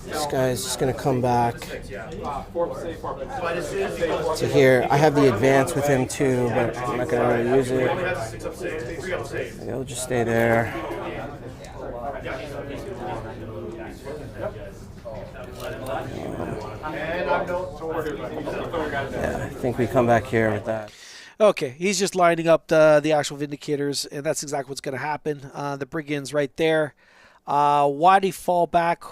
This guy's just going to come back to here. I have the advance with him too, but I'm not going to really use it. He'll just stay there. Yeah, I think we come back here with that. Okay, he's just lining up the actual Vindicators, and that's exactly what's going to happen. The Brigands right there. Why did he fall back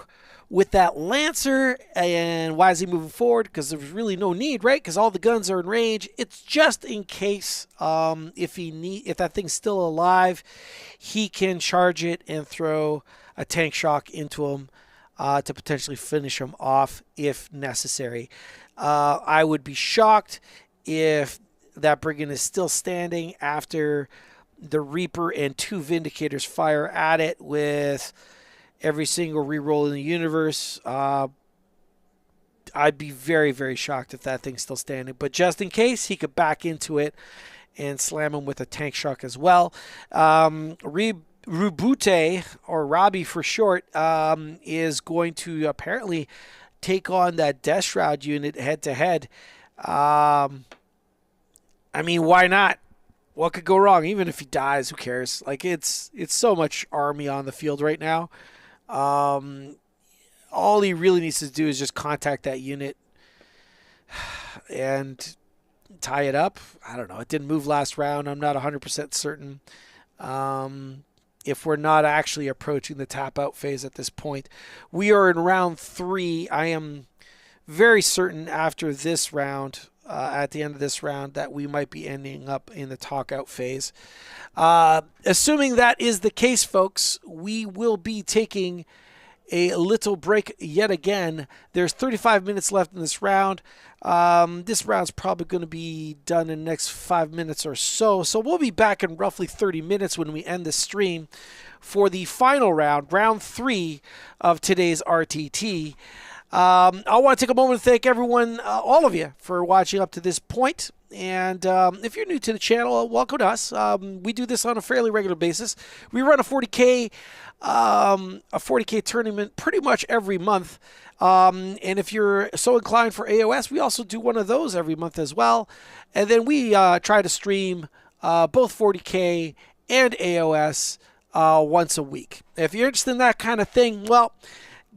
with that Lancer, and why is he moving forward? Because there's really no need, right? Because all the guns are in range. It's just in case if that thing's still alive, he can charge it and throw a tank shock into him to potentially finish him off if necessary. I would be shocked if that Brigand is still standing after the Reaper and 2 Vindicators fire at it with every single reroll in the universe, I'd be very, very shocked if that thing's still standing. But just in case, he could back into it and slam him with a tank shock as well. Rubute, or Robbie for short, is going to apparently take on that Death Shroud unit head-to-head. I mean, why not? What could go wrong? Even if he dies, who cares? Like, it's so much army on the field right now. All he really needs to do is just contact that unit and tie it up. I don't know. It didn't move last round. I'm not 100% certain. If we're not actually approaching the tap-out phase at this point. We are in round 3. I am very certain after this round, at the end of this round, that we might be ending up in the talk-out phase. Assuming that is the case, folks, we will be taking a little break yet again. There's 35 minutes left in this round. This round's probably going to be done in the next 5 minutes or so. So we'll be back in roughly 30 minutes when we end the stream for the final round, round 3 of today's RTT. I want to take a moment to thank everyone, all of you, for watching up to this point. And if you're new to the channel, welcome to us. We do this on a fairly regular basis. We run a 40K tournament pretty much every month. And if you're so inclined for AOS, we also do one of those every month as well. And then we try to stream both 40K and AOS once a week. If you're interested in that kind of thing, well,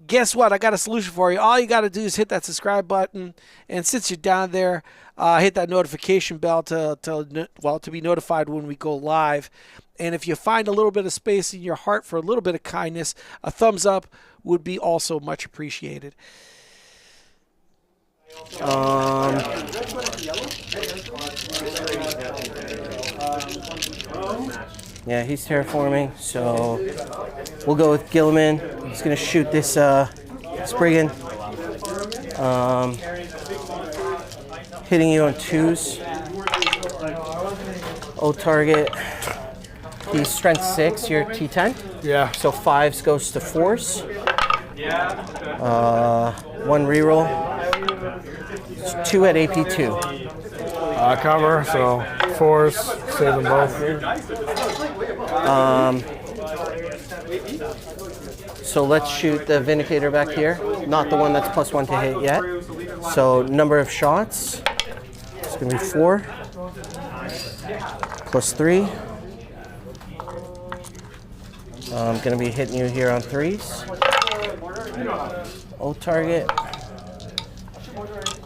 guess what? I got a solution for you. All you got to do is hit that subscribe button, and since you're down there, hit that notification bell to be notified when we go live. And if you find a little bit of space in your heart for a little bit of kindness, a thumbs up would be also much appreciated. Yeah, he's terraforming, so we'll go with Gilliman. He's going to shoot this Spriggan. Hitting you on 2s. Old target. He's strength 6, you're T10. Yeah. So 5s goes to 4s. 1 reroll. 2 at AP2. Cover, so 4s, save them both. So let's shoot the Vindicator back here. Not the one that's +1 to hit yet. So number of shots. It's going to be 4. +3. I'm going to be hitting you here on 3s. Old target.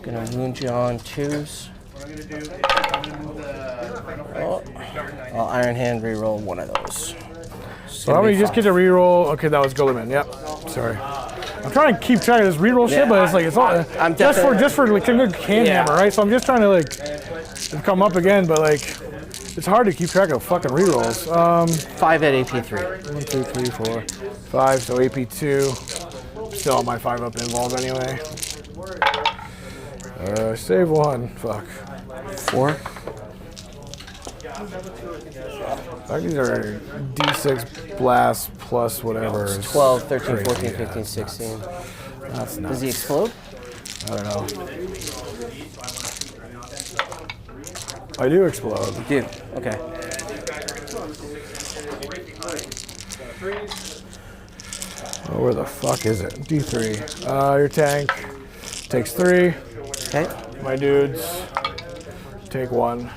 Going to wound you on 2s. I'll Iron Hand reroll one of those. So how many just get to reroll? Okay, that was Gilliman. Yep. Sorry. I'm trying to keep track of this reroll shit, but it's like it's all I'm just for like a good can hammer, right? So I'm just trying to like come up again, but like it's hard to keep track of fucking rerolls. 5 at AP3. 1, 2, 3, 4, 5. So AP2. Still on my 5-up involved anyway. Save 1. Fuck. 4. These are D6 blast plus whatever. 12, 13, 14, 15, 16. That's nuts. Does he explode? I don't know. I do explode. You do. Okay. Oh, where the fuck is it? D3. Your tank takes 3. Okay. My dudes take 1.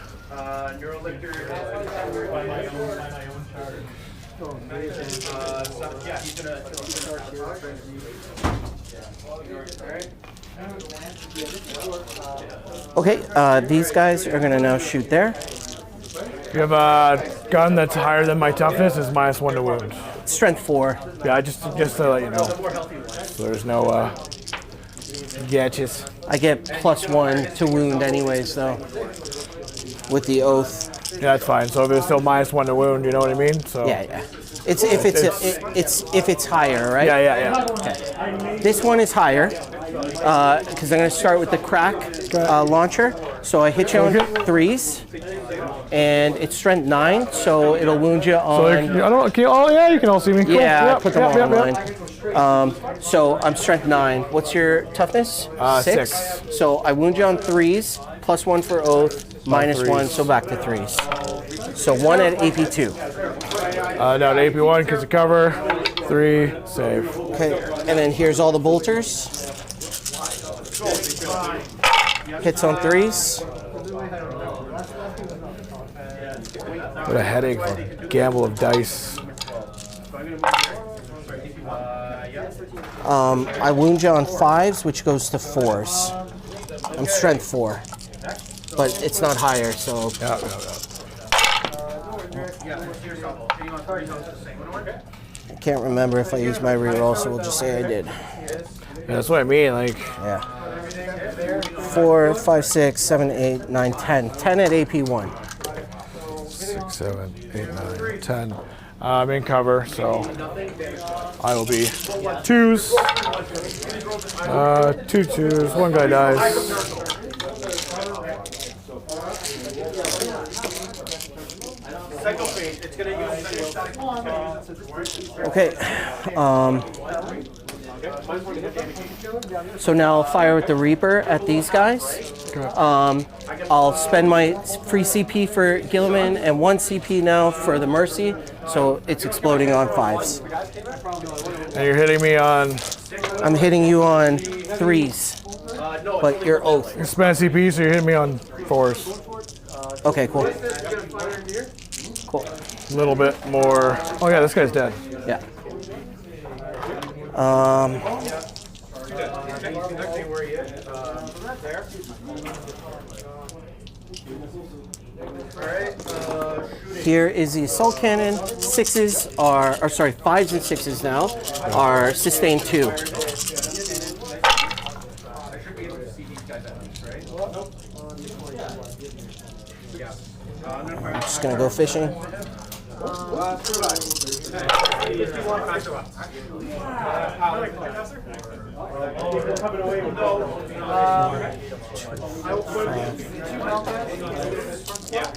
Okay, these guys are going to now shoot there. You have a gun that's higher than my toughness, is -1 to wound. Strength 4. Yeah, just to let you know. So there's no gadgets. I get +1 to wound anyways, though, with the oath. Yeah, that's fine. So if it's still -1 to wound, you know what I mean? So Yeah. It's if it's higher, right? Yeah. Okay. This one is higher because I'm going to start with the crack launcher. So I hit you on 3s. and it's strength 9, so it'll wound you on. So I don't. Can you, oh yeah, you can all see me. Cool. Yeah, I Yep, put them yep, all yep, online. So I'm strength 9. What's your toughness? 6. So I wound you on 3s, +1 for oath, -1, so back to 3s. So 1 at AP 2. No, to AP 1 because of cover. 3 save. Okay, and then here's all the bolters. Hits on 3s. What a headache for a gamble of dice. I wound you on 5s, which goes to 4s. I'm strength 4, but it's not higher, so. Yeah. I can't remember if I used my reroll, so we'll just say I did. Yeah, that's what I mean. Like, Yeah. 4, 5, 6, 7, 8, 9, 10. 10 at AP 1. 6, 7, 8, 9, 10. I'm in cover, so I will be 2s. 2 2s. One guy dies. Okay. So now I'll fire with the Reaper at these guys. I'll spend my free CP for Gilliman and 1 CP now for the Mercy, so it's exploding on 5s. And you're hitting me on. I'm hitting you on 3s, but your oath. You spent CP, so you're hitting me on 4s. Okay, cool. Cool. A little bit more. Oh yeah, this guy's dead. Yeah. Here is the assault cannon. 6s are, or sorry, 5s and 6s now are sustained 2. I'm just gonna go fishing.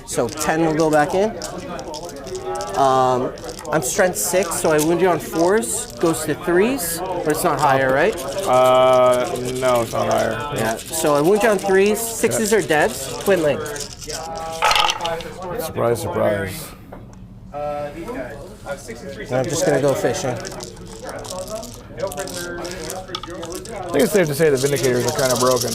So 10 will go back in. I'm strength 6, so I wound you on 4s. Goes to 3s, but it's not higher, right? No, it's not higher. Yeah. So I wound you on 3s. 6s are dead. Twin link. Surprise, surprise. And I'm just gonna go fishing. I think it's safe to say the Vindicators are kind of broken.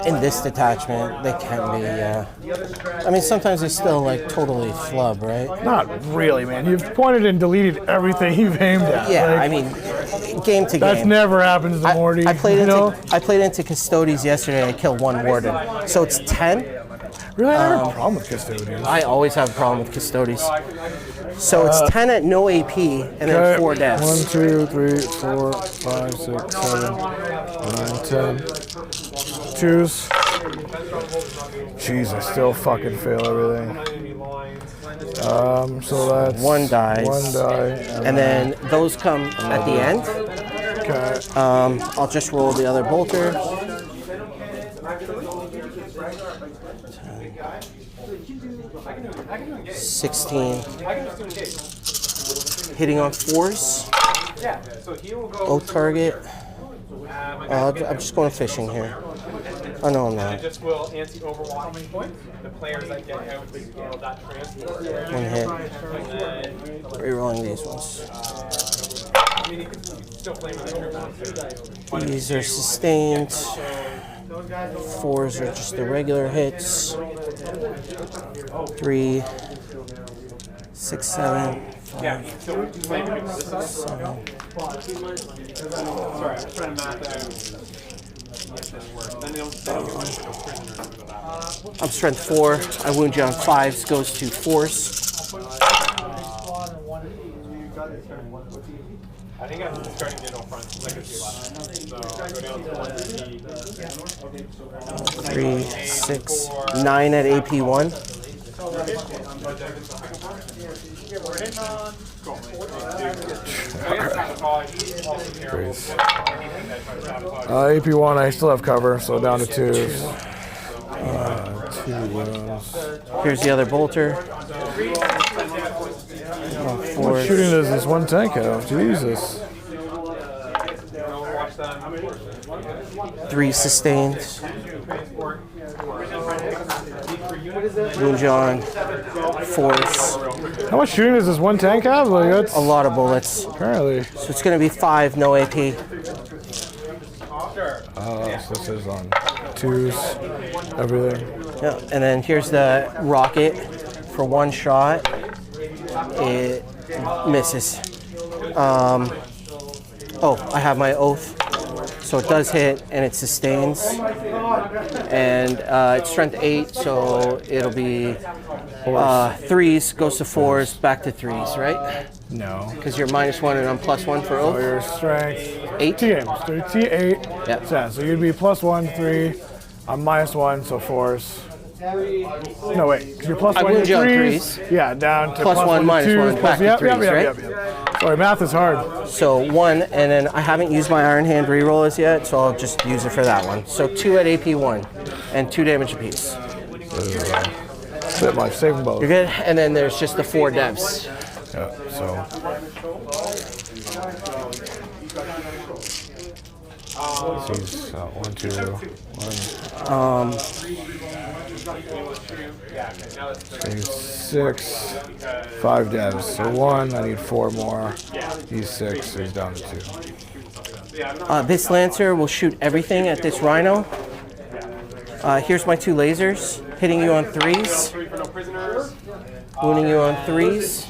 In this detachment, they can be, I mean, sometimes they still, like, totally flub, right? Not really, man. You've pointed and deleted everything you've aimed at. Yeah, like, I mean, game to that's game. never happens to MOARty. I played you know? I played into Custodes yesterday. I killed 1 Warden. So it's 10. Really, I have a problem with Custodians. I always have a problem with Custodes. So it's 10 at no AP and then 4 deaths. 1, 2, 3, 4, 5, 6, 7, 9, 10. 2s. Jeez, I still fucking fail everything. So that's 1 dies. 1 die. And then those come at the end. Okay. I'll just roll the other bolter. 16. Hitting on 4s. Oath target. I'm just going fishing here. Oh no, I'm not. Just will anti-overwatch points. The players that get out that transport. 1 hit. Rerolling these ones. These are sustained. 4s are just the regular hits. 3, 6, 7. 5, 6, 7. Sorry, I'm trying to map out. I'm strength 4. I wound you on 5s. Goes to 4s. I think I'm starting to get no front. Like a 2 left. So go down to 1 3, 6, 9 at AP1. AP1, I still have cover, so down to 2s. 2, Here's the other bolter. What shooting does this one tank have? Jesus. 3 sustains. Wound on. Force. How much shooting does this one tank have? Like, that's A lot of bullets. apparently. So it's going to be 5, no AP. So this is on 2s, everything. Yeah, and then here's the rocket for 1 shot. It misses. Oh, I have my oath. So it does hit and it sustains. And it's strength 8, so it'll be 3s, goes to 4s, back to 3s, right? No. Because you're -1 and I'm +1 for oath. So your strength. 8? T-games. T8. Yeah. So you'd be +1, 3. I'm -1, so 4s. No, wait. Because you're +1, I wound you on 3s. Yeah, down to +1, -1, back to 3s, right? Sorry, math is hard. So 1, and then I haven't used my Iron Hand rerollers yet, so I'll just use it for that one. So 2 at AP1, and 2 damage apiece. Bit life, save them both. You're good? And then there's just the 4 devs. Yeah, so. He's 1, 2, 1. 6, 5 devs. So 1, I need 4 more. He's 6, so he's down to 2. This Lancer will shoot everything at this Rhino. Here's my 2 lasers, hitting you on 3s, wounding you on 3s.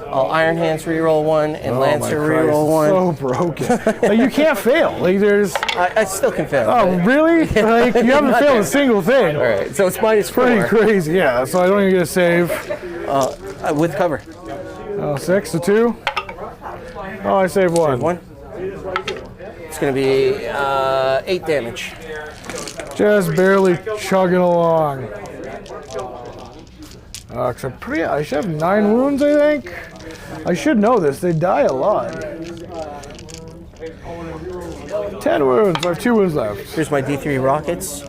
I'll Iron Hands reroll 1 and Lancer reroll 1. So broken. Like, you can't fail. Like, there's. I still can fail. Oh, really? Like, you haven't failed a single thing. All right, so it's -4. Pretty crazy, yeah. So I don't even get a save. With cover. 6 to 2. Oh, I saved 1. 1. It's going to be 8 damage. Just barely chugging along. I should have 9 wounds, I think. I should know this. They die a lot. 10 wounds. I have 2 wounds left. Here's my D3 rockets.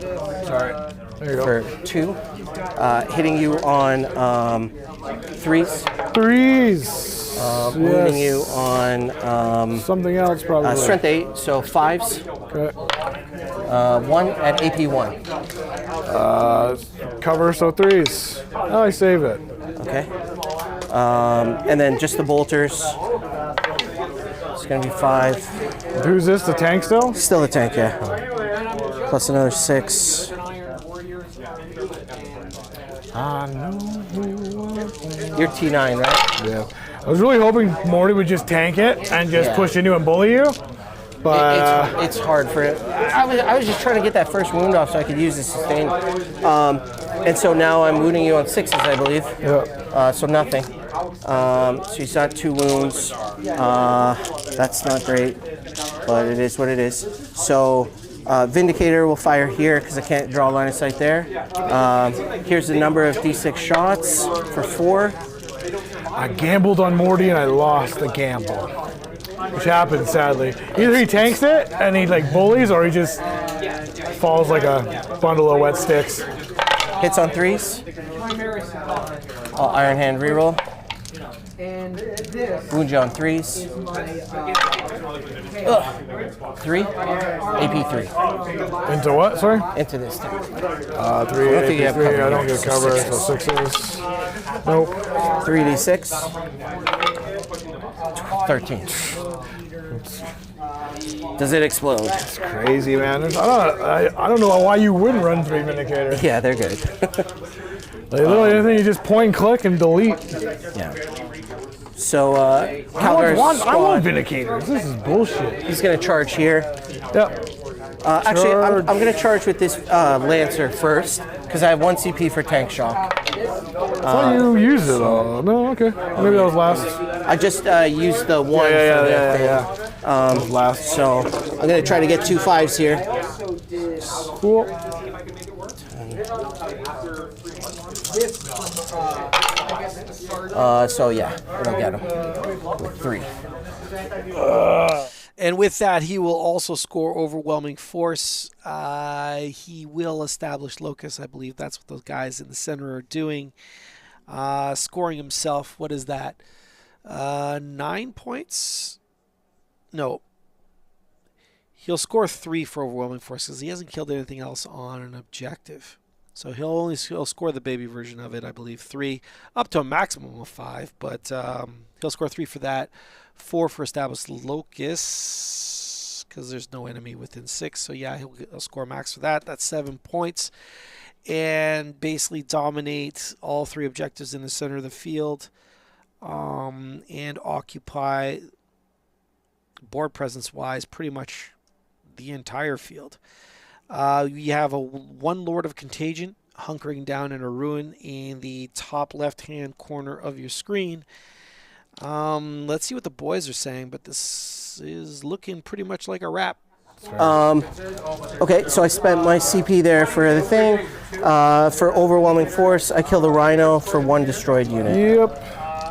Sorry. There you go. For 2. Hitting you on 3s. 3s. Wounding you on something else, probably. strength 8, so 5s. Okay. 1 at AP1. Cover, so 3s. Oh, I save it. Okay. And then just the bolters. It's going to be 5. Who's this? The tank still? Still a tank, yeah. Plus another 6. You're T9, right? Yeah. I was really hoping MOARty would just tank it and just push into and bully you. But it's hard for it. I was just trying to get that first wound off so I could use the sustain. And so now I'm wounding you on 6s, I believe. Yeah. So nothing. So he's got 2 wounds. That's not great, but it is what it is. So Vindicator will fire here because I can't draw a line of sight there. Here's the number of D6 shots for 4. I gambled on MOARty and I lost the gamble. Which happens, sadly. Either he tanks it and he like bullies, or he just falls like a bundle of wet sticks. Hits on 3s. I'll Iron Hand reroll. Wound you on 3s. 3. AP3. Into what? Sorry? Into this thing. 3, AP3. I don't get cover, so 6s. Nope. 3d6. 13. Does it explode? It's crazy, man. I don't know why you wouldn't run 3 Vindicators. Yeah, they're good. Like, literally anything, you just point, click, and delete. Yeah. So, I want Vindicators. This is bullshit. He's going to charge here. Yep. Actually, I'm going to charge with this Lancer first, because I have 1 CP for tank shock. I thought you used it all. No, okay. Maybe that was last. I just used the 1 for the thing. Last. So, I'm going to try to get 2 5s here. Cool. So yeah, it'll get him with 3. And with that, he will also score Overwhelming Force. He will establish Locus. I believe that's what those guys in the center are doing. Scoring himself, what is that? 9 points? No. He'll score 3 for Overwhelming Force because he hasn't killed anything else on an objective. So he'll score the baby version of it, I believe, 3, up to a maximum of 5. But he'll score 3 for that. 4 for established Locus, because there's no enemy within 6. So yeah, he'll score max for that. That's 7 points. And basically dominate all 3 objectives in the center of the field. And occupy, board presence-wise, pretty much the entire field. You have one Lord of Contagion hunkering down in a ruin in the top left-hand corner of your screen. Let's see what the boys are saying, but this is looking pretty much like a wrap. Okay, so I spent my CP there for the thing. For Overwhelming Force, I killed a Rhino for 1 destroyed unit. Yep.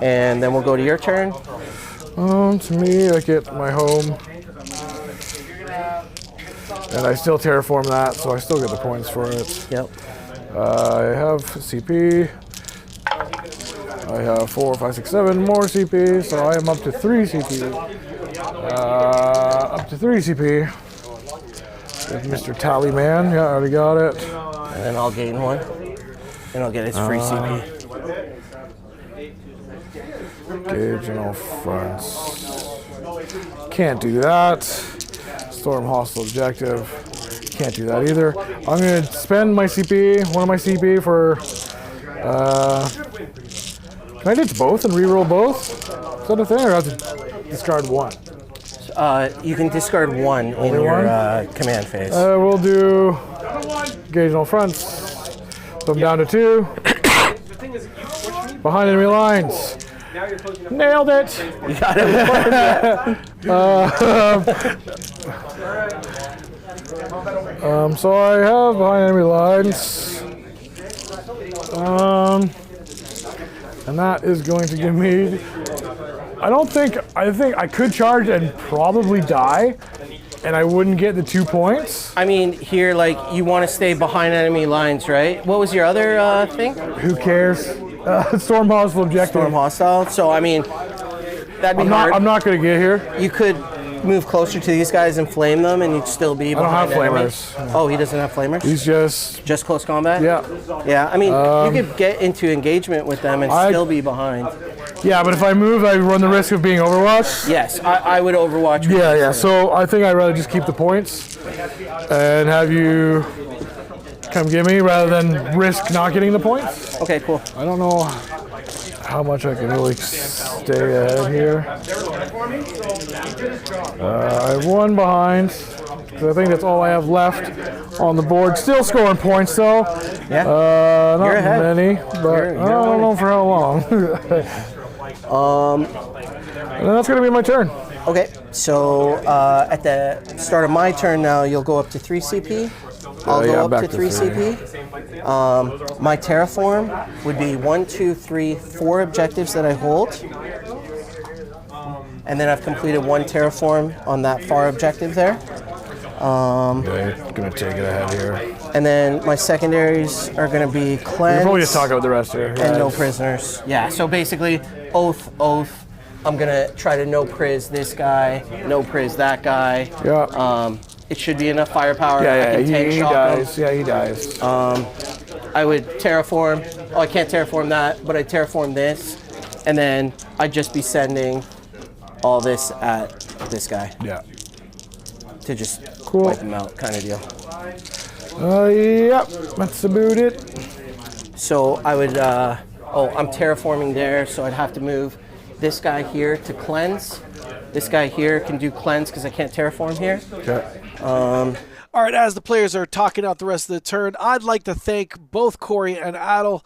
And then we'll go to your turn. To me, I get my home. And I still terraform that, so I still get the points for it. Yep. I have CP. I have 4, 5, 6, 7 more CP, so I am up to 3 CP. Up to 3 CP. With Mr. Tallyman. Yeah, I already got it. And then I'll gain 1. And I'll get his free CP. Gauge on all fronts. Can't do that. Storm hostile objective. Can't do that either. I'm going to spend my CP, one of my CP for... can I ditch both and reroll both? Is that a thing, or I have to discard 1? You can discard 1 in your command phase. We'll do gauge on all fronts. So I'm down to 2. Behind enemy lines. Nailed it! You got it. So I have behind enemy lines. And that is going to give me... I think I could charge and probably die, and I wouldn't get the 2 points. I mean, here, like, you want to stay behind enemy lines, right? What was your other thing? Who cares? Storm hostile objective. Storm hostile. So, I mean, that'd be hard. I'm not going to get here. You could move closer to these guys and flame them, and you'd still be behind I don't have enemies. flamers. Oh, he doesn't have flamers? He's just close combat? Yeah. Yeah, I mean, you could get into engagement with them and still be behind. Yeah, but if I move, I run the risk of being overwatched. Yes, I would overwatch. Yeah. So I think I'd rather just keep the points and have you come get me rather than risk not getting the points. Okay, cool. I don't know how much I can really stay ahead here. I have 1 behind. I think that's all I have left on the board. Still scoring points though. Yeah. Not many, but I don't know for how long. And that's going to be my turn. Okay, so at the start of my turn now, you'll go up to 3 CP. I'll go up to 3 CP. My terraform would be 1, 2, 3, 4 objectives that I hold. And then I've completed 1 terraform on that far objective there. Okay, going to take it ahead here. And then my secondaries are going to be cleanse. We'll probably just talk about the rest here. And no prisoners. Yeah, so basically, oath. I'm going to try to no priz this guy, no priz that guy. Yeah. It should be enough firepower. Yeah, I can he dies. him. Yeah, he dies. I would terraform. Oh, I can't terraform that, but I terraform this. And then I'd just be sending all this at this guy. Yeah. To just Cool. wipe him out, kind of deal. Yep, that's about it. So I would, I'm terraforming there, so I'd have to move this guy here to cleanse. This guy here can do cleanse because I can't terraform here. Okay. All right, as the players are talking out the rest of the turn, I'd like to thank both Corey and Adel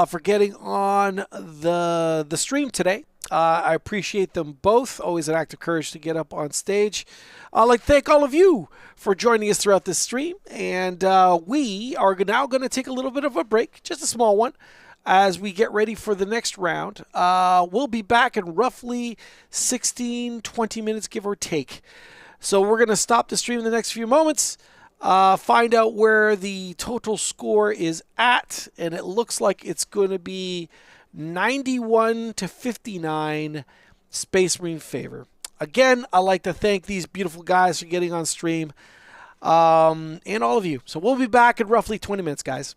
for getting on the stream today. I appreciate them both. Always an act of courage to get up on stage. I'd like to thank all of you for joining us throughout this stream. And we are now going to take a little bit of a break, just a small one, as we get ready for the next round. We'll be back in roughly 16, 20 minutes, give or take. So we're going to stop the stream in the next few moments, find out where the total score is at, and it looks like it's going to be 91 to 59 Space Marine favor. Again, I'd like to thank these beautiful guys for getting on stream, and all of you. So we'll be back in roughly 20 minutes, guys.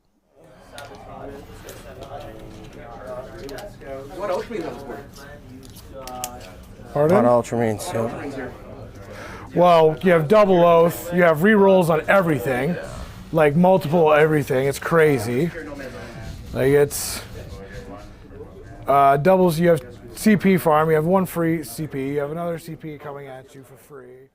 What Ultramarines on this board? Pardon? On Ultramarines, so. Well, you have double oath. You have rerolls on everything, like multiple everything. It's crazy. Like it's doubles. You have CP farm. You have one free CP. You have another CP coming at you for free.